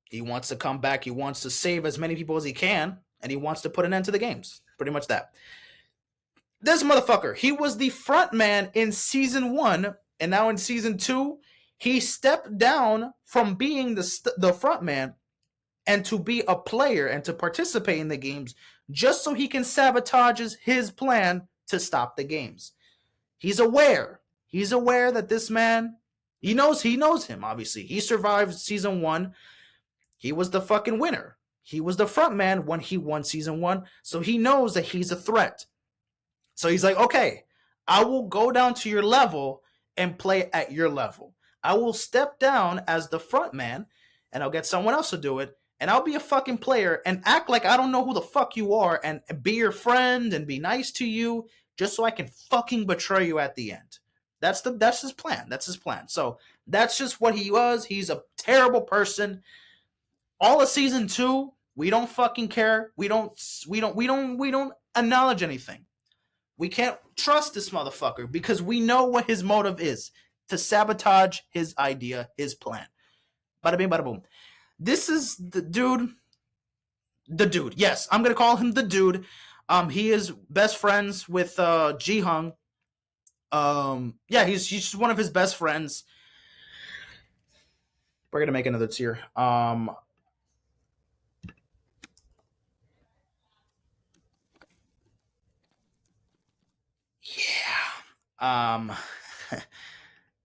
Speaker 1: He wants to come back. He wants to save as many people as he can, and he wants to put an end to the games. Pretty much that. This motherfucker, he was the front man in season 1, and now in season 2, he stepped down from being the front man and to be a player and to participate in the games just so he can sabotage his plan to stop the games. He's aware. He's aware that this man, he knows him, obviously. He survived season 1. He was the fucking winner. He was the front man when he won season 1, so he knows that he's a threat. So he's like, okay, I will go down to your level and play at your level. I will step down as the front man, and I'll get someone else to do it, and I'll be a fucking player and act like I don't know who the fuck you are and be your friend and be nice to you just so I can fucking betray you at the end. That's his plan. That's his plan. So that's just what he was. He's a terrible person. All of season 2, we don't fucking care. We don't acknowledge anything. We can't trust this motherfucker because we know what his motive is, to sabotage his idea, his plan. Bada bing, bada boom. This is the dude. The dude. Yes, I'm going to call him the dude. He is best friends with Ji-hung. Yeah, he's just one of his best friends. We're going to make another tier. Yeah.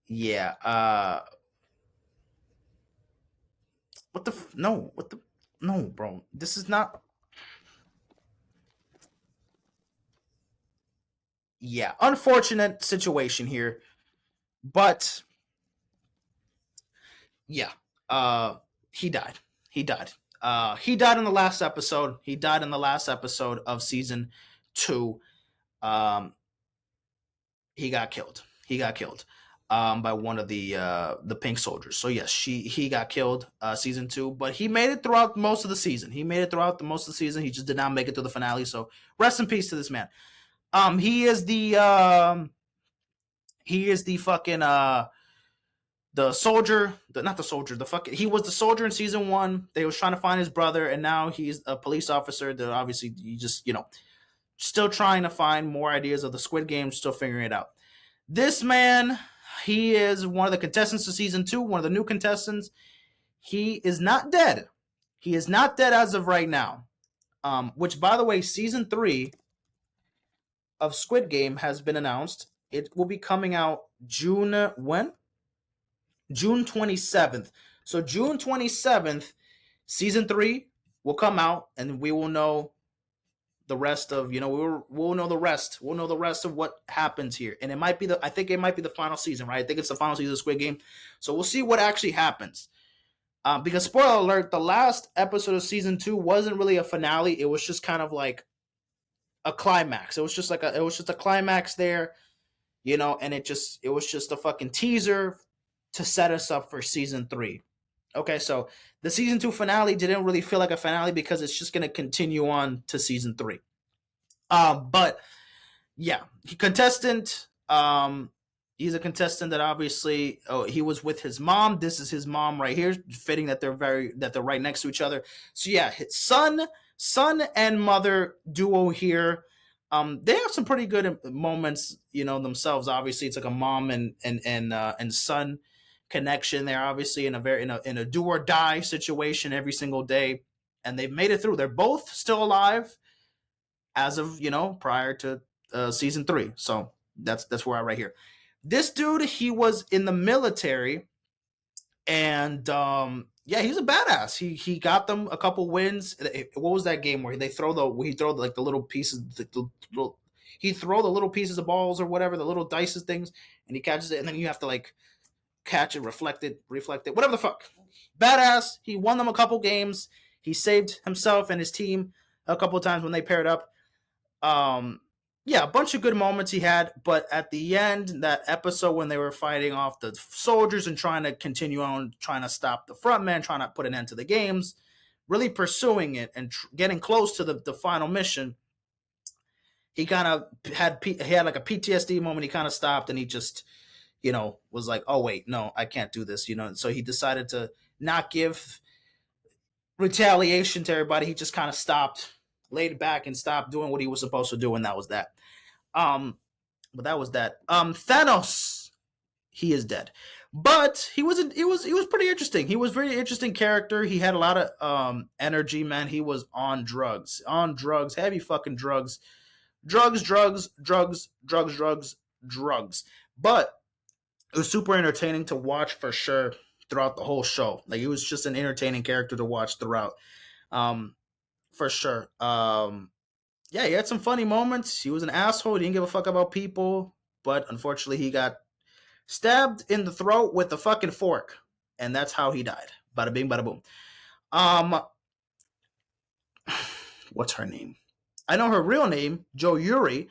Speaker 1: Yeah. What the no? What the no, bro? This is not. Yeah, unfortunate situation here, but yeah, he died. He died. He died in the last episode. He died in the last episode of season 2. He got killed. He got killed by one of the pink soldiers. So yes, he got killed season 2, but he made it throughout most of the season. He made it throughout most of the season. He just did not make it to the finale. So rest in peace to this man. He is the fucking the soldier, not the soldier, the fucking, he was the soldier in season 1. They was trying to find his brother, and now he's a police officer. That obviously you just still trying to find more ideas of the Squid Game, still figuring it out. This man, he is one of the contestants of season 2, one of the new contestants. He is not dead. He is not dead as of right now. Which, by the way, season 3 of Squid Game has been announced. It will be coming out June 27th. So June 27th, season 3 will come out, and we will know the rest of we'll know the rest. We'll know the rest of what happens here, and it might be I think it might be the final season, right? I think it's the final season of Squid Game, so we'll see what actually happens. Because spoiler alert, the last episode of season 2 wasn't really a finale. It was just kind of like a climax. It was just a climax there, and it was just a fucking teaser to set us up for season 3. Okay, so the season 2 finale didn't really feel like a finale because it's just gonna continue on to season 3. But yeah, contestant. He's a contestant that obviously he was with his mom. This is his mom right here. Fitting that they're right next to each other. So yeah, his son and mother duo here. They have some pretty good moments, themselves. Obviously, it's like a mom and son connection. They're obviously in a do or die situation every single day, and they've made it through. They're both still alive as of prior to season 3. So that's where I right here. This dude, he was in the military, and yeah, he's a badass. He got them a couple wins. What was that game where he throw the little pieces, he throw the little pieces of balls or whatever, the little dice things, and he catches it, and then you have to like catch it, reflect it, whatever the fuck. Badass. He won them a couple games. He saved himself and his team a couple times when they paired up. Yeah, a bunch of good moments he had, but at the end, that episode when they were fighting off the soldiers and trying to continue on, trying to stop the front man, trying to put an end to the games, really pursuing it and getting close to the final mission, he kind of had like a PTSD moment. He kind of stopped and he just, was like, oh wait, no, I can't do this, So he decided to not give retaliation to everybody. He just kind of stopped, laid back, and stopped doing what he was supposed to do, and that was that. But that was that. Thanos, he is dead, but he was pretty interesting. He was a very interesting character. He had a lot of energy, man. He was on drugs, heavy fucking drugs, But it was super entertaining to watch for sure throughout the whole show. Like, it was just an entertaining character to watch throughout, for sure. Yeah, he had some funny moments. He was an asshole. He didn't give a fuck about people, but unfortunately, he got stabbed in the throat with a fucking fork, and that's how he died. Bada bing, bada boom. What's her name? I know her real name, Joe Yuri.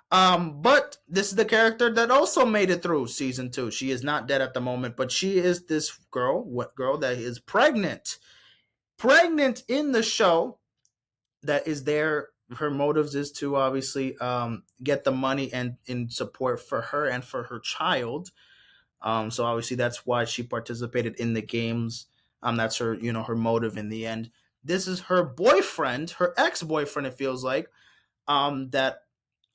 Speaker 1: But this is the character that also made it through season 2. She is not dead at the moment, but she is this girl that is pregnant in the show, that is there. Her motives is to obviously get the money and in support for her and for her child. So obviously that's why she participated in the games. That's her, her motive in the end. This is her boyfriend, her ex-boyfriend, it feels like, that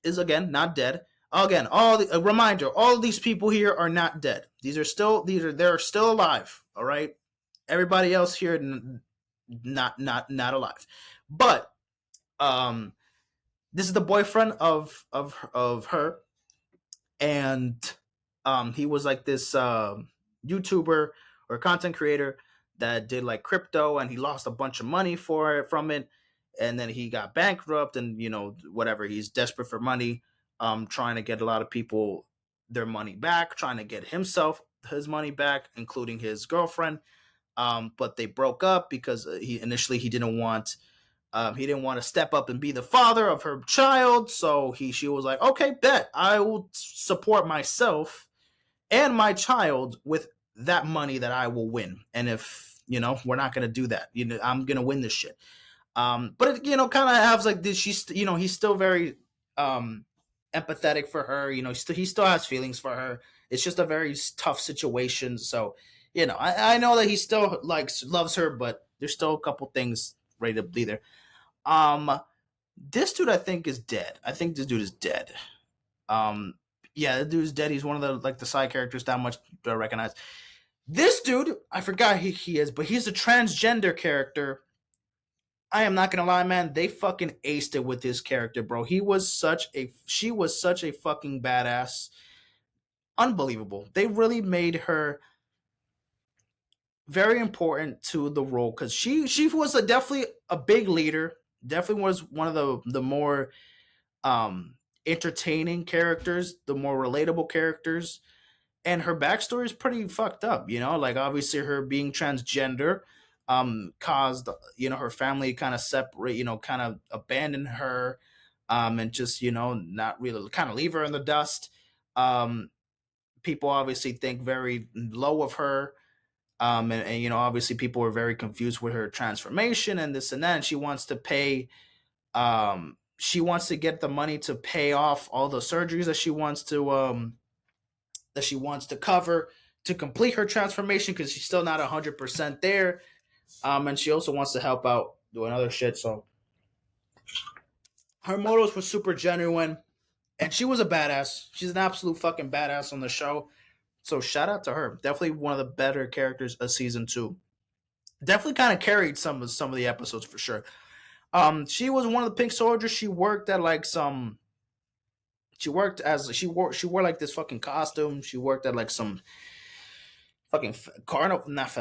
Speaker 1: is again not dead. Again, a reminder: all of these people here are not dead. They're still alive. All right, everybody else here not alive. But this is the boyfriend of her, and he was like this YouTuber or content creator that did like crypto, and he lost a bunch of money from it, and then he got bankrupt, and whatever, he's desperate for money, trying to get a lot of people their money back, trying to get himself his money back, including his girlfriend. But they broke up because he didn't want to step up and be the father of her child. So she was like, okay, bet, I will support myself and my child with that money that I will win. And if we're not gonna do that, I'm gonna win this shit. But it, kind of has like this. She's, he's still very empathetic for her. He still has feelings for her. It's just a very tough situation. So, I know that he still loves her, but there's still a couple things ready to be there. This dude I think is dead. I think this dude is dead. Yeah, the dude's dead. He's one of the side characters that much do I recognize. This dude, I forgot who he is, but he's a transgender character. I am not gonna lie, man. They fucking aced it with his character, bro. She was such a fucking badass. Unbelievable. They really made her very important to the role because she was definitely a big leader. Definitely was one of the more um entertaining characters, the more relatable characters, and her backstory is pretty fucked up. Like obviously her being transgender caused her family kind of separate, kind of abandon her, and just not really kind of leave her in the dust. People obviously think very low of her. And obviously people were very confused with her transformation and this and that, and she wants to get the money to pay off all the surgeries that she wants to cover to complete her transformation because she's still not 100% there. And she also wants to help out doing other shit. So her motives were super genuine, and she was a badass. She's an absolute fucking badass on the show. So shout out to her. Definitely one of the better characters of season 2. Definitely kind of carried some of the episodes for sure. She was one of the Pink Soldiers. She worked at like some. She wore like this fucking costume. She worked at like some fucking carnival, not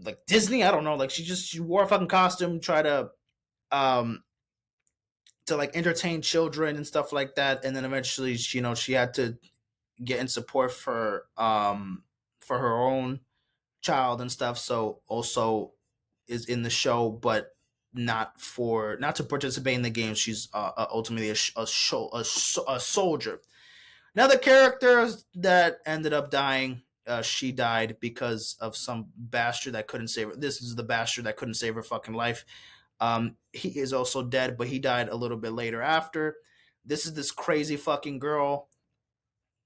Speaker 1: like Disney. I don't know. Like she wore a fucking costume, try um to like entertain children and stuff like that, and then eventually she had to get in support for her own child and stuff. So also is in the show, but not to participate in the game. She's ultimately a soldier. Another character that ended up dying. She died because of some bastard that couldn't save her. This is the bastard that couldn't save her fucking life. He is also dead, but he died a little bit later after. This is this crazy fucking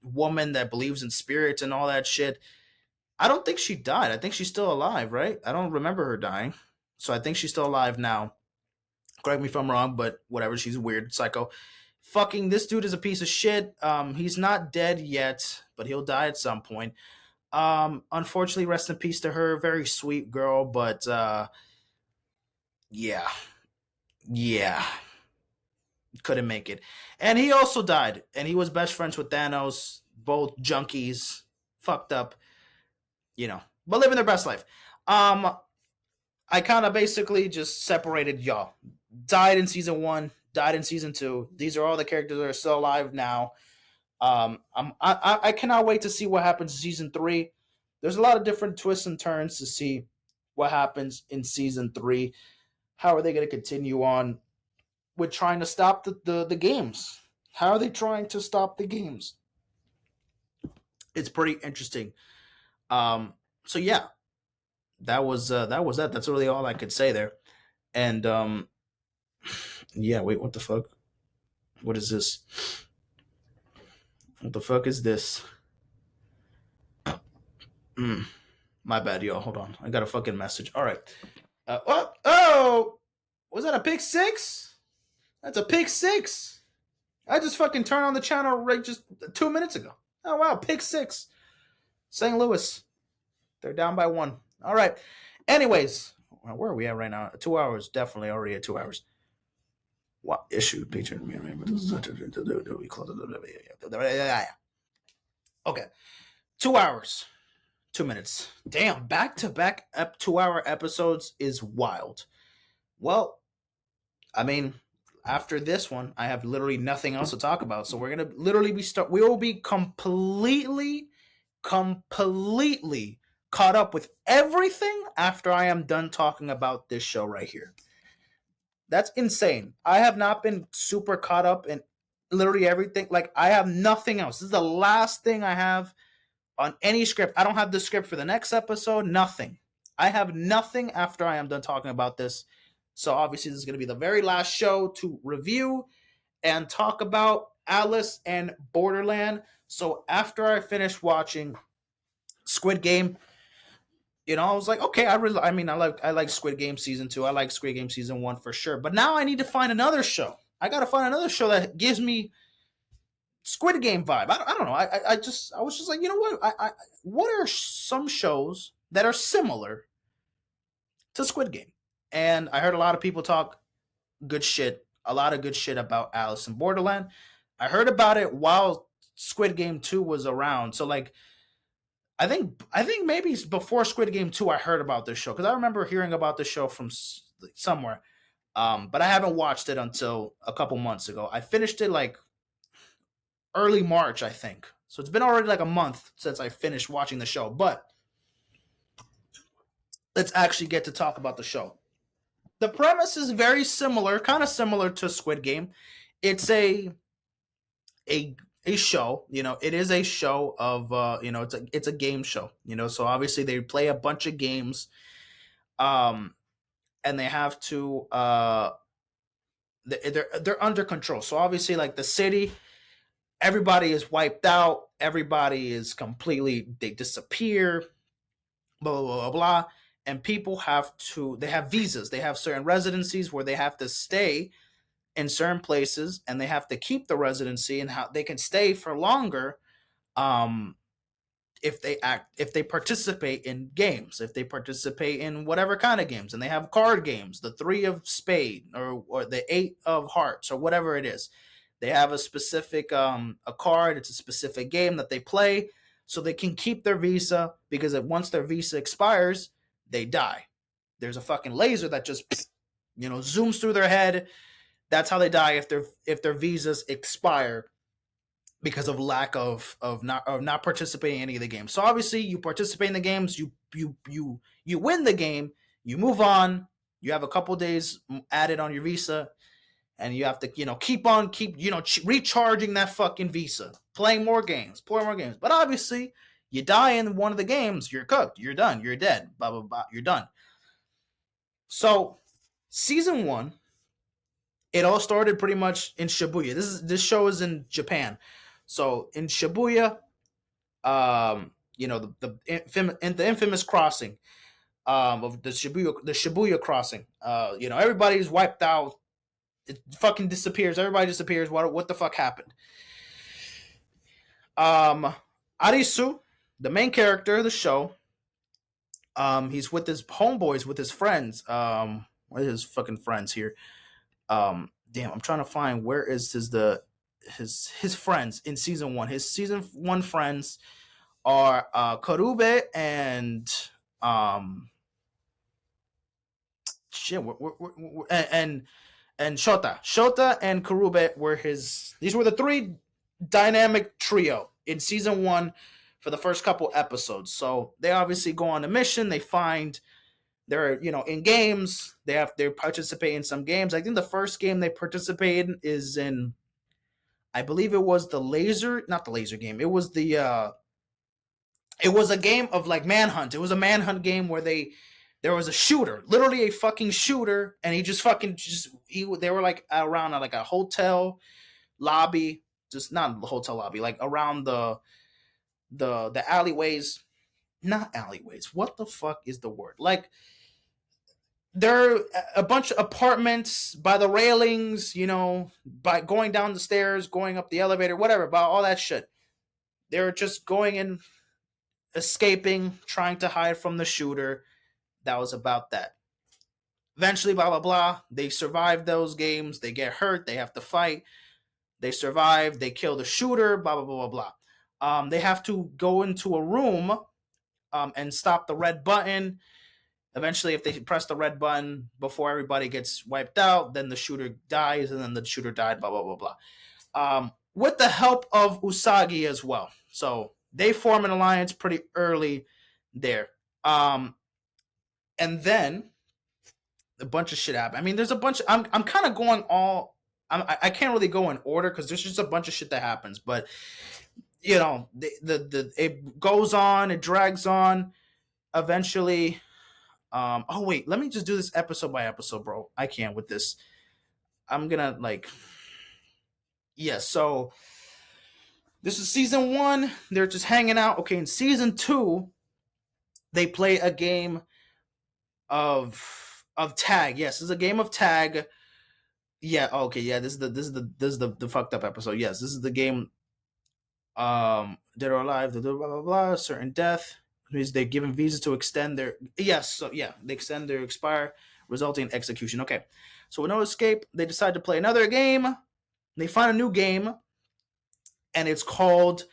Speaker 1: woman that believes in spirits and all that shit. I don't think she died. I think she's still alive, right? I don't remember her dying. So I think she's still alive now. Correct me if I'm wrong, but whatever. She's a weird psycho. Fucking this dude is a piece of shit. He's not dead yet, but he'll die at some point. Unfortunately, rest in peace to her. Very sweet girl, but yeah. Couldn't make it. And he also died. And he was best friends with Thanos. Both junkies. Fucked up. But living their best life. I kind of basically just separated y'all. Died in season 1, died in season 2. These are all the characters that are still alive now. I cannot wait to see what happens in season 3. There's a lot of different twists and turns to see what happens in season 3. How are they going to continue on with trying to stop the games? How are they trying to stop the games? It's pretty interesting. So yeah, that was that. That's really all I could say there. And yeah, wait, what the fuck? What is this? What the fuck is this? My bad, y'all. Hold on. I got a fucking message. All right. Oh, was that a pick 6? That's a pick 6. I just fucking turned on the channel right just 2 minutes ago. Oh wow, pick 6. St. Louis. They're down by 1. All right. Anyways, where are we at right now? 2 hours. Definitely already at 2 hours. What issue? Patron. Okay. 2 hours. 2 minutes. Damn, back to back 2-hour episodes is wild. Well, I mean, after this one, I have literally nothing else to talk about. So we're gonna literally we will be completely caught up with everything after I am done talking about this show right here. That's insane. I have not been super caught up in literally everything. Like, I have nothing else. This is the last thing I have on any script. I don't have the script for the next episode, nothing. I have nothing after I am done talking about this. So obviously this is going to be the very last show to review and talk about Alice and Borderland. So after I finish watching Squid Game, I was like, okay, I like Squid Game season 2. I like Squid Game season 1 for sure. But now I need to find another show. I got to find another show that gives me Squid Game vibe. I don't know. I was just like, you know what? What are some shows that are similar to Squid Game? And I heard a lot of people talk a lot of good shit about Alice in Borderland. I heard about it while Squid Game 2 was around. So like, I think maybe before Squid Game 2 I heard about this show, because I remember hearing about this show from somewhere. But I haven't watched it until a couple months ago. I finished it like early March, I think. So it's been already like a month since I finished watching the show. But let's actually get to talk about the show. The premise is very similar, kind of similar to Squid Game. It's a a show. It is a show of it's a game show. So obviously they play a bunch of games, um, and they have to they're under control. So obviously, like the city, everybody is wiped out. Everybody is completely, they disappear. Blah blah blah blah blah. And people they have visas. They have certain residencies where they have to stay in certain places, and they have to keep the residency, and how they can stay for longer. Um, if they participate in games, if they participate in whatever kind of games, and they have card games, the three of spade, or the eight of hearts, or whatever it is. They have a specific a card. It's a specific game that they play, so they can keep their visa, because once their visa expires, they die. There's a fucking laser that just zooms through their head. That's how they die if their visas expire, because of lack of not participating in any of the games. So obviously, you participate in the games, you win the game, you move on, you have a couple days added on your visa, and you have to keep recharging that fucking visa, playing more games. But obviously, you die in one of the games, you're cooked, you're done, you're dead, blah blah blah, you're done. So season 1, it all started pretty much in Shibuya. This show is in Japan. So in Shibuya, the infamous crossing, of the Shibuya crossing. Everybody's wiped out. It fucking disappears. Everybody disappears. What the fuck happened? Um, Arisu, the main character of the show, he's with his homeboys, with his friends. What are his fucking friends here? Damn, I'm trying to find where is his friends in season 1. His season 1 friends are Karube and shit, and Shota and Karube were his. These were the three dynamic trio in season 1 for the first couple episodes. So they obviously go on a mission. They find they're in games. They participate in some games. I think the first game they participate in is in, I believe it was not the laser game. It was it was a game of like manhunt. It was a manhunt game where there was a shooter, literally a fucking shooter, and they were like around like a hotel lobby, just not the hotel lobby, like around the alleyways, not alleyways. What the fuck is the word? Like, there are a bunch of apartments by the railings, by going down the stairs, going up the elevator, whatever, about all that shit. They're just going in, escaping, trying to hide from the shooter. That was about that. Eventually, blah, blah, blah. They survive those games. They get hurt. They have to fight. They survive. They kill the shooter, blah, blah, blah, blah, blah. They have to go into a room and stop the red button. Eventually, if they press the red button before everybody gets wiped out, then the shooter dies, and then the shooter died, blah, blah, blah, blah. With the help of Usagi as well. So they form an alliance pretty early there. And then a bunch of shit happened. I mean, there's a bunch. I'm kind of going all. I can't really go in order because there's just a bunch of shit that happens. But it goes on. It drags on. Eventually, oh wait, let me just do this episode by episode, bro. I can't with this. I'm gonna so this is season 1. They're just hanging out. Okay, in season 2, they play a game of tag. Yes, this is a game of tag. Yeah, okay, yeah, this is the fucked up episode. Yes, this is the game. Dead or alive, blah blah blah blah. Certain death means they're given visas to extend their they extend their expire, resulting in execution. Okay, so with no escape, they decide to play another game. They find a new game, and it's called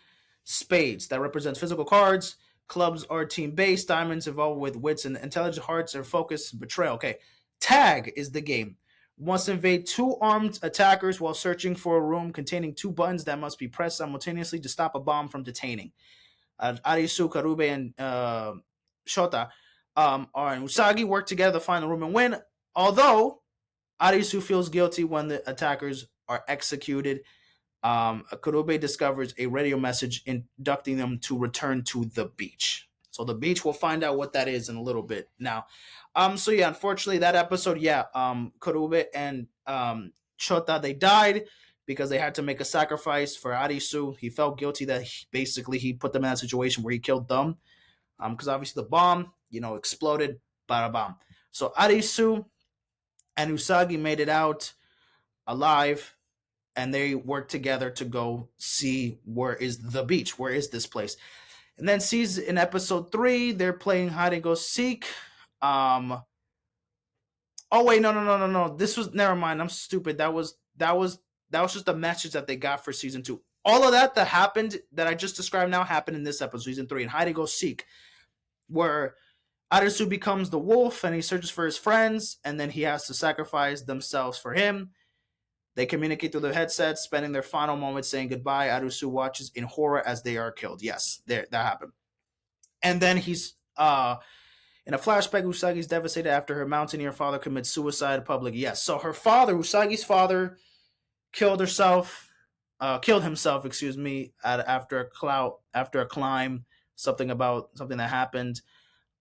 Speaker 1: Spades. That represents physical cards. Clubs are team based. Diamonds evolve with wits and intelligent hearts are focused and betrayal. Okay. Tag is the game. Must invade two armed attackers while searching for a room containing two buttons that must be pressed simultaneously to stop a bomb from detaining. Arisu, Karube, and Shota and Usagi work together to find the room and win. Although Arisu feels guilty when the attackers are executed, Karube discovers a radio message inducting them to return to the beach. So the beach, we'll find out what that is in a little bit. Now, so yeah, unfortunately, that episode, Karube and Chota, they died because they had to make a sacrifice for Arisu. He felt guilty that he put them in that situation where he killed them. Because obviously the bomb, exploded, bada bomb. So Arisu and Usagi made it out alive, and they work together to go see where is the beach, where is this place. And then sees in episode 3, they're playing hide and go seek. Oh wait, no. This was, never mind. I'm stupid. That was just the message that they got for season 2. All of that happened, that I just described now, happened in this episode, season 3, in hide and go seek, where Arisu becomes the wolf and he searches for his friends, and then he has to sacrifice themselves for him. They communicate through their headsets, spending their final moments saying goodbye. Arisu watches in horror as they are killed. Yes, that happened. And then he's in a flashback, Usagi's devastated after her mountaineer father commits suicide in public. Yes, so her father, Usagi's father, killed himself, after a climb, something that happened.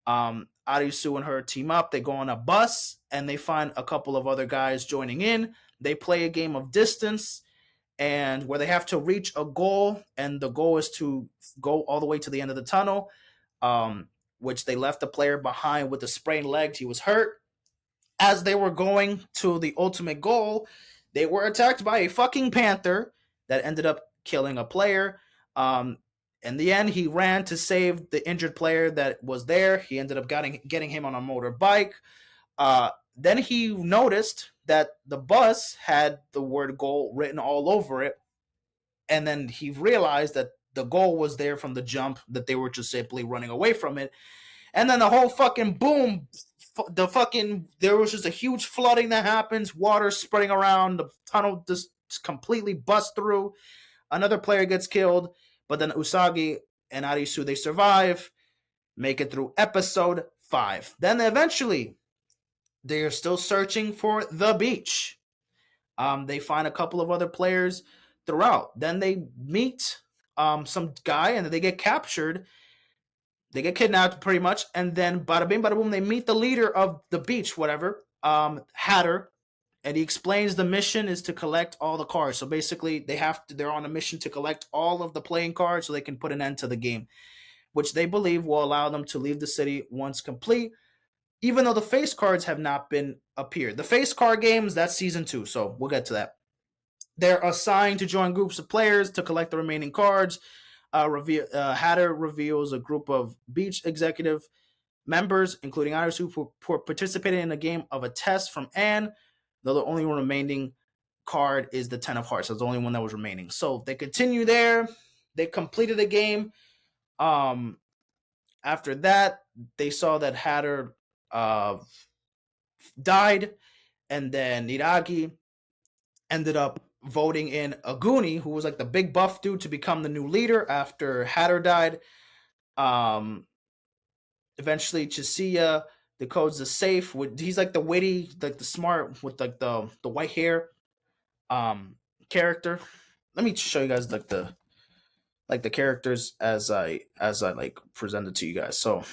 Speaker 1: Arisu and her team up. They go on a bus and they find a couple of other guys joining in. They play a game of distance, and where they have to reach a goal, and the goal is to go all the way to the end of the tunnel, which they left the player behind with the sprained legs. He was hurt. As they were going to the ultimate goal, they were attacked by a fucking panther that ended up killing a player. In the end, he ran to save the injured player that was there. He ended up getting him on a motorbike. Then he noticed that the bus had the word goal written all over it. And then he realized that the goal was there from the jump, that they were just simply running away from it. And then the whole fucking boom, there was just a huge flooding that happens, water spreading around, the tunnel just completely busts through. Another player gets killed, but then Usagi and Arisu, they survive, make it through episode 5. Then eventually, they are still searching for the beach. They find a couple of other players throughout. Then they meet some guy, and they get captured. They get kidnapped, pretty much. And then, bada bing, bada boom, they meet the leader of the beach, whatever, Hatter. And he explains the mission is to collect all the cards. So basically, they're on a mission to collect all of the playing cards so they can put an end to the game, which they believe will allow them to leave the city once complete, even though the face cards have not been appeared. The face card games, that's season 2, so we'll get to that. They're assigned to join groups of players to collect the remaining cards. Hatter reveals a group of beach executive members, including Arisu, who participated in a game of a test from Anne, though the only remaining card is the 10 of hearts. That's the only one that was remaining. So they continue there. They completed the game. After that, they saw that Hatter died, and then Niragi ended up voting in Aguni, who was like the big buff dude, to become the new leader after Hatter died. Eventually, Chisiya decodes the safe. He's like the witty, like the smart with like the white hair character. Let me show you guys like the characters as I like presented to you guys. So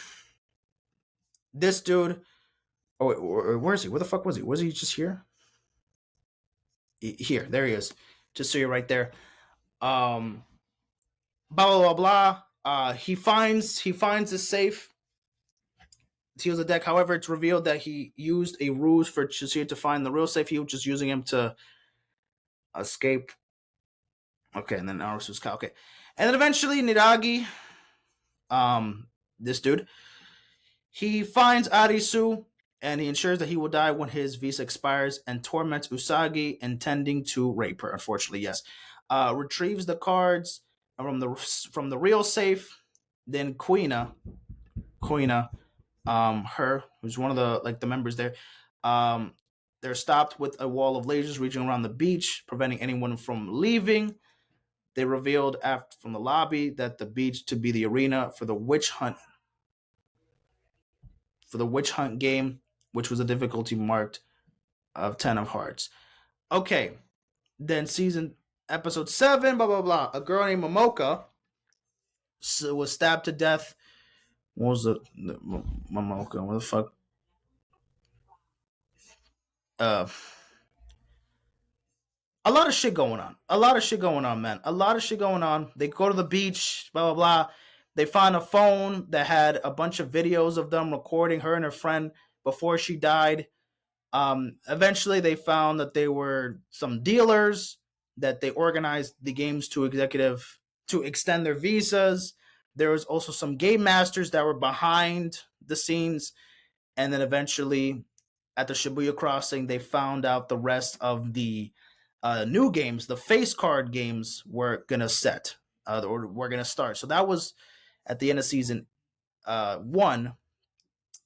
Speaker 1: this dude, where is he? Where the fuck was he? Was he just here? Here, there he is. Just so you're right there. Blah blah blah blah. He finds the safe. Steals the deck. However, it's revealed that he used a ruse for Chisiya to find the real safe. He was just using him to escape. Okay, and then Arasu's cow. Okay, and then eventually Niragi, this dude, he finds Arisu, and he ensures that he will die when his visa expires, and torments Usagi, intending to rape her. Unfortunately, yes. Retrieves the cards from the real safe, Then Queena, her who's one of the members there, um, they're stopped with a wall of lasers reaching around the beach, preventing anyone from leaving. They revealed after from the lobby that the beach to be the arena for the witch hunt game, which was a difficulty marked of 10 of hearts. Okay, then season episode 7, blah blah blah. A girl named Momoka was stabbed to death. What was the Momoka? What the fuck? Uh, a lot of shit going on. A lot of shit going on, man. A lot of shit going on. They go to the beach, blah blah blah. They find a phone that had a bunch of videos of them recording her and her friend before she died. Eventually, they found that they were some dealers that they organized the games to extend their visas. There was also some game masters that were behind the scenes, and then eventually, at the Shibuya crossing, they found out the rest of the new games, the face card games, were gonna set or were gonna start. So that was at the end of season 1.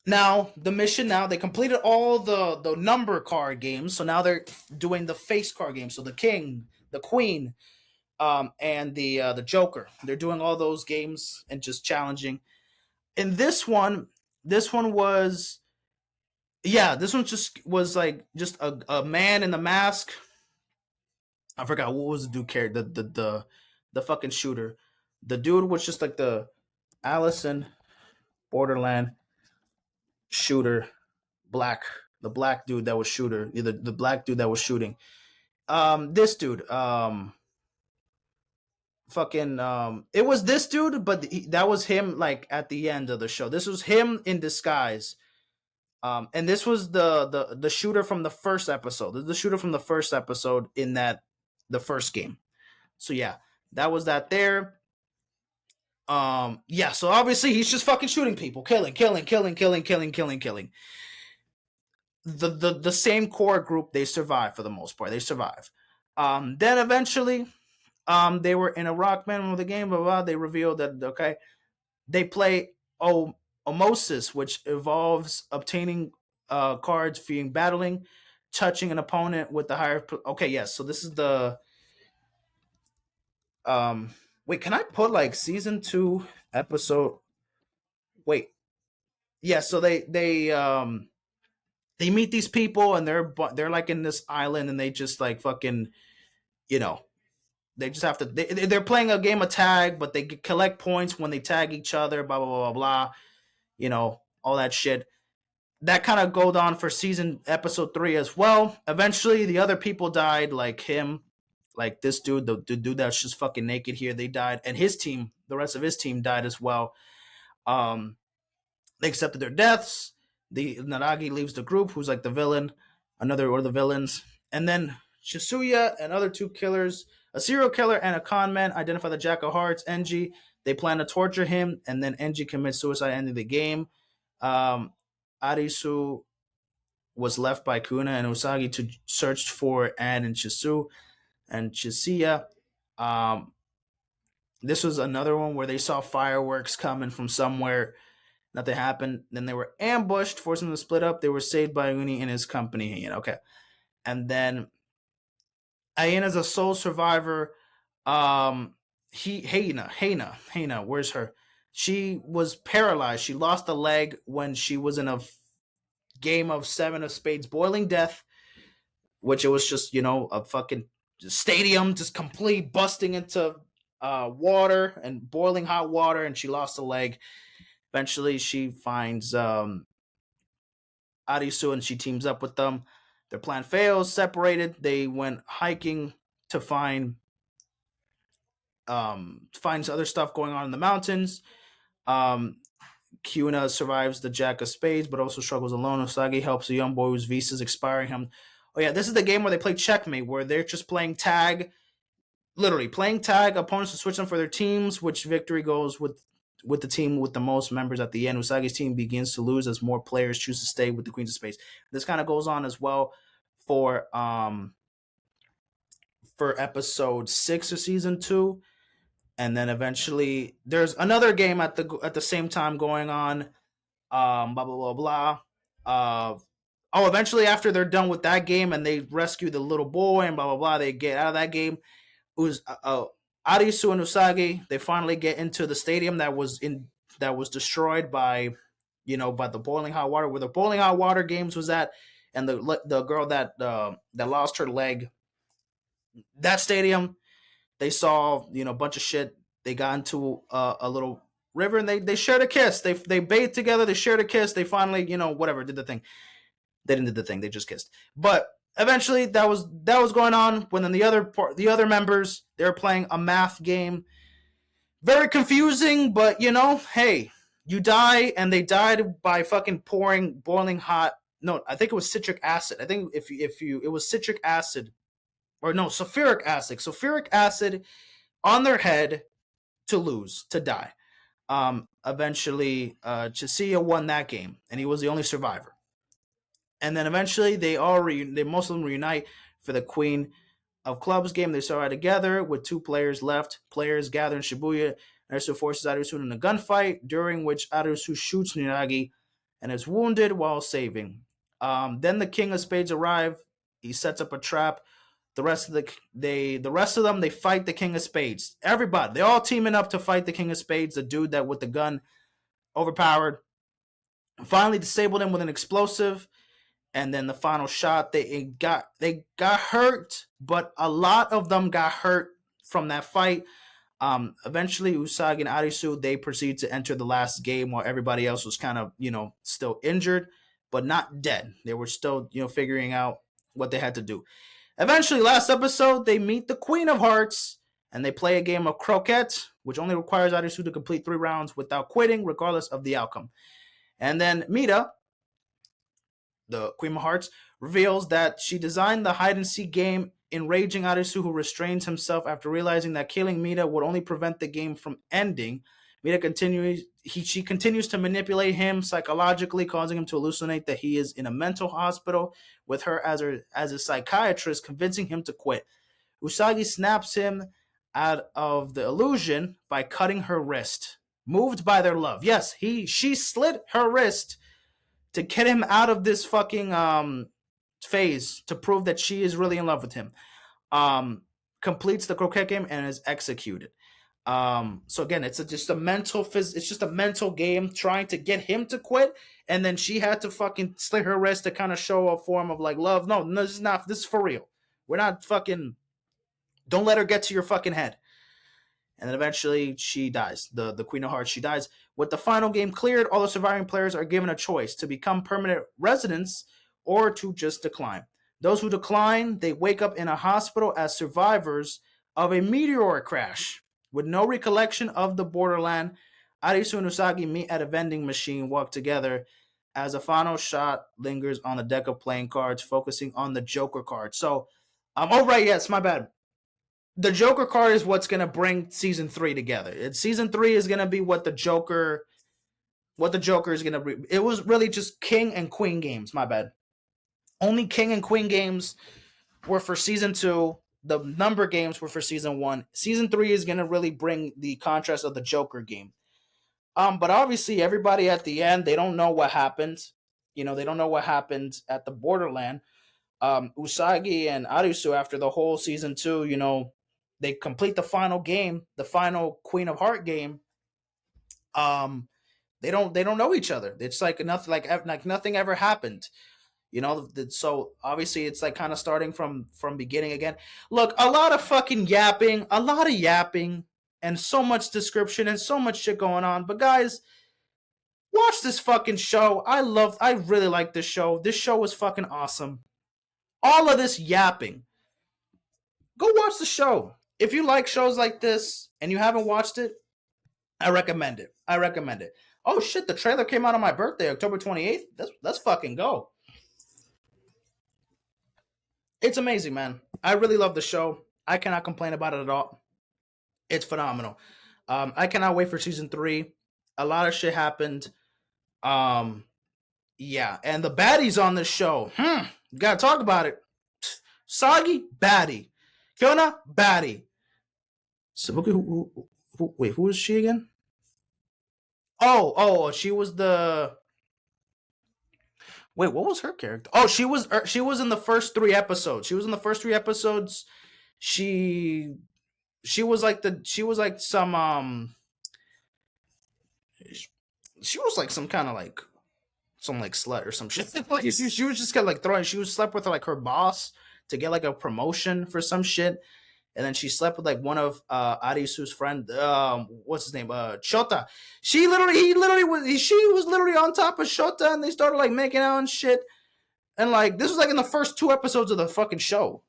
Speaker 1: Now the mission, now they completed all the number card games, so now they're doing the face card games. So the king, the queen, and the Joker. They're doing all those games and just challenging. In this one was, yeah, this one just was like just a man in the mask. I forgot what was the dude carried the fucking shooter. The dude was just like the Allison Borderland shooter, black, the black dude that was shooter, the black dude that was shooting. This dude, fucking, it was this dude, but that was him like at the end of the show. This was him in disguise. And this was the shooter from the first episode. The shooter from the first episode in the first game. So yeah, that was that there. Yeah, so obviously he's just fucking shooting people, killing. The same core group, they survive for the most part. They survive. Then eventually, they were in a rock band with the game, blah, blah, they revealed that, okay, they play Omosis, which involves obtaining cards, being battling, touching an opponent with the higher. Okay, yes. So this is the. Wait, can I put like season 2 episode? Wait, yeah. So they meet these people and they're like in this island and they just like fucking, you know, they just have to. They're playing a game of tag, but they collect points when they tag each other. Blah blah blah blah blah. You know, all that shit. That kind of goes on for season episode 3 as well. Eventually, the other people died, like him, like this dude, the dude that's just fucking naked here. They died, and his team, the rest of his team, died as well. Um, they accepted their deaths. The Naragi leaves the group, who's like the villain, another one of the villains, and then Shisuya and other 2 killers, a serial killer and a con man, identify the Jack of Hearts, Enji. They plan to torture him, and then Enji commits suicide, ending the game. Um, Arisu was left by Kuna and Usagi to search for Anne and Shisu and Chisiya. Um, this was another one where they saw fireworks coming from somewhere. Nothing happened. Then they were ambushed, forcing them to split up. They were saved by Uni and his company. Okay. And then Ayena's a sole survivor. Heina, where's her? She was paralyzed. She lost a leg when she was in a game of 7 of spades boiling death, which it was just, a fucking stadium just complete busting into water and boiling hot water, and she lost a leg. Eventually she finds Arisu and she teams up with them. Their plan fails, separated. They went hiking to finds other stuff going on in the mountains. Kuna survives the Jack of Spades, but also struggles alone. Usagi helps a young boy whose visa is expiring him. Oh yeah, this is the game where they play checkmate, where they're just playing tag, literally playing tag. Opponents to switch them for their teams, which victory goes with the team with the most members at the end. Usagi's team begins to lose as more players choose to stay with the Queens of Spades. This kind of goes on as well for episode 6 of season 2. And then eventually there's another game at the same time going on. Blah blah blah blah. Eventually after they're done with that game and they rescue the little boy and blah blah blah, they get out of that game. It was Arisu and Usagi. They finally get into the stadium that was destroyed by, by the boiling hot water, where the boiling hot water games was at, and the girl that lost her leg. That stadium, they saw a bunch of shit. They got into a little river and they shared a kiss. They bathed together. They shared a kiss. They finally whatever did the thing. They didn't do the thing. They just kissed. But eventually that was going on when then the other members, they were playing a math game. Very confusing, but hey, you die, and they died by fucking pouring boiling hot. No, I think it was citric acid. I think if you it was citric acid, or no, sulfuric acid. Sulfuric acid on their head to lose, to die. Eventually, Chisiya won that game, and he was the only survivor. And then eventually, most of them reunite for the Queen of Clubs game. They start together with 2 players left. Players gather in Shibuya. Arisu forces Arisu in a gunfight, during which Arisu shoots Niragi and is wounded while saving. Then the King of Spades arrive. He sets up a trap. The rest of them, they fight the King of Spades. Everybody, they all teaming up to fight the King of Spades, the dude that with the gun, overpowered. Finally disabled him with an explosive. And then the final shot, they got hurt, but a lot of them got hurt from that fight. Eventually, Usagi and Arisu, they proceed to enter the last game while everybody else was kind of still injured, but not dead. They were still figuring out what they had to do. Eventually, last episode, they meet the Queen of Hearts and they play a game of croquet, which only requires Arisu to complete 3 rounds without quitting, regardless of the outcome. And then Mita, the Queen of Hearts, reveals that she designed the hide-and-seek game, enraging Arisu, who restrains himself after realizing that killing Mita would only prevent the game from ending. Mita she continues to manipulate him psychologically, causing him to hallucinate that he is in a mental hospital with her as a psychiatrist, convincing him to quit. Usagi snaps him out of the illusion by cutting her wrist, moved by their love. Yes, she slit her wrist to get him out of this fucking phase, to prove that she is really in love with him. Completes the croquet game and is executed. So again, it's just a mental game trying to get him to quit, and then she had to fucking slit her wrist to kind of show a form of like love. No, this is not. This is for real. We're not fucking. Don't let her get to your fucking head. And then eventually she dies. The Queen of Hearts, she dies. With the final game cleared, all the surviving players are given a choice to become permanent residents or to just decline. Those who decline, they wake up in a hospital as survivors of a meteor crash. With no recollection of the Borderland, Arisu and Usagi meet at a vending machine, walk together as a final shot lingers on the deck of playing cards, focusing on the Joker card. So, yes, my bad. The Joker card is what's going to bring season 3 together. Season 3 is going to be what the Joker is going to bring. It was really just King and Queen games, my bad. Only King and Queen games were for season 2. The number games were for season 1. Season 3 is going to really bring the contrast of the Joker game. But obviously everybody at the end, they don't know what happened. They don't know what happened at the Borderland. Usagi and Arisu, after the whole season 2, they complete the final game, the final Queen of Heart game. They don't know each other. It's like nothing, like nothing ever happened. So obviously it's like kind of starting from beginning again. Look, a lot of yapping, and so much description and so much shit going on. But guys, watch this fucking show. I really like this show. This show is fucking awesome. All of this yapping. Go watch the show. If you like shows like this and you haven't watched it, I recommend it. Oh shit, the trailer came out on my birthday, October 28th. Let's fucking go. It's amazing, man. I really love the show. I cannot complain about it at all. It's phenomenal. I cannot wait for season 3. A lot of shit happened. Yeah, and the baddies on this show. Gotta talk about it. Sagi, baddie. Fiona, baddie. Sabuki, Wait, who is she again? Oh, she was the. Wait, what was her character? Oh, she was in the first 3 episodes. She was in the first 3 episodes. She she was like some she was like some kind of like some like slut or some shit. Like she was just kind of like throwing. She was slept with like her boss to get like a promotion for some shit, and then she slept with like one of Arisu's friend. What's his name? Shota. She was literally on top of Shota, and they started like making out and shit. And like this was like in the first 2 episodes of the fucking show.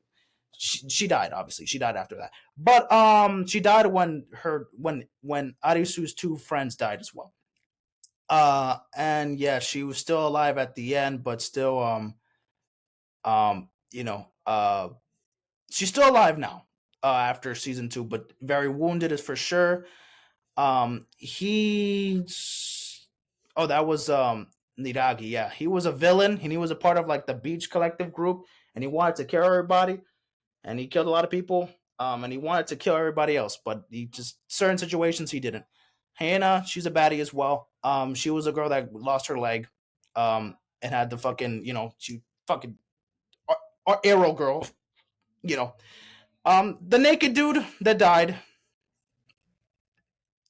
Speaker 1: She died, obviously. She died after that. But she died when Arisu's 2 friends died as well. And yeah, she was still alive at the end, but still you know, she's still alive now, after season 2, but very wounded is for sure. He's Oh, that was Niragi, yeah. He was a villain and he was a part of like the Beach Collective group, and he wanted to kill everybody, and he killed a lot of people. And he wanted to kill everybody else, but he just certain situations he didn't. Hannah, she's a baddie as well. She was a girl that lost her leg, and had the fucking, she fucking arrow girl, you know. The naked dude that died,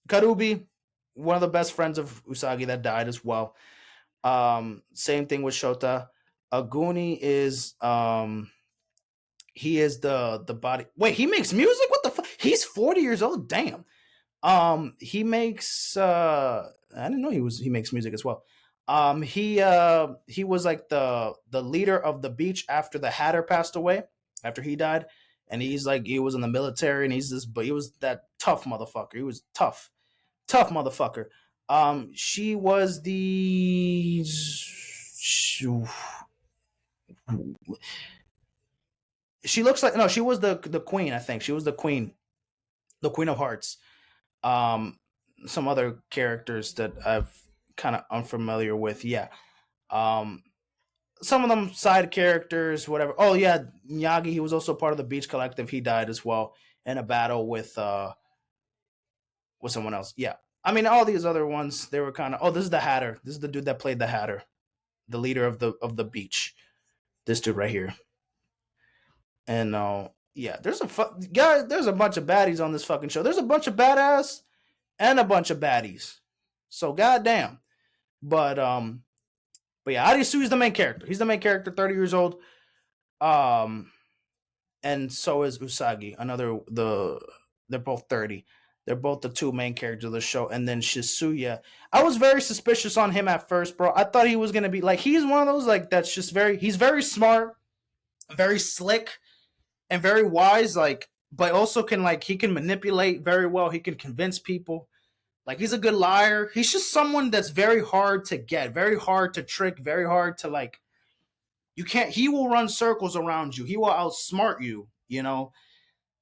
Speaker 1: Karubi, one of the best friends of Usagi that died as well. Same thing with Shota. Aguni is he is the body. Wait, he makes music? What the fuck? He's 40 years old. Damn. He makes I didn't know he makes music as well. He was like the leader of the beach after the Hatter passed away, after he died. And he's like he was in the military, and but he was that tough motherfucker. He was tough. Tough motherfucker. She was the she looks like, no, she was the queen, I think. She was the queen of hearts. Um, some other characters that I've kind of unfamiliar with. Yeah. Um, some of them side characters, whatever. Oh yeah, Miyagi. He was also part of the Beach Collective. He died as well in a battle with someone else. Yeah. I mean, all these other ones, they were kind of. Oh, this is the Hatter. This is the dude that played the Hatter, the leader of the beach. This dude right here. And yeah, guys. There's a bunch of baddies on this fucking show. There's a bunch of badass and a bunch of baddies. So goddamn. But but yeah, Arisu is the main character. He's the main character, 30 years old. Um and so is Usagi. They're both 30. They're both the 2 main characters of the show. And then Shisuya. I was very suspicious on him at first, bro. I thought he was gonna be like, he's one of those like that's just he's very smart, very slick, and very wise, like, but also he can manipulate very well. He can convince people. Like, he's a good liar. He's just someone that's very hard to get, very hard to trick, very hard to like. You can't. He will run circles around you. He will outsmart you. You know,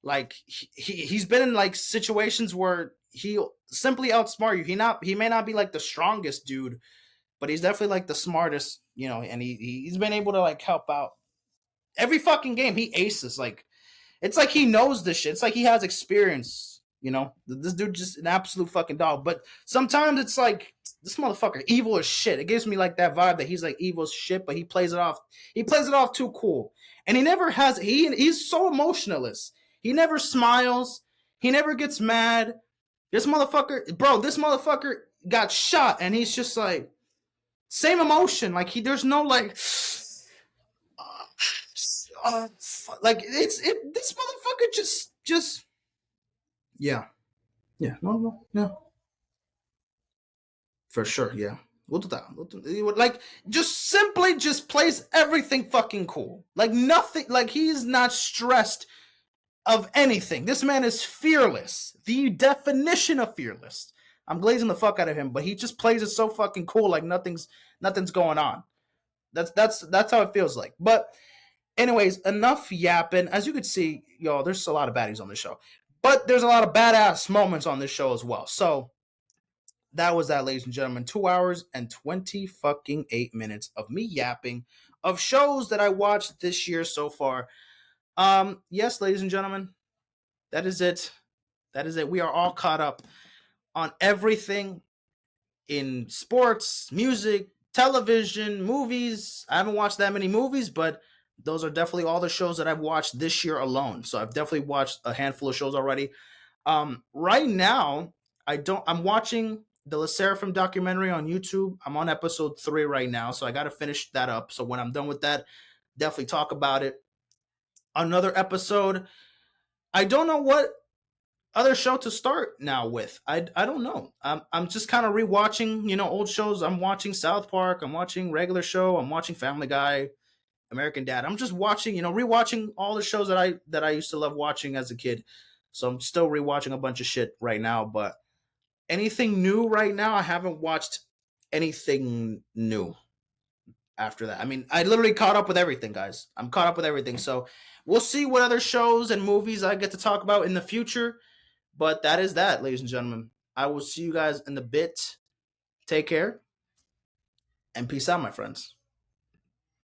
Speaker 1: like he's been in like situations where he'll simply outsmart you. He may not be like the strongest dude, but he's definitely like the smartest. You know, and he's been able to like help out every fucking game. He aces. Like, it's like he knows this shit. It's like he has experience. You know, this dude just an absolute fucking dog. But sometimes it's like this motherfucker evil as shit. It gives me like that vibe that he's like evil as shit, but he plays it off. He plays it off too cool, and he never has. He's so emotionless. He never smiles. He never gets mad. This motherfucker, bro. This motherfucker got shot, and he's just like same emotion. Like there's no like. Like this motherfucker just yeah. Yeah, no. For sure, yeah. We'll do that. Like, just simply just plays everything fucking cool. Like, nothing, like, he's not stressed of anything. This man is fearless. The definition of fearless. I'm glazing the fuck out of him, but he just plays it so fucking cool, like nothing's going on. That's how it feels like. But anyways, enough yapping. As you could see, y'all, there's a lot of baddies on this show. But there's a lot of badass moments on this show as well. So that was that, ladies and gentlemen. 2 hours and 20 fucking 8 minutes of me yapping of shows that I watched this year so far. Yes, ladies and gentlemen, that is it. That is it. We are all caught up on everything in sports, music, television, movies. I haven't watched that many movies, but those are definitely all the shows that I've watched this year alone. So I've definitely watched a handful of shows already. Right now, I'm watching the Le Seraphim documentary on YouTube. I'm on episode 3 right now, so I got to finish that up. So when I'm done with that, definitely talk about it. Another episode. I don't know what other show to start now with. I don't know. I'm just kind of rewatching, old shows. I'm watching South Park. I'm watching regular show. I'm watching Family Guy, American Dad. I'm just watching, rewatching all the shows that I used to love watching as a kid. So I'm still rewatching a bunch of shit right now. But anything new right now, I haven't watched anything new after that. I mean, I literally caught up with everything, guys. I'm caught up with everything. So we'll see what other shows and movies I get to talk about in the future. But that is that, ladies and gentlemen. I will see you guys in a bit. Take care and peace out, my friends.